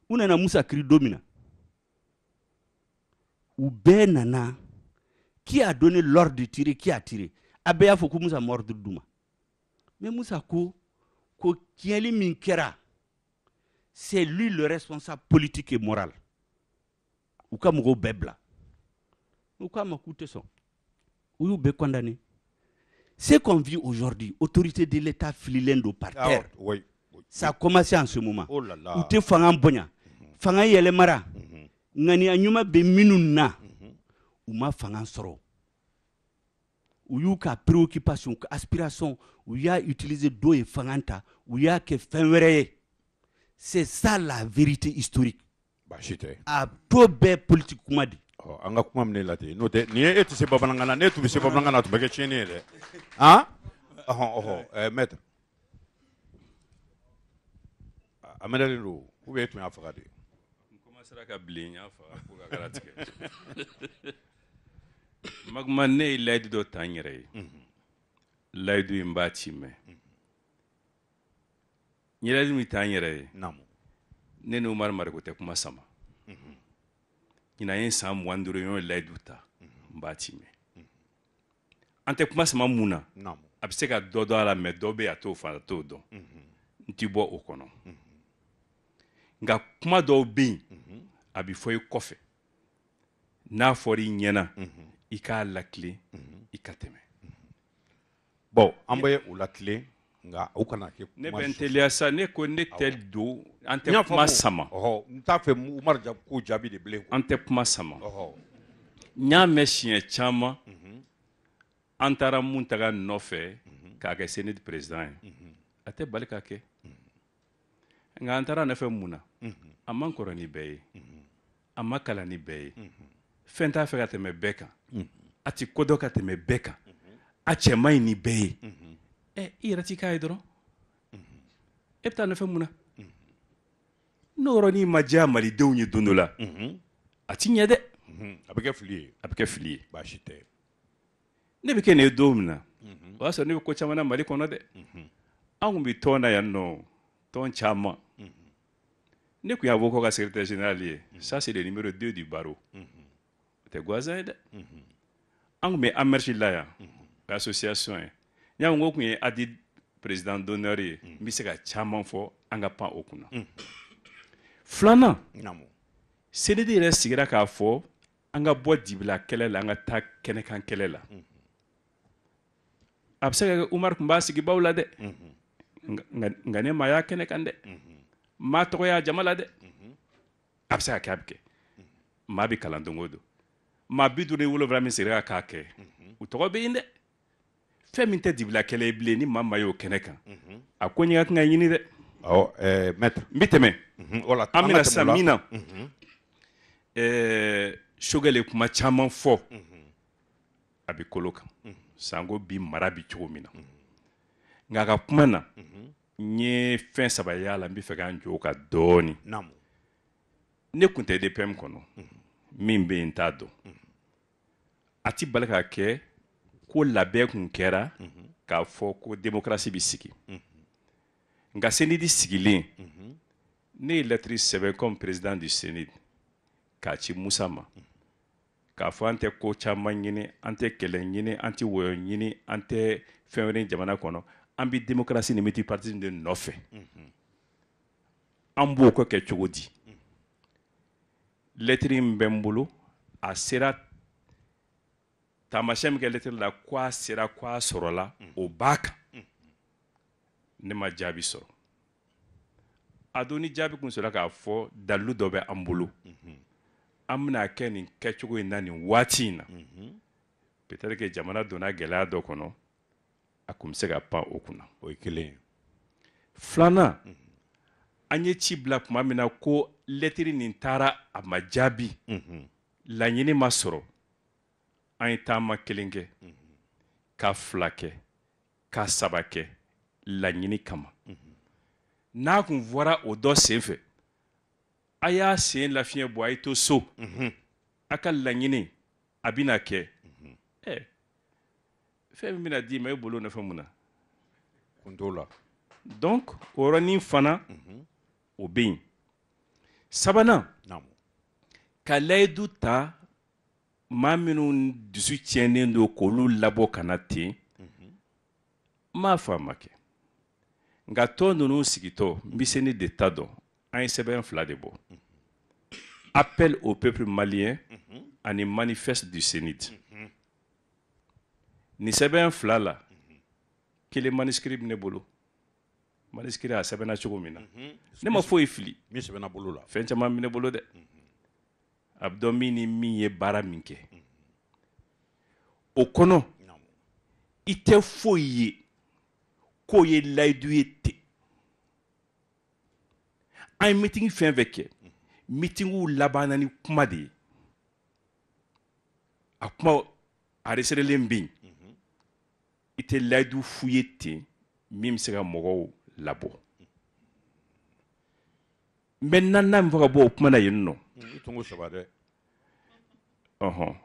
[SPEAKER 4] una na Moussa kri domina ou benana qui a donné l'ordre de tirer qui a tiré Abeya faut que Moussa morde Douma. Mais Moussa ko kieli minkera. c'est lui le responsable politique et moral. Ou comme au Bebla. Ou comme écoutez ça. Ou vous condamné. Ce qu'on vit aujourd'hui, autorité de l'État fililendo par terre.
[SPEAKER 1] Oui.
[SPEAKER 4] Ça a commencé en ce moment.
[SPEAKER 1] Oh là là.
[SPEAKER 4] Ou te fangan bonya. Fangan yele mara. Ngani anyuma be minuna. Ou ma fangan soro. Ou you ka préoccupation, ka aspiration, ou y a utilisé d'eau et fanganta, ou y a que fin. C'est ça la vérité historique.
[SPEAKER 1] Bachite.
[SPEAKER 4] A to be politique kuma di.
[SPEAKER 1] Oh, anga kuma mne lati. No te ni eti se babalangana ne tu se babalangana tu beke chene de. Hein? Maître. Amedali ro. Ou be tu afaka de.
[SPEAKER 3] Comment sera ka blinya fa ko ka karatike. Magma ne laydu do tanyere. Laydu imbati me. Nyela mi tanyere.
[SPEAKER 1] Namu.
[SPEAKER 3] Ne no mar ko te kuma sama. Ina yin sam wanduro yon laydu ta. Mbati me. Ante kuma sama muna.
[SPEAKER 1] Namu.
[SPEAKER 3] Abise ka dodo ala me dobe ato fa to do. Nti bo okono. Nga kuma do bin. Abi foy kofe. Na fori nyena. Ika lakle. Ika teme.
[SPEAKER 1] Bon, ambaye ou lakle. Nga ukana ke
[SPEAKER 3] ne bentelia sa ne ko ne tel do ante kuma sama
[SPEAKER 1] nta fe Umar jab ko jabi de ble
[SPEAKER 3] ante kuma sama nya mechien chama antara muntaga nofe ka ke senate president ate balika ke nga antara na fe muna amman koroni beye amakala ni beye fenta fe ka teme beka ati kodo ka teme beka a chemai ni beye irati kay doro epta na fe muna noro ni maja mali dewni dunula ati nyede abike fliye
[SPEAKER 1] bashite
[SPEAKER 3] ne bike ne domna waso ne ko chama na mali kono de angu bi tona yanno ton chama ne ku yavo ko ka secrétaire général ça c'est le numéro 2 du barreau te gwazaide angu me amerchi la ya association Nya ngo kunye adi président d'honneur mi se ka chaman fo anga pan okuna flana
[SPEAKER 1] namu
[SPEAKER 3] CDD re sigira ka fo anga bo dibla kelela anga ta kene kan kelela abse Umar kumba sigi bawla de ngane maya kene kan de ma to ya jamala de abse ka kabke ma bi kalandongodo ma bidu ne wulo vraiment sigira ka ke utogo be inde femme inte dibla kele ble ni mama yo keneka akonya nga yini de
[SPEAKER 1] maître
[SPEAKER 3] mbiteme
[SPEAKER 1] wala
[SPEAKER 3] amina samina shogale kuma chaman fo abi koloka sango bi marabi chomina nga ka kuma na nye fin sabaya la mbi fe kan joka doni
[SPEAKER 1] namu
[SPEAKER 3] ne kunte de pem kono mimbe intado ati balaka ke ko labɛn kun kɛra k'a fɔ ko démocratie bi sigi nka senidi sigilen ne ye lettre sɛbɛn comme président du sénat k'a ci Musa ma k'a fɔ an tɛ ko caman ɲini an tɛ kɛlɛ ɲini an tɛ wɔyɔ ɲini an tɛ fɛn wɛrɛ jamana kɔnɔ an bi démocratie ni multipartisme de nɔfɛ an b'o kɛ cogo di lettre in bɛ n bolo a sera tamashem ke lettre la kwa sera kwa sorola o baka ne ma jabi soro adoni jabi kun sora ka fo dalu do be ambulu amna ken ke chugo nani watina peut-être que jamana dona gela do kono akum se ga pa okuna
[SPEAKER 1] o ikele
[SPEAKER 3] flana anye ci black mamina ko lettre ni tara amajabi la nyini masoro an tama kelenge ka flake ka sabake la nyini kama n'a kun fɔra o dɔ senfɛ a y'a sen lafiɲɛ bɔ a ye to so a ka laɲini a bɛna kɛ fɛn min bɛna d'i ma e bolo nɔfɛ mun na
[SPEAKER 1] kun t'o la
[SPEAKER 3] donc o yɔrɔnin fana o bɛ yen sabanan ka layidu ta maa minnu dusu tiɲɛnen don k'olu labɔ ka na ten m'a fɔ a ma kɛ nka tɔ ninnu sigitɔ n bɛ se ni de ta dɔn an ye sɛbɛn fila de bɔ appel au peuple malien ani manifeste du sénite ni sɛbɛn fila la kelen manuscrit bɛ ne bolo manuscrit a sɛbɛnna cogo min na ne ma foyi fili
[SPEAKER 1] min sɛbɛnna bolo la
[SPEAKER 3] fɛn caman bɛ ne bolo dɛ a bɛ dɔn min ni min ye baara min kɛ o kɔnɔ i tɛ foyi ye k'o ye layidu ye ten an ye meeting fɛn fɛn kɛ meetingiw labanna ni kuma de ye a kuma enregistrelen bɛ yen i tɛ layidu f'u ye ten min bɛ se ka mɔgɔw labɔ n bɛ naaninan min fɔ ka bɔ o kuma na yen nɔ
[SPEAKER 1] i tungo saba dɛ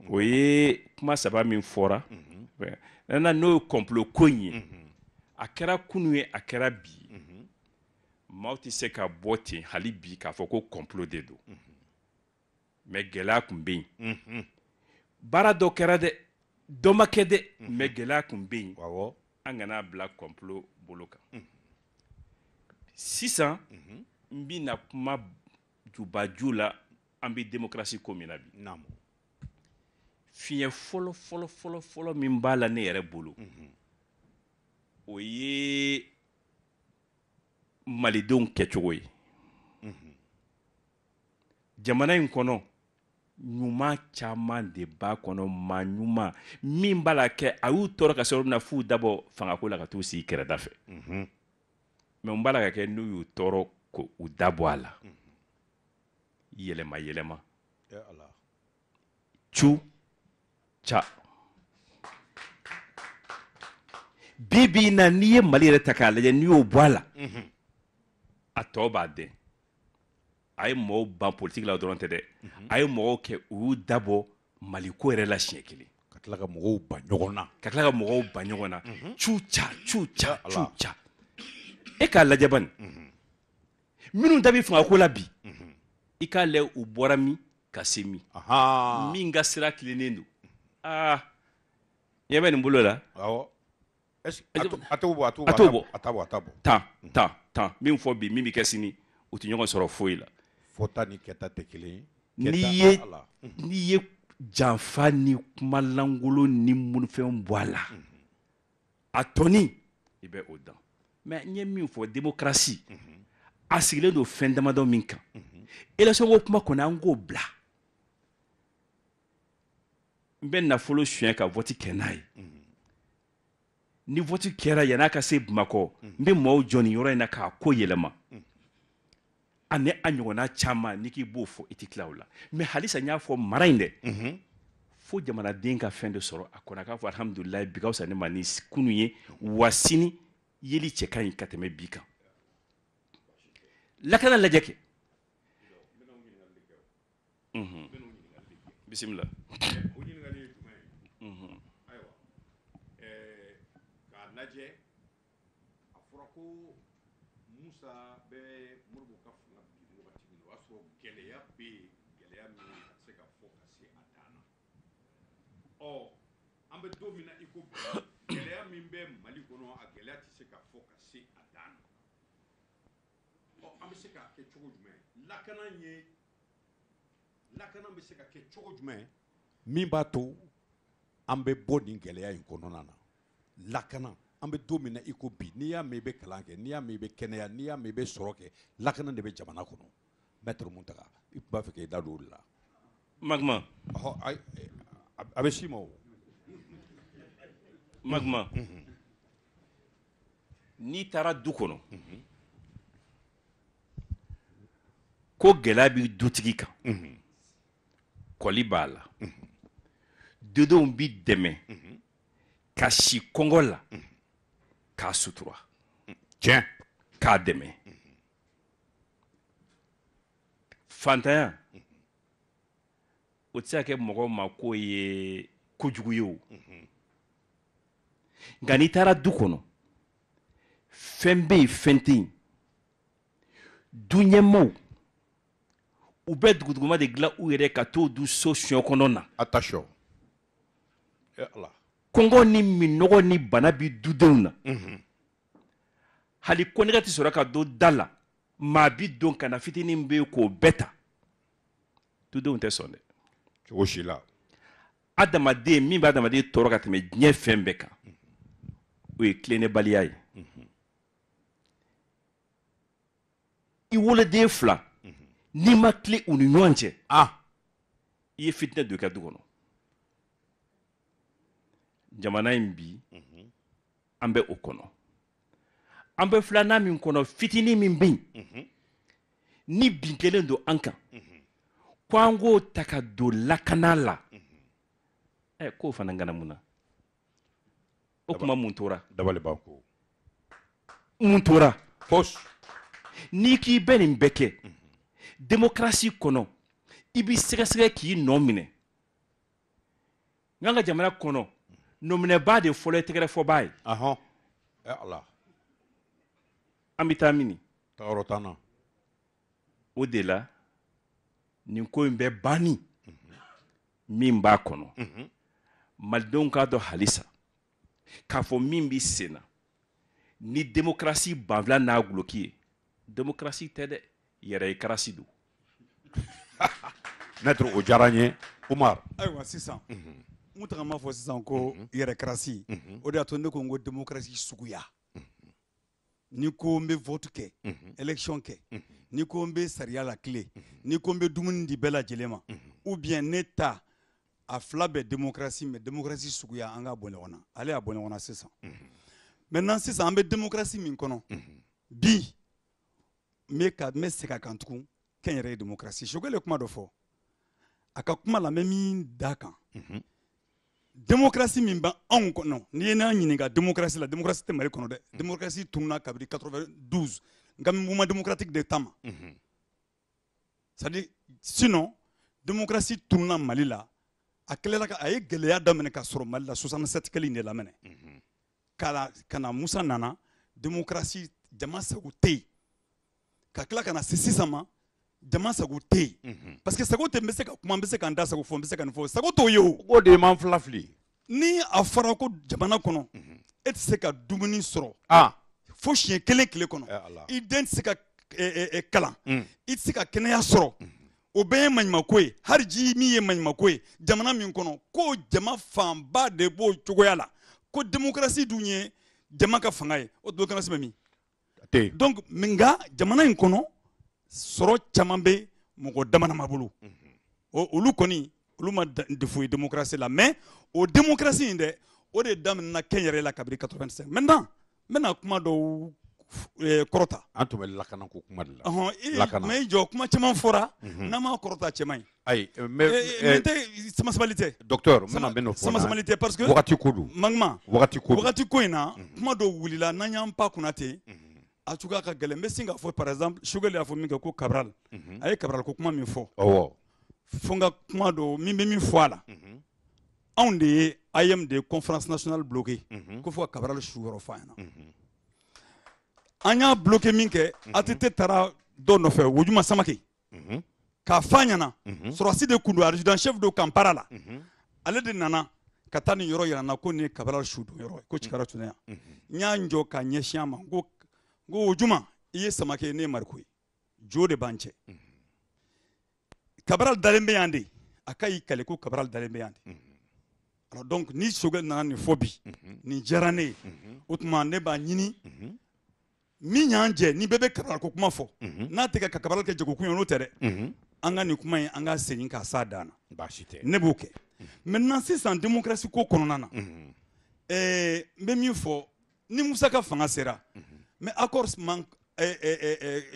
[SPEAKER 3] o ye kuma saba min fɔra naaninan n'o ye complot ko in ye a kɛra kunun ye a kɛra bi maaw tɛ se ka bɔ ten hali bi k'a fɔ ko complot de don mais gɛlɛya tun bɛ yen baara dɔ kɛra dɛ dɔ ma kɛ dɛ mais gɛlɛya tun bɛ yen an kana bila complot bolo kan sisan n bɛna kuma jubaju la an bɛ démocratie ko min na bi fiɲɛ fɔlɔ fɔlɔ fɔlɔ fɔlɔ min b'a la ne yɛrɛ bolo o ye malidenw kɛcogo ye jamana in kɔnɔ ɲuman caman de b'a kɔnɔ maa ɲuman min b'a la kɛ a y'u tɔɔrɔ ka sɔrɔ na f'u dabɔ fangako la ka t'u sigi kɛrɛda fɛ mais mun b'a la ka kɛ n'u y'u tɔɔrɔ k'u dabɔ a la yɛlɛma yɛlɛma cu ca bi na n'i ye mali yɛrɛ ta k'a lajɛ n'i y'o bɔ a la a tɔ b'a dɛn a ye mɔgɔw ban politique la dɔrɔn tɛ dɛ a ye mɔgɔw kɛ u y'u dabɔ maliko yɛrɛ la siɲɛ kelen
[SPEAKER 1] ka tila ka mɔgɔw ba ɲɔgɔn na
[SPEAKER 3] cu ca cu ca cu ca e k'a lajɛ bani minnu ta bɛ fangako la bi i k'a lajɛ u bɔra min ka se min min ka sira tilennen don ɲɛ bɛ nin bolo la
[SPEAKER 1] a t'o bɔ
[SPEAKER 3] tan min fɔ bi min bɛ kɛ sini u tɛ ɲɔgɔn sɔrɔ foyi la
[SPEAKER 1] fɔta ni kɛta tɛ kelen
[SPEAKER 3] n'i ye janfa ni kumalangolo ni munufɛnw bɔ a la a tɔni i bɛ o dan mais n ye min fɔ démocratie a sigilen don fɛn damadɔ min kan élection ko kuma kɔni an k'o bila n bɛ nafolo suɲɛ ka vote kɛ n'a ye ni vote kɛra yan'a ka se Bamakɔ n bɛ maaw jɔ nin yɔrɔ in na k'a ko yɛlɛma ani a ɲɔgɔnna caman n'i k'i b'o fɔ i tɛ tila o la mais halisa n y'a fɔ mara in dɛ fo jamanaden ka fɛn de sɔrɔ a kɔnɔ a k'a fɔ alhamdulilayi bi ka fisa ne ma ni kunun ye wa sini yeli cɛ ka ɲi ka tɛmɛ bi kan lakana lajɛ kɛ bisimila
[SPEAKER 1] o ɲininkali ye jumɛn ye ayiwa k'a lajɛ a fɔra ko Musa bɛ Modibo ka fanga bin wagati min o y'a sɔrɔ gɛlɛya bɛ yen gɛlɛya min ka se ka fɔ ka se a dan na an bɛ don min na i ko bi gɛlɛya min bɛ Mali kɔnɔ a gɛlɛya tɛ se ka fɔ ka se a dan na an bɛ se k'a kɛ cogo jumɛn lakana bɛ se ka kɛ cogo jumɛn min b'a to an bɛ bɔ nin gɛlɛya in kɔnɔna na lakana an bɛ don min na i ko bi n'i y'a mɛn i bɛ kalan kɛ n'i y'a mɛn i bɛ kɛnɛya n'i y'a mɛn i bɛ sɔrɔ kɛ lakana de bɛ jamana kɔnɔ Maître Muntaka i tun b'a fɛ k'i da don o de la
[SPEAKER 3] Magma
[SPEAKER 1] a bɛ s'i ma o
[SPEAKER 3] Magma n'i taara du kɔnɔ ko gɛlɛya bɛ dutigi kan kɔli b'a la dudenw bɛ dɛmɛ ka si kɔngɔ la k'a sutura
[SPEAKER 1] tiɲɛ
[SPEAKER 3] k'a dɛmɛ fantanya o tɛ se ka kɛ mɔgɔw ma k'o ye kojugu ye o nka n'i taara du kɔnɔ fɛn bɛ yen fɛn tɛ yen du ɲɛmaaw u bɛ dugutuguma de dilan u yɛrɛ ka t'o du so suɲɛ kɔnɔ na
[SPEAKER 1] attention ala
[SPEAKER 3] kɔngɔ ni minɔgɔ ni bana bi dudenw na hali kɔnɛgɛ tɛ sɔrɔ ka don da la maa bi don ka na fitinin bɛ k'o bɛɛ ta tudenw tɛ sɔn dɛ
[SPEAKER 1] cogo si la
[SPEAKER 3] adamaden min bɛ adamaden tɔɔrɔ ka tɛmɛ diɲɛ fɛn bɛɛ kan o ye tilennebaliya ye i woloden fila n'i ma tile u ni ɲɔgɔn cɛ i ye fitinɛ don i ka du kɔnɔ jamana in bi an bɛ o kɔnɔ an bɛ filanan min kɔnɔ fitinin min bɛ yen ni bin kelen don an kan ko an k'o ta ka don lakana la k'o fana ŋanamu na o kuma mun tora
[SPEAKER 1] dabali b'an ko
[SPEAKER 3] mun tora
[SPEAKER 1] pos
[SPEAKER 3] n'i k'i bɛ nin bɛɛ kɛ démocratie kɔnɔ i b'i sɛgɛsɛgɛ k'i nɔ minɛ n ka jamana kɔnɔ nɔminɛbaa de fɔlɔ ye tɛgɛrɛfɔbaa ye
[SPEAKER 1] ala
[SPEAKER 3] an bɛ taa mini
[SPEAKER 1] tagayɔrɔ t'an na
[SPEAKER 3] o de la nin ko in bɛ banni min b'a kɔnɔ malidenw k'a dɔn halisa k'a fɔ min bɛ sen na ni démocratie banfula n'a guloki ye démocratie tɛ dɛ yɛrɛ karasi don
[SPEAKER 1] maître o diyara n ye Umar
[SPEAKER 2] ayiwa sisan n taga m'a fɔ sisan ko yɛrɛ karasi o de y'a to ne ko n ko démocratie suguya ni ko n bɛ vote kɛ élection kɛ ni ko n bɛ sariya la tile ni ko n bɛ dumuni di bɛɛ lajɛlen ma ou bien ne ta a fila bɛɛ démocratie mais démocratie suguya an ka bɔ ɲɔgɔn na ale y'a bɔ ɲɔgɔn na sisan maintenant sisan an bɛ démocratie min kɔnɔ bi n bɛ segin a kan tugun kɛnyɛrɛye démocratie Sogɛl ye kuma dɔ fɔ a ka kuma la n bɛ min d'a kan démocratie min bɛ anw kɔnɔ n'i ye n'an ɲininka démocratie la démocratie tɛ Mali kɔnɔ dɛ démocratie tununa kabini 92 n ka mouvement démocratique de temps ma c'est-à-dire sinon démocratie tununa Mali la a kɛlɛla a ye gɛlɛya daminɛ ka sɔrɔ Mali la 67 kɛli in de lamɛnɛ ka na Musa nana démocratie jama sago tɛ yen ka tila ka na se sisan ma jama sago tɛ yen parce que sago tɛ n bɛ se ka kuma n bɛ se ka n da sago fɔ n bɛ se ka nin fɔ sago t'o ye o
[SPEAKER 1] o de man fila fili
[SPEAKER 2] ni a fɔra ko jamana kɔnɔ e tɛ se ka dumuni sɔrɔ fo siɲɛ kelen tile kɔnɔ i den tɛ se ka kalan i tɛ se ka kɛnɛya sɔrɔ o bɛɛ ye maɲumako ye hali ji min ye maɲumako ye jamana min kɔnɔ ko jama fanba de b'o cogoya la ko démocratie dun ye jama ka fanga ye o démocratie bɛ min donc nka jamana in kɔnɔ sɔrɔ caman bɛ mɔgɔ dama bolo olu kɔni olu ma défaut ye démocratie la mais o démocratie in dɛ o de daminɛna kɛnyɛrɛye la kabini 85 maintenant n bɛna kuma dɔw kɔrɔta
[SPEAKER 1] an tun bɛ lakana ko kuma de la
[SPEAKER 2] mais i jɔ kuma caman fɔra n'an m'a kɔrɔta cɛ man ɲi
[SPEAKER 1] ayi
[SPEAKER 2] mais tɛ sama-sabali tɛ
[SPEAKER 1] docteur n bɛna n'o fɔ
[SPEAKER 2] sama-sabali tɛ parce que
[SPEAKER 1] wagati ko don
[SPEAKER 2] Magma
[SPEAKER 1] wagati
[SPEAKER 2] ko in na kuma dɔw wulila n'an y'an pa kunna ten a cogoya ka gɛlɛn n bɛ sin k'a fɔ par exemple Sogɛl y'a fɔ min kɛ ko Cabral a ye Cabral ko kuma min fɔ fo n ka kuma dɔ min bɛ min fɔ a la anw de ye AEM de conférence nationale bloqué ko fo ka Cabral su yɔrɔ fɔ a ɲɛna an y'a bloqué min kɛ ATT taara dɔ nɔfɛ Wojuma Samake k'a fɔ a ɲɛna sɔrɔdasi de tun don adjudant chef do Kampala la ale de nana ka taa nin yɔrɔ yira n na ko nin ye Cabral su don yɔrɔ ye ko Cikara tun yan n y'a jɔ ka ɲɛsin a ma n ko Wojuma i ye Samake ye ne ye Mariku ye jo de b'an cɛ Cabral dalen bɛ yan de a ka y'i kale ko Cabral dalen bɛ yan de alors donc ni Sogɛl nana nin fɔ bi nin diyara ne ye o tuma ne b'a ɲini min y'an jɛ ni bɛɛ bɛ Cabral ko kuma fɔ n'a tɛ ka Cabral kɛ jagokun ye n'o tɛ dɛ an ka nin kuma in an ka segin k'a s'a dan na
[SPEAKER 1] baasi tɛ
[SPEAKER 2] ne b'o kɛ maintenant sisan démocratie ko kɔnɔna na n bɛ min fɔ ni Musa ka fanga sera mais accord man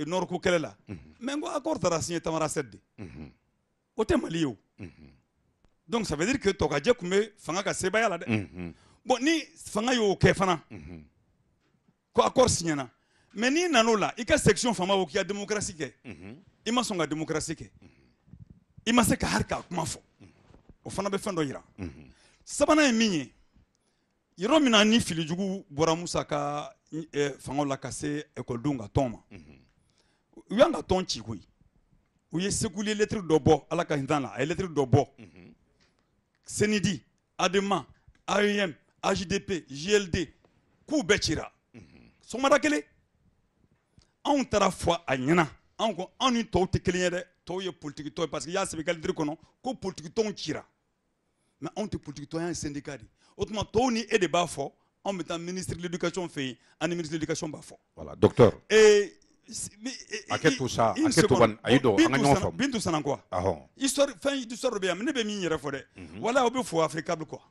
[SPEAKER 2] Nord ko kɛlɛ la mais n ko accord taara signé Tamarasɛte de o tɛ Mali ye o donc ça veut dire que tɔkajɛ tun bɛ fanga ka sebaaya la dɛ bon ni fanga y'o kɛ fana ko accord signé na mais n'i nan'o la i ka section faama ko k'i ka démocratie kɛ i ma sɔn ka démocratie kɛ i ma se ka hali k'a kuma fɔ o fana bɛ fɛn dɔ yira sabanan ye min ye yɔrɔ min na ni filijugu bɔra Musa ka fangaw la ka se ekɔlidenw ka tɔn ma u y'an ka tɔn ci koyi u ye Sekuli ye lettre dɔ bɔ Ala ka hinɛ la a ye lettre dɔ bɔ Senidi ADEMA AEM AJDP JLD k'u bɛɛ cira sɔgɔmada kelen anw taara fɔ a ɲɛna anw ko anw ni tɔw tɛ kelen ye dɛ tɔw ye politique tɔn parce que i y'a sɛbɛn calendrier kɔnɔ ko politique tɔnw cira mais anw tɛ politique tɔn ye syndicat de o tuma tɔw ni e de b'a fɔ anw bɛ taa ministre de l'éducation fɛ yen an ni ministre de l'éducation b'a fɔ.
[SPEAKER 1] Voilà docteur. Hakɛto sa hakɛto kɔni ayi dɔn an ka ɲɔgɔn faamu.
[SPEAKER 2] Bintu Sanakɔ. Histoire fɛn histoire dɔ bɛ yan mais ne bɛ min yɛrɛ fɔ dɛ wala o bɛ fɔ Africable quoi.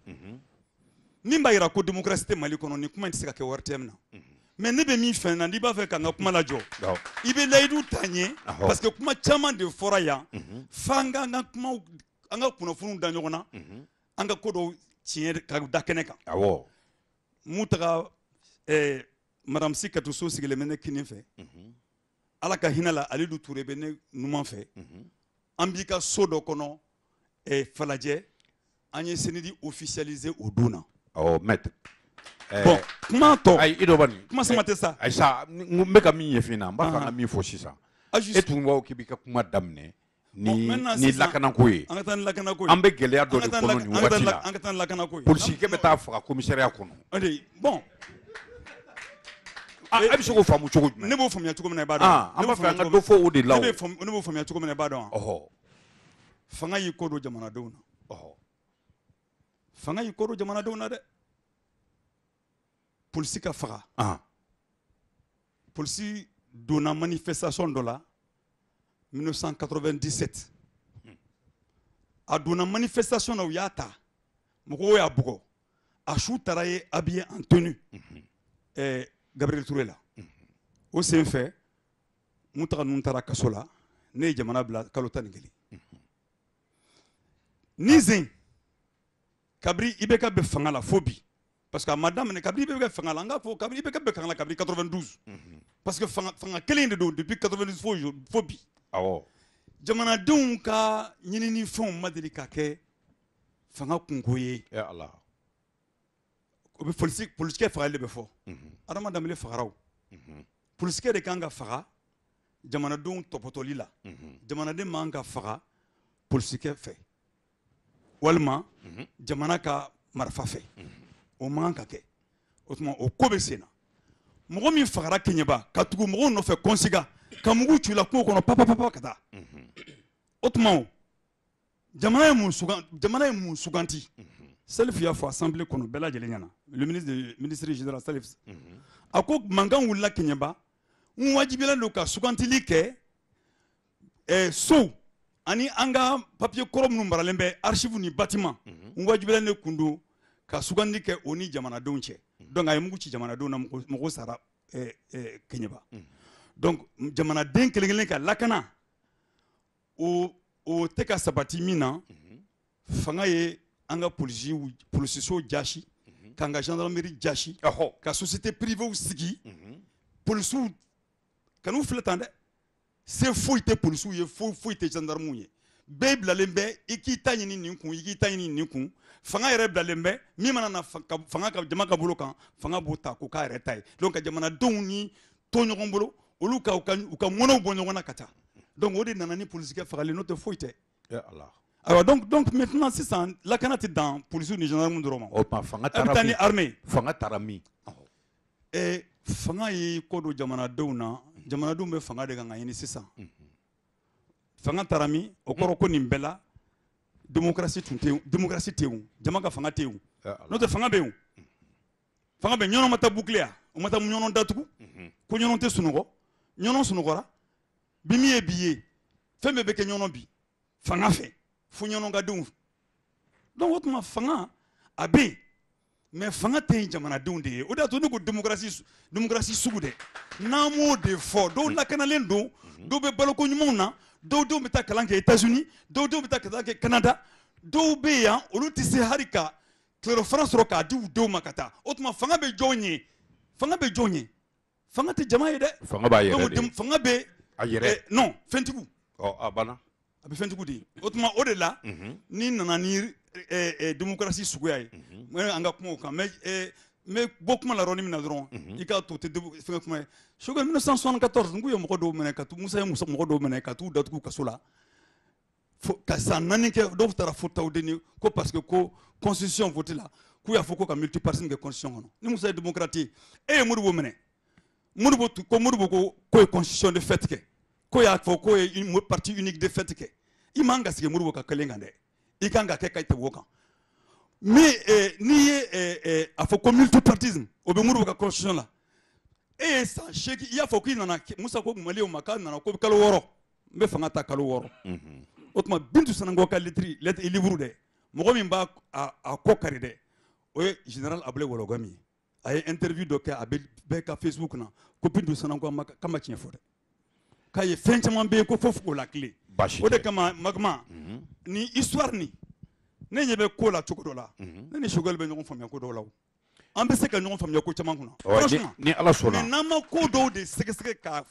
[SPEAKER 2] Min b'a yira ko démocratie tɛ Mali kɔnɔ ni kuma in tɛ se ka kɛ wari tɛ min na. Mais ne bɛ min fɛ na n'i b'a fɛ ka n ka kuma lajɔ i bɛ layidu ta n ye parce que kuma caman de fɔra yan f'an ka an ka kumaw an ka kunnafoniw da ɲɔgɔn na an ka ko dɔw tiɲɛ ka da kɛnɛ kan.
[SPEAKER 1] Awɔ.
[SPEAKER 2] Mun taga madame Sikatou So sigilen bɛ ne kinin fɛ ala ka hinɛ la Alidu Ture bɛ ne numan fɛ an b'i ka so dɔ kɔnɔ Falajɛ an ye CNID officialisé o don na.
[SPEAKER 1] Awɔ maître.
[SPEAKER 2] Bon kuma tɔ
[SPEAKER 1] ayi i dɔ bani
[SPEAKER 2] kuma sama tɛ sa.
[SPEAKER 1] Ayi sa n bɛ ka min ɲɛfin na n b'a fɛ an ka min fɔ sisan e tun ko k'i b'i ka kuma daminɛ ni lakanako ye
[SPEAKER 2] an ka taa ni lakanako ye
[SPEAKER 1] an bɛ gɛlɛya dɔ de kɔnɔ nin waati la
[SPEAKER 2] an ka taa ni lakanako ye
[SPEAKER 1] politique bɛ taa faga commissariat kɔnɔ.
[SPEAKER 2] Bon
[SPEAKER 1] e bɛ se k'o faamu cogo jumɛn.
[SPEAKER 2] ne b'o faamuya cogo min na i b'a dɔn.
[SPEAKER 1] an b'a fɛ an ka dɔ fɔ o de la o.
[SPEAKER 2] ne b'o faamuya cogo min na i b'a dɔn wa. fanga y'i ko don jamanadenw na. fanga y'i ko don jamanadenw na dɛ. Polisi ka faga. Polisi donna manifestation dɔ la 1997. A donna manifestation na u y'a ta mɔgɔw y'a bugɔ a su taara ye habillé en tenue Gabriel Touré la o sen fɛ Mutaga ninnu taara kaso la ne ye jamana bila kalo 11 ni zen kabiri IBK bɛ fanga la fo bi parce que a ma daminɛ kabiri IBK bɛ fanga la an k'a fɔ kabiri IBK bɛ fanga la kabiri 92 parce que fanga kelen de don depuis 92 fo bi.
[SPEAKER 1] Awɔ.
[SPEAKER 2] Jamanadenw ka ɲinini fɛnw ma deli ka kɛ fanga kunko ye.
[SPEAKER 1] Ala.
[SPEAKER 2] O bɛ polisikɛ fagali de bɛ fɔ. Adama Danbele fagara o. Polisikɛ de kan ka faga jamanadenw tɔpɔtɔli la. Jamanaden man ka faga polisikɛ fɛ. Walima jamana ka marifa fɛ. O man ka kɛ. O tuma o ko bɛ sen na. Mɔgɔ min fagara Keɲeba ka tugu mɔgɔw nɔfɛ kɔnsiga ka mugu ci la kungo kɔnɔ papa ka taa. O tuma jamana ye mun suganti. Salif y'a fɔ assemblée kɔnɔ bɛɛ lajɛlen ɲɛna le ministre général Salif a ko mankan wulila Keɲeba n wajibilen don ka sugantili kɛ so ani an ka papier kɔrɔ minnu maralen bɛ archive ni bâtiment n wajibilen de kun don ka sugandi kɛ o ni jamanadenw cɛ donc a ye mugu ci jamanadenw na mɔgɔw sara Keɲeba donc jamanaden kelen-kelen ka lakana o tɛ ka sabati min na fanga ye an ka polisiso jasi k'an ka gendarmerie jasi ka société privée sigi polisiw kan'u filɛ tan dɛ se foyi tɛ polisiw ye foyi tɛ gendarmew ye bɛɛ bilalen bɛ i k'i ta ɲini nin kun i k'i ta ɲini nin kun fanga yɛrɛ bilalen bɛ min mana na fanga ka jama ka bolo kan fanga b'o ta k'o k'a yɛrɛ ta ye donc ka jamanadenw ni to ɲɔgɔn bolo olu ka u ka mɔnɛw bɔ ɲɔgɔn na ka taa donc o de nana ni polisikɛ fagali n'o tɛ foyi tɛ. Alors donc maintenant sisan lakana tɛ dan polisiw ni gendarmew dɔrɔn ma.
[SPEAKER 1] O tuma fanga
[SPEAKER 2] taara min? A bɛ taa ni armée.
[SPEAKER 1] Fanga taara min?
[SPEAKER 2] Fanga y'i ko don jamanadenw na jamanadenw bɛ fanga de kan ka ɲini sisan. Fanga taara min o kɔrɔ ko nin bɛɛ la démocratie tɛ yen jama ka fanga tɛ yen n'o tɛ fanga bɛ yen fanga bɛ ɲɔnɔ ma taa bouclier o ma taa ɲɔnɔ datugu ko ɲɔnɔ tɛ sunɔgɔ ɲɔnɔ sunɔgɔra bi min ye bi ye fɛn bɛɛ bɛ kɛ ɲɔnɔ bi fanga fɛ fo ɲɔnɔ ka denw donc o tuma fanga a bɛ yen mais fanga tɛ yen jamanadenw de ye o de y'a to ne ko démocratie sugu dɛ n'an m'o de fɔ dɔw lakanalen don dɔw bɛ baloko ɲumanw na dɔw denw bɛ taa kalan kɛ États-Unis dɔw denw bɛ taa kalan kɛ Canada dɔw bɛ yan olu tɛ se hali ka tilelofana sɔrɔ k'a di u denw ma ka taa o tuma fanga bɛ jɔn ye fanga bɛ jɔn ye fanga tɛ jama ye dɛ
[SPEAKER 1] fanga b'a yɛrɛ de
[SPEAKER 2] fanga bɛ
[SPEAKER 1] a yɛrɛ
[SPEAKER 2] non fɛntigiw
[SPEAKER 1] a banna
[SPEAKER 2] a bɛ fɛntigiw de ye o tuma o de la n'i nana ni démocratie suguya ye an ka kuma o kan mais bɔ kuma la yɔrɔnin min na dɔrɔn i k'a to o tɛ fɛngɛ kuma ye sokɛ 1974 n k'u ye mɔgɔ dɔw minɛ ka Musa ye mɔgɔ dɔw minɛ ka t'u datugu kaso la ka san 4 kɛ dɔw taara fo Tawudeni ko parce que ko constitution voté la k'u y'a fɔ ko ka multipartisme kɛ constitution kɔnɔ ni Musa ye démocrate ye e ye Modibo minɛ Modibo ko ye constitution de fait ke ko y'a fɔ ko ye une partie unique de fait ke i man ka sigi Modibo ka kelen kan dɛ i kan ka kɛ ka tɛmɛ o kan mais n'i ye a fɔ ko multipartisme o bɛ Modibo ka constitution la e ye san 8 i y'a fɔ k'i nana Musa ko Maliɲɛnw ma k'a nana ko kalo 6 n bɛ fanga ta kalo 6 o tuma Bintu Sanango ka lettre livre dɛ mɔgɔ min b'a ko kari dɛ o ye général Abulaye Wologami ye a ye interview dɔ kɛ a bɛɛ ka Facebook na ko Bintu Sanango k'a ma tiɲɛ fɔ dɛ k'a ye fɛn caman bɛ yen ko fo o la tile o de kama Magma ni histoire ni ne ɲɛ bɛ ko la cogo dɔ la ne ni Choguel bɛ ɲɔgɔn faamuya ko dɔw la an bɛ se ka ɲɔgɔn faamuya ko caman kunna franchement
[SPEAKER 1] ni Ala sɔnna
[SPEAKER 2] mais n'an ma ko dɔw de sɛgɛsɛgɛ ka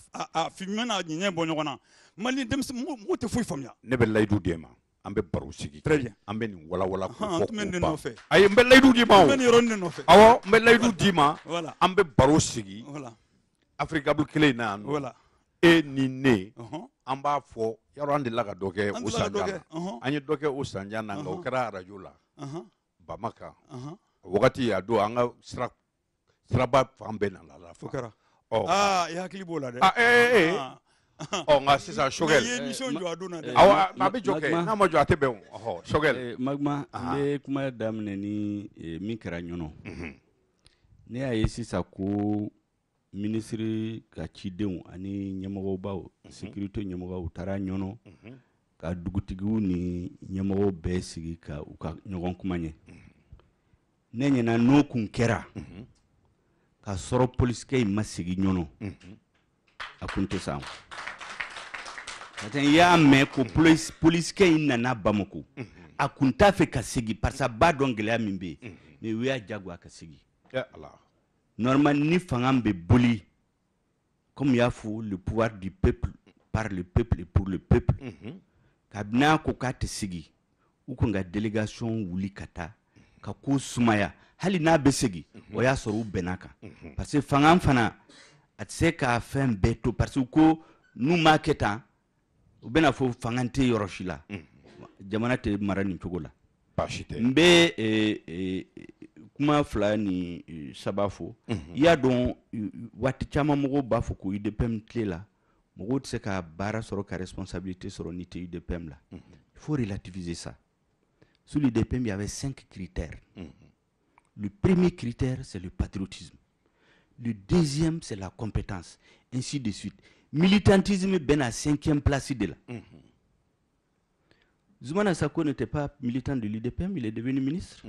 [SPEAKER 2] filmer n'a ɲɛɲɛ bɔ ɲɔgɔn na Mali denmisɛnnin mɔgɔ tɛ foyi faamuya
[SPEAKER 1] ne bɛ layidu d'e ma an bɛ baro sigi
[SPEAKER 2] très bien
[SPEAKER 1] an bɛ nin walawala ko fɔ
[SPEAKER 2] tun bɛ ne nɔfɛ
[SPEAKER 1] ayi n bɛ layidu d'i ma o
[SPEAKER 2] n bɛ nin yɔrɔnin de nɔfɛ
[SPEAKER 1] awɔ n bɛ layidu d'i ma
[SPEAKER 2] voilà
[SPEAKER 1] an bɛ baro sigi
[SPEAKER 2] voilà
[SPEAKER 1] Afrikabulu kelen in na yan nɔ
[SPEAKER 2] voilà
[SPEAKER 1] e ni ne an b'a fɔ yɔrɔ an delila ka dɔ kɛ o sanjan na an ye dɔ kɛ o sanjan na nka o kɛra arajo la Bamaka o wagati a don an ka siraba fan bɛɛ nana la
[SPEAKER 2] o kɛra i hakili b'o la dɛ
[SPEAKER 1] nka sisan Choguel
[SPEAKER 2] i ye émission jɔ a don na dɛ
[SPEAKER 1] awɔ a bɛ jɔ kɛ n'a ma jɔ a tɛ bɛn o Choguel
[SPEAKER 4] Magma n bɛ kuma daminɛ ni min kɛra ɲɔnɔ ne y'a ye sisan ko ministre ka cidenw ani ɲɛmɔgɔbaw sécurité ɲɛmɔgɔw taara ɲɔnɔ ka dugutigiw ni ɲɛmɔgɔw bɛɛ sigi ka u ka ɲɔgɔn kuma ɲɛ ne ɲɛna n'o kun kɛra ka sɔrɔ polisikɛ in ma sigi ɲɔnɔ a kun tɛ sa parce que n y'a mɛn ko polisikɛ in nana Bamako a kun t'a fɛ ka sigi parce que a b'a dɔn gɛlɛya min bɛ yen mais u y'a jagoya ka sigi normalement ni fanga bɛ boli comme y'a fɔ le pouvoir du peuple par le peuple et pour le peuple kabini ko k'a tɛ sigi u kun ka délégation wuli ka taa ka ko sumaya hali n'a bɛ sigi o y'a sɔrɔ u bɛnna kan parce que fanga fana a tɛ se k'a fɛn bɛɛ to parce que ko n'u m'a kɛ tan u bɛna fɔ fanga tɛ yɔrɔ si la jamana tɛ mara nin cogo la n bɛ kuma fila ni saba fɔ i y'a dɔn waati caman mɔgɔw b'a fɔ ko UDPM tile la mɔgɔw tɛ se ka baara sɔrɔ ka responsabilité sɔrɔ ni tɛ UDPM la il faut relativiser ça. Sous l'UDPM il y avait 5 critères. Le premier critère c'est le patriotisme, le deuxième c'est la compétence, ainsi de suite. Militantisme ben à 5e place de là. Zoumana Sako n'était pas militant de l'UDPM, il est devenu ministre.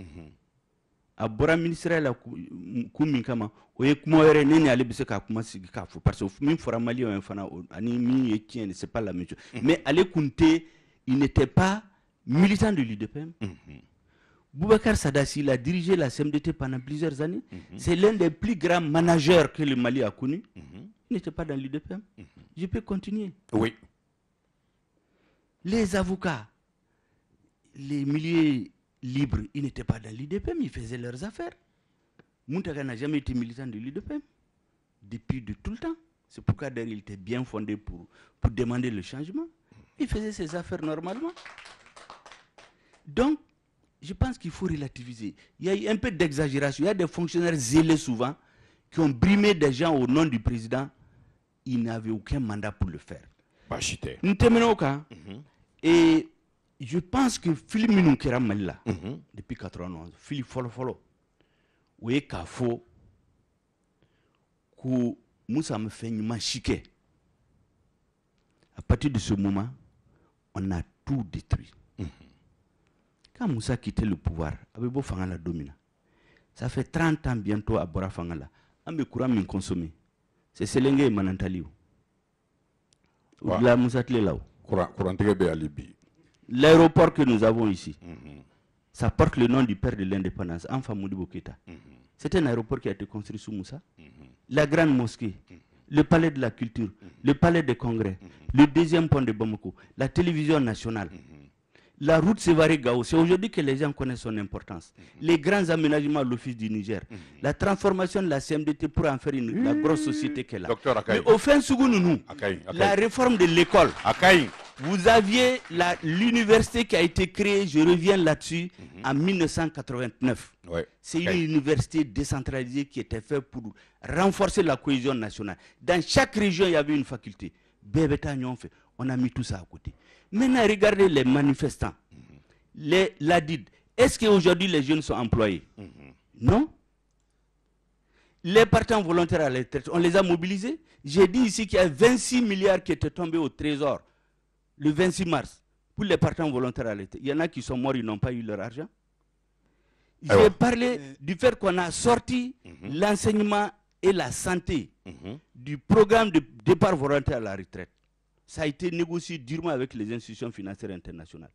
[SPEAKER 4] A bora ministère la kumi kama oye kuma yere nene ale bise ka kuma sigi ka fo parce que min fora Mali en fana ani mi tien c'est pas la même chose. Mais ale kunte il n'était pas militant de l'UDPM. Boubacar Sadassi il a dirigé la CMDT pendant plusieurs années. C'est l'un des plus grands managers que le Mali a connu. Il n'était pas dans l'UDPM. Je peux continuer.
[SPEAKER 1] Oui.
[SPEAKER 4] Les avocats, les milieux libres, ils n'étaient pas dans l'UDPM, ils faisaient leurs affaires. Mountaga n'a jamais été militant de l'UDPM depuis de tout le temps. C'est pourquoi d'ailleurs il était bien fondé pour demander le changement. Il faisait ses affaires normalement. Donc, je pense qu'il faut relativiser. Il y a eu un peu d'exagération. Il y a des fonctionnaires zélés souvent qui ont brimé des gens au nom du président. Ils n'avaient aucun mandat pour le faire. Nous terminons au cas. Et je pense que Philippe Minoukera Malila, depuis 91, Philippe Folo, oui, Kafo, que Moussa me fait une chiquet. À partir de ce moment, on a tout détruit. Quand Moussa quittait le pouvoir, Abebo Fangala domina. Ça fait 30 ans bientôt à Bora Fangala. Ambe courant min consommé. C'est Selenge et Manantaliou. La Moussa Tlelao. L'aéroport que nous avons ici, ça porte le nom du père de l'indépendance, Anfa Modibo Keïta. C'est un aéroport qui a été construit sous Moussa. La grande mosquée, le palais de la culture, le palais des congrès, le deuxième pont de Bamako, la télévision nationale, la route Sévaré-Gao. C'est aujourd'hui que les gens connaissent son importance. Les grands aménagements à l'Office du Niger, la transformation de la CMDT pour en faire la grosse société qu'elle a. Mais au fin de nous, la réforme de l'école. Vous aviez l'université qui a été créée, je reviens là-dessus, en 1989.
[SPEAKER 1] Ouais.
[SPEAKER 4] C'est une université décentralisée qui était faite pour renforcer la cohésion nationale. Dans chaque région, il y avait une faculté. On a mis tout ça à côté. Maintenant, regardez les manifestants. La DID. Est-ce qu'aujourd'hui les jeunes sont employés? Non. Les partants volontaires à la retraite, on les a mobilisés. J'ai dit ici qu'il y a 26 milliards qui étaient tombés au trésor le 26 mars pour les partants volontaires à la retraite. Il y en a qui sont morts, ils n'ont pas eu leur argent. J'ai parlé du fait qu'on a sorti l'enseignement et la santé du programme de départ volontaire à la retraite. Ça a été négocié durement avec les institutions financières internationales.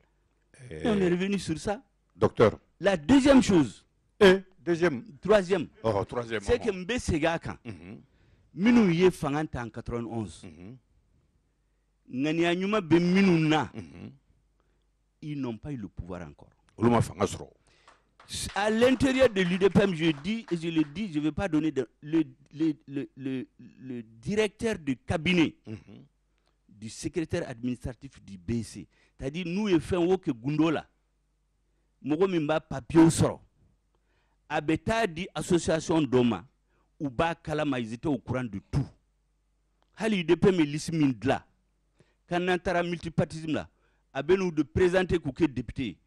[SPEAKER 4] Et on est revenu sur ça.
[SPEAKER 1] Docteur.
[SPEAKER 4] La deuxième chose. Troisième.
[SPEAKER 1] Troisième.
[SPEAKER 4] C'est que Mbé Segaka, Minou Ye Fanganta en 91. Nania Nyuma Be Minou Na. Ils n'ont pas eu le pouvoir encore. À l'intérieur de l'UDPM, je dis, et je le dis, je ne vais pas donner le directeur de cabinet du secrétaire administratif du BC. C'est-à-dire, nous, il fait un que Gundola. Mogo Mimba Papio Soro. Abeta dit association d'Oma. Ou ba Kalama, ils étaient au courant de tout. Hali UDPM et l'Ismin de là. Quand on a multipartisme là, nous de présenter Kouké député.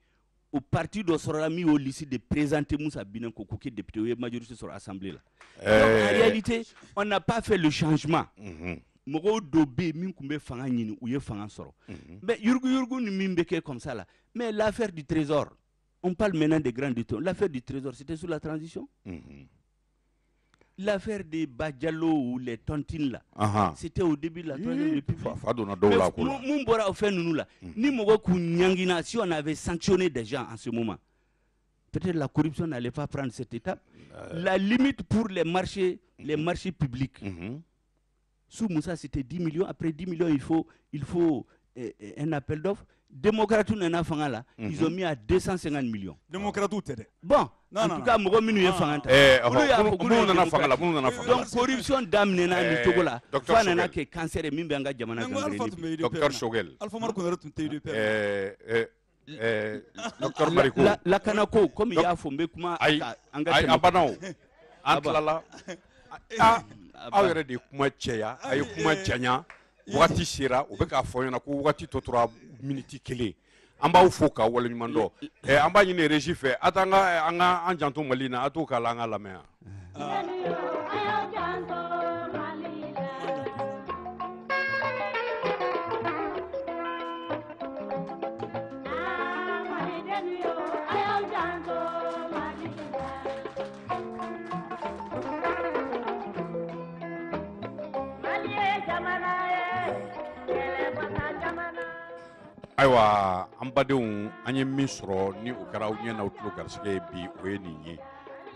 [SPEAKER 4] Au parti de Sorami au lycée de présenter Moussa Binan Kouké député, ou majorité sur l'Assemblée là. Donc, en réalité, on n'a pas fait le changement. Mogo Dobé, Minkoumbe Fangani, ou Yefangan Soro. Mais Yurgu ni Mimbeke comme ça là. Mais l'affaire du trésor, on parle maintenant des grands détours. L'affaire du trésor, c'était sous la transition. L'affaire des Badjalo ou les tontines là, c'était au début de la Troisième République. Mais si on avait sanctionné des gens en ce moment, peut-être la corruption n'allait pas prendre cette étape. La limite pour les marchés publics, sous Moussa c'était 10 millions. Après 10 millions, il faut un appel d'offres. Démocrates là, ils ont mis à 250 millions.
[SPEAKER 2] Démocrates
[SPEAKER 4] bon, en tout cas, donc corruption dame nena ni togo la fa nana ke cancer e mimbe anga jamana gangre.
[SPEAKER 1] Docteur Shogel.
[SPEAKER 2] Alpha Marco na tunte UDP.
[SPEAKER 1] Docteur Mariko.
[SPEAKER 4] La kanako comme il y a fombe kuma
[SPEAKER 1] anga abanaw. Antlala. Aw yɛrɛ de kuma cɛya a ye kuma janya wagati sera u bɛ k'a fɔ ɲɛna ko wagati tɔ tora miniti kelen an b'aw fo k'aw waleɲuman dɔn an b'a ɲini régie fɛ a t'an ka an janto Mali na a t'o k'a la an ka lamɛn yan. Ayiwa an badenw an ye min sɔrɔ ni o kɛra aw ɲɛ n'aw tulo garisɛgɛ ye bi o ye nin ye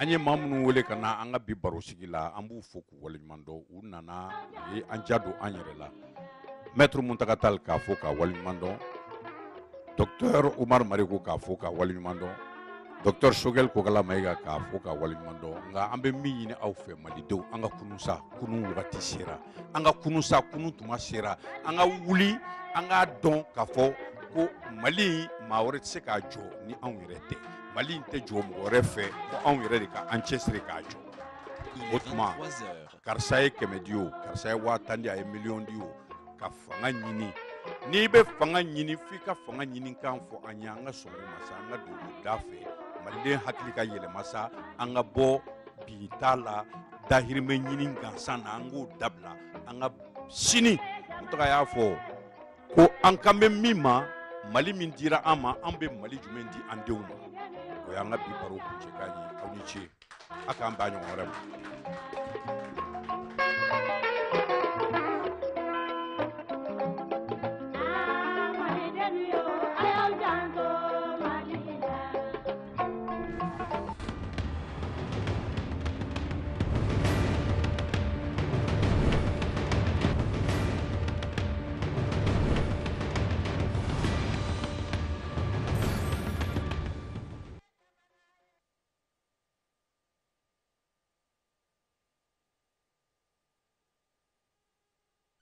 [SPEAKER 1] an ye maa minnu wele ka na an ka bi baro sigi la an b'u fo k'u waleɲuman dɔn u nana u ye an ja don an yɛrɛ la maître Muntaka Tall k'a fo k'a waleɲuman dɔn docteur Umar Mariko k'a fo k'a waleɲuman dɔn docteur Shogel Kokala Mayiga k'a fo k'a waleɲuman dɔn nka an bɛ min ɲini aw fɛ malidenw an ka kunu sa kunu wagati sera an ka kunu sa kunu tuma sera an ka wuli an k'a dɔn k'a fɔ ko Mali maa wɛrɛ tɛ se k'a jɔ ni anw yɛrɛ tɛ Mali tɛ jɔ mɔgɔ wɛrɛ fɛ ko anw yɛrɛ de ka an cɛsiri k'a jɔ o tuma karisa ye 100 di o karisa ye 50 di a ye 1,000,000 di o ka fanga ɲini n'i bɛ fanga ɲini f'i ka fanga ɲini kan fɔ an ye an ka sɔn o ma sa an ka don o da fɛ maliden hakili ka yɛlɛma sa an ka bɔ bi t'a la dahirimɛ ɲini gansan na an k'o dabila an ka sini n tɔgɔ y'a fɔ ko an kan bɛ min ma Mali min dira an ma an bɛ Mali jumɛn di an denw ma o y'an ka bi baro kuncɛ k'a ye aw ni ce a k'an bɛn ɲɔgɔn wɛrɛ ma.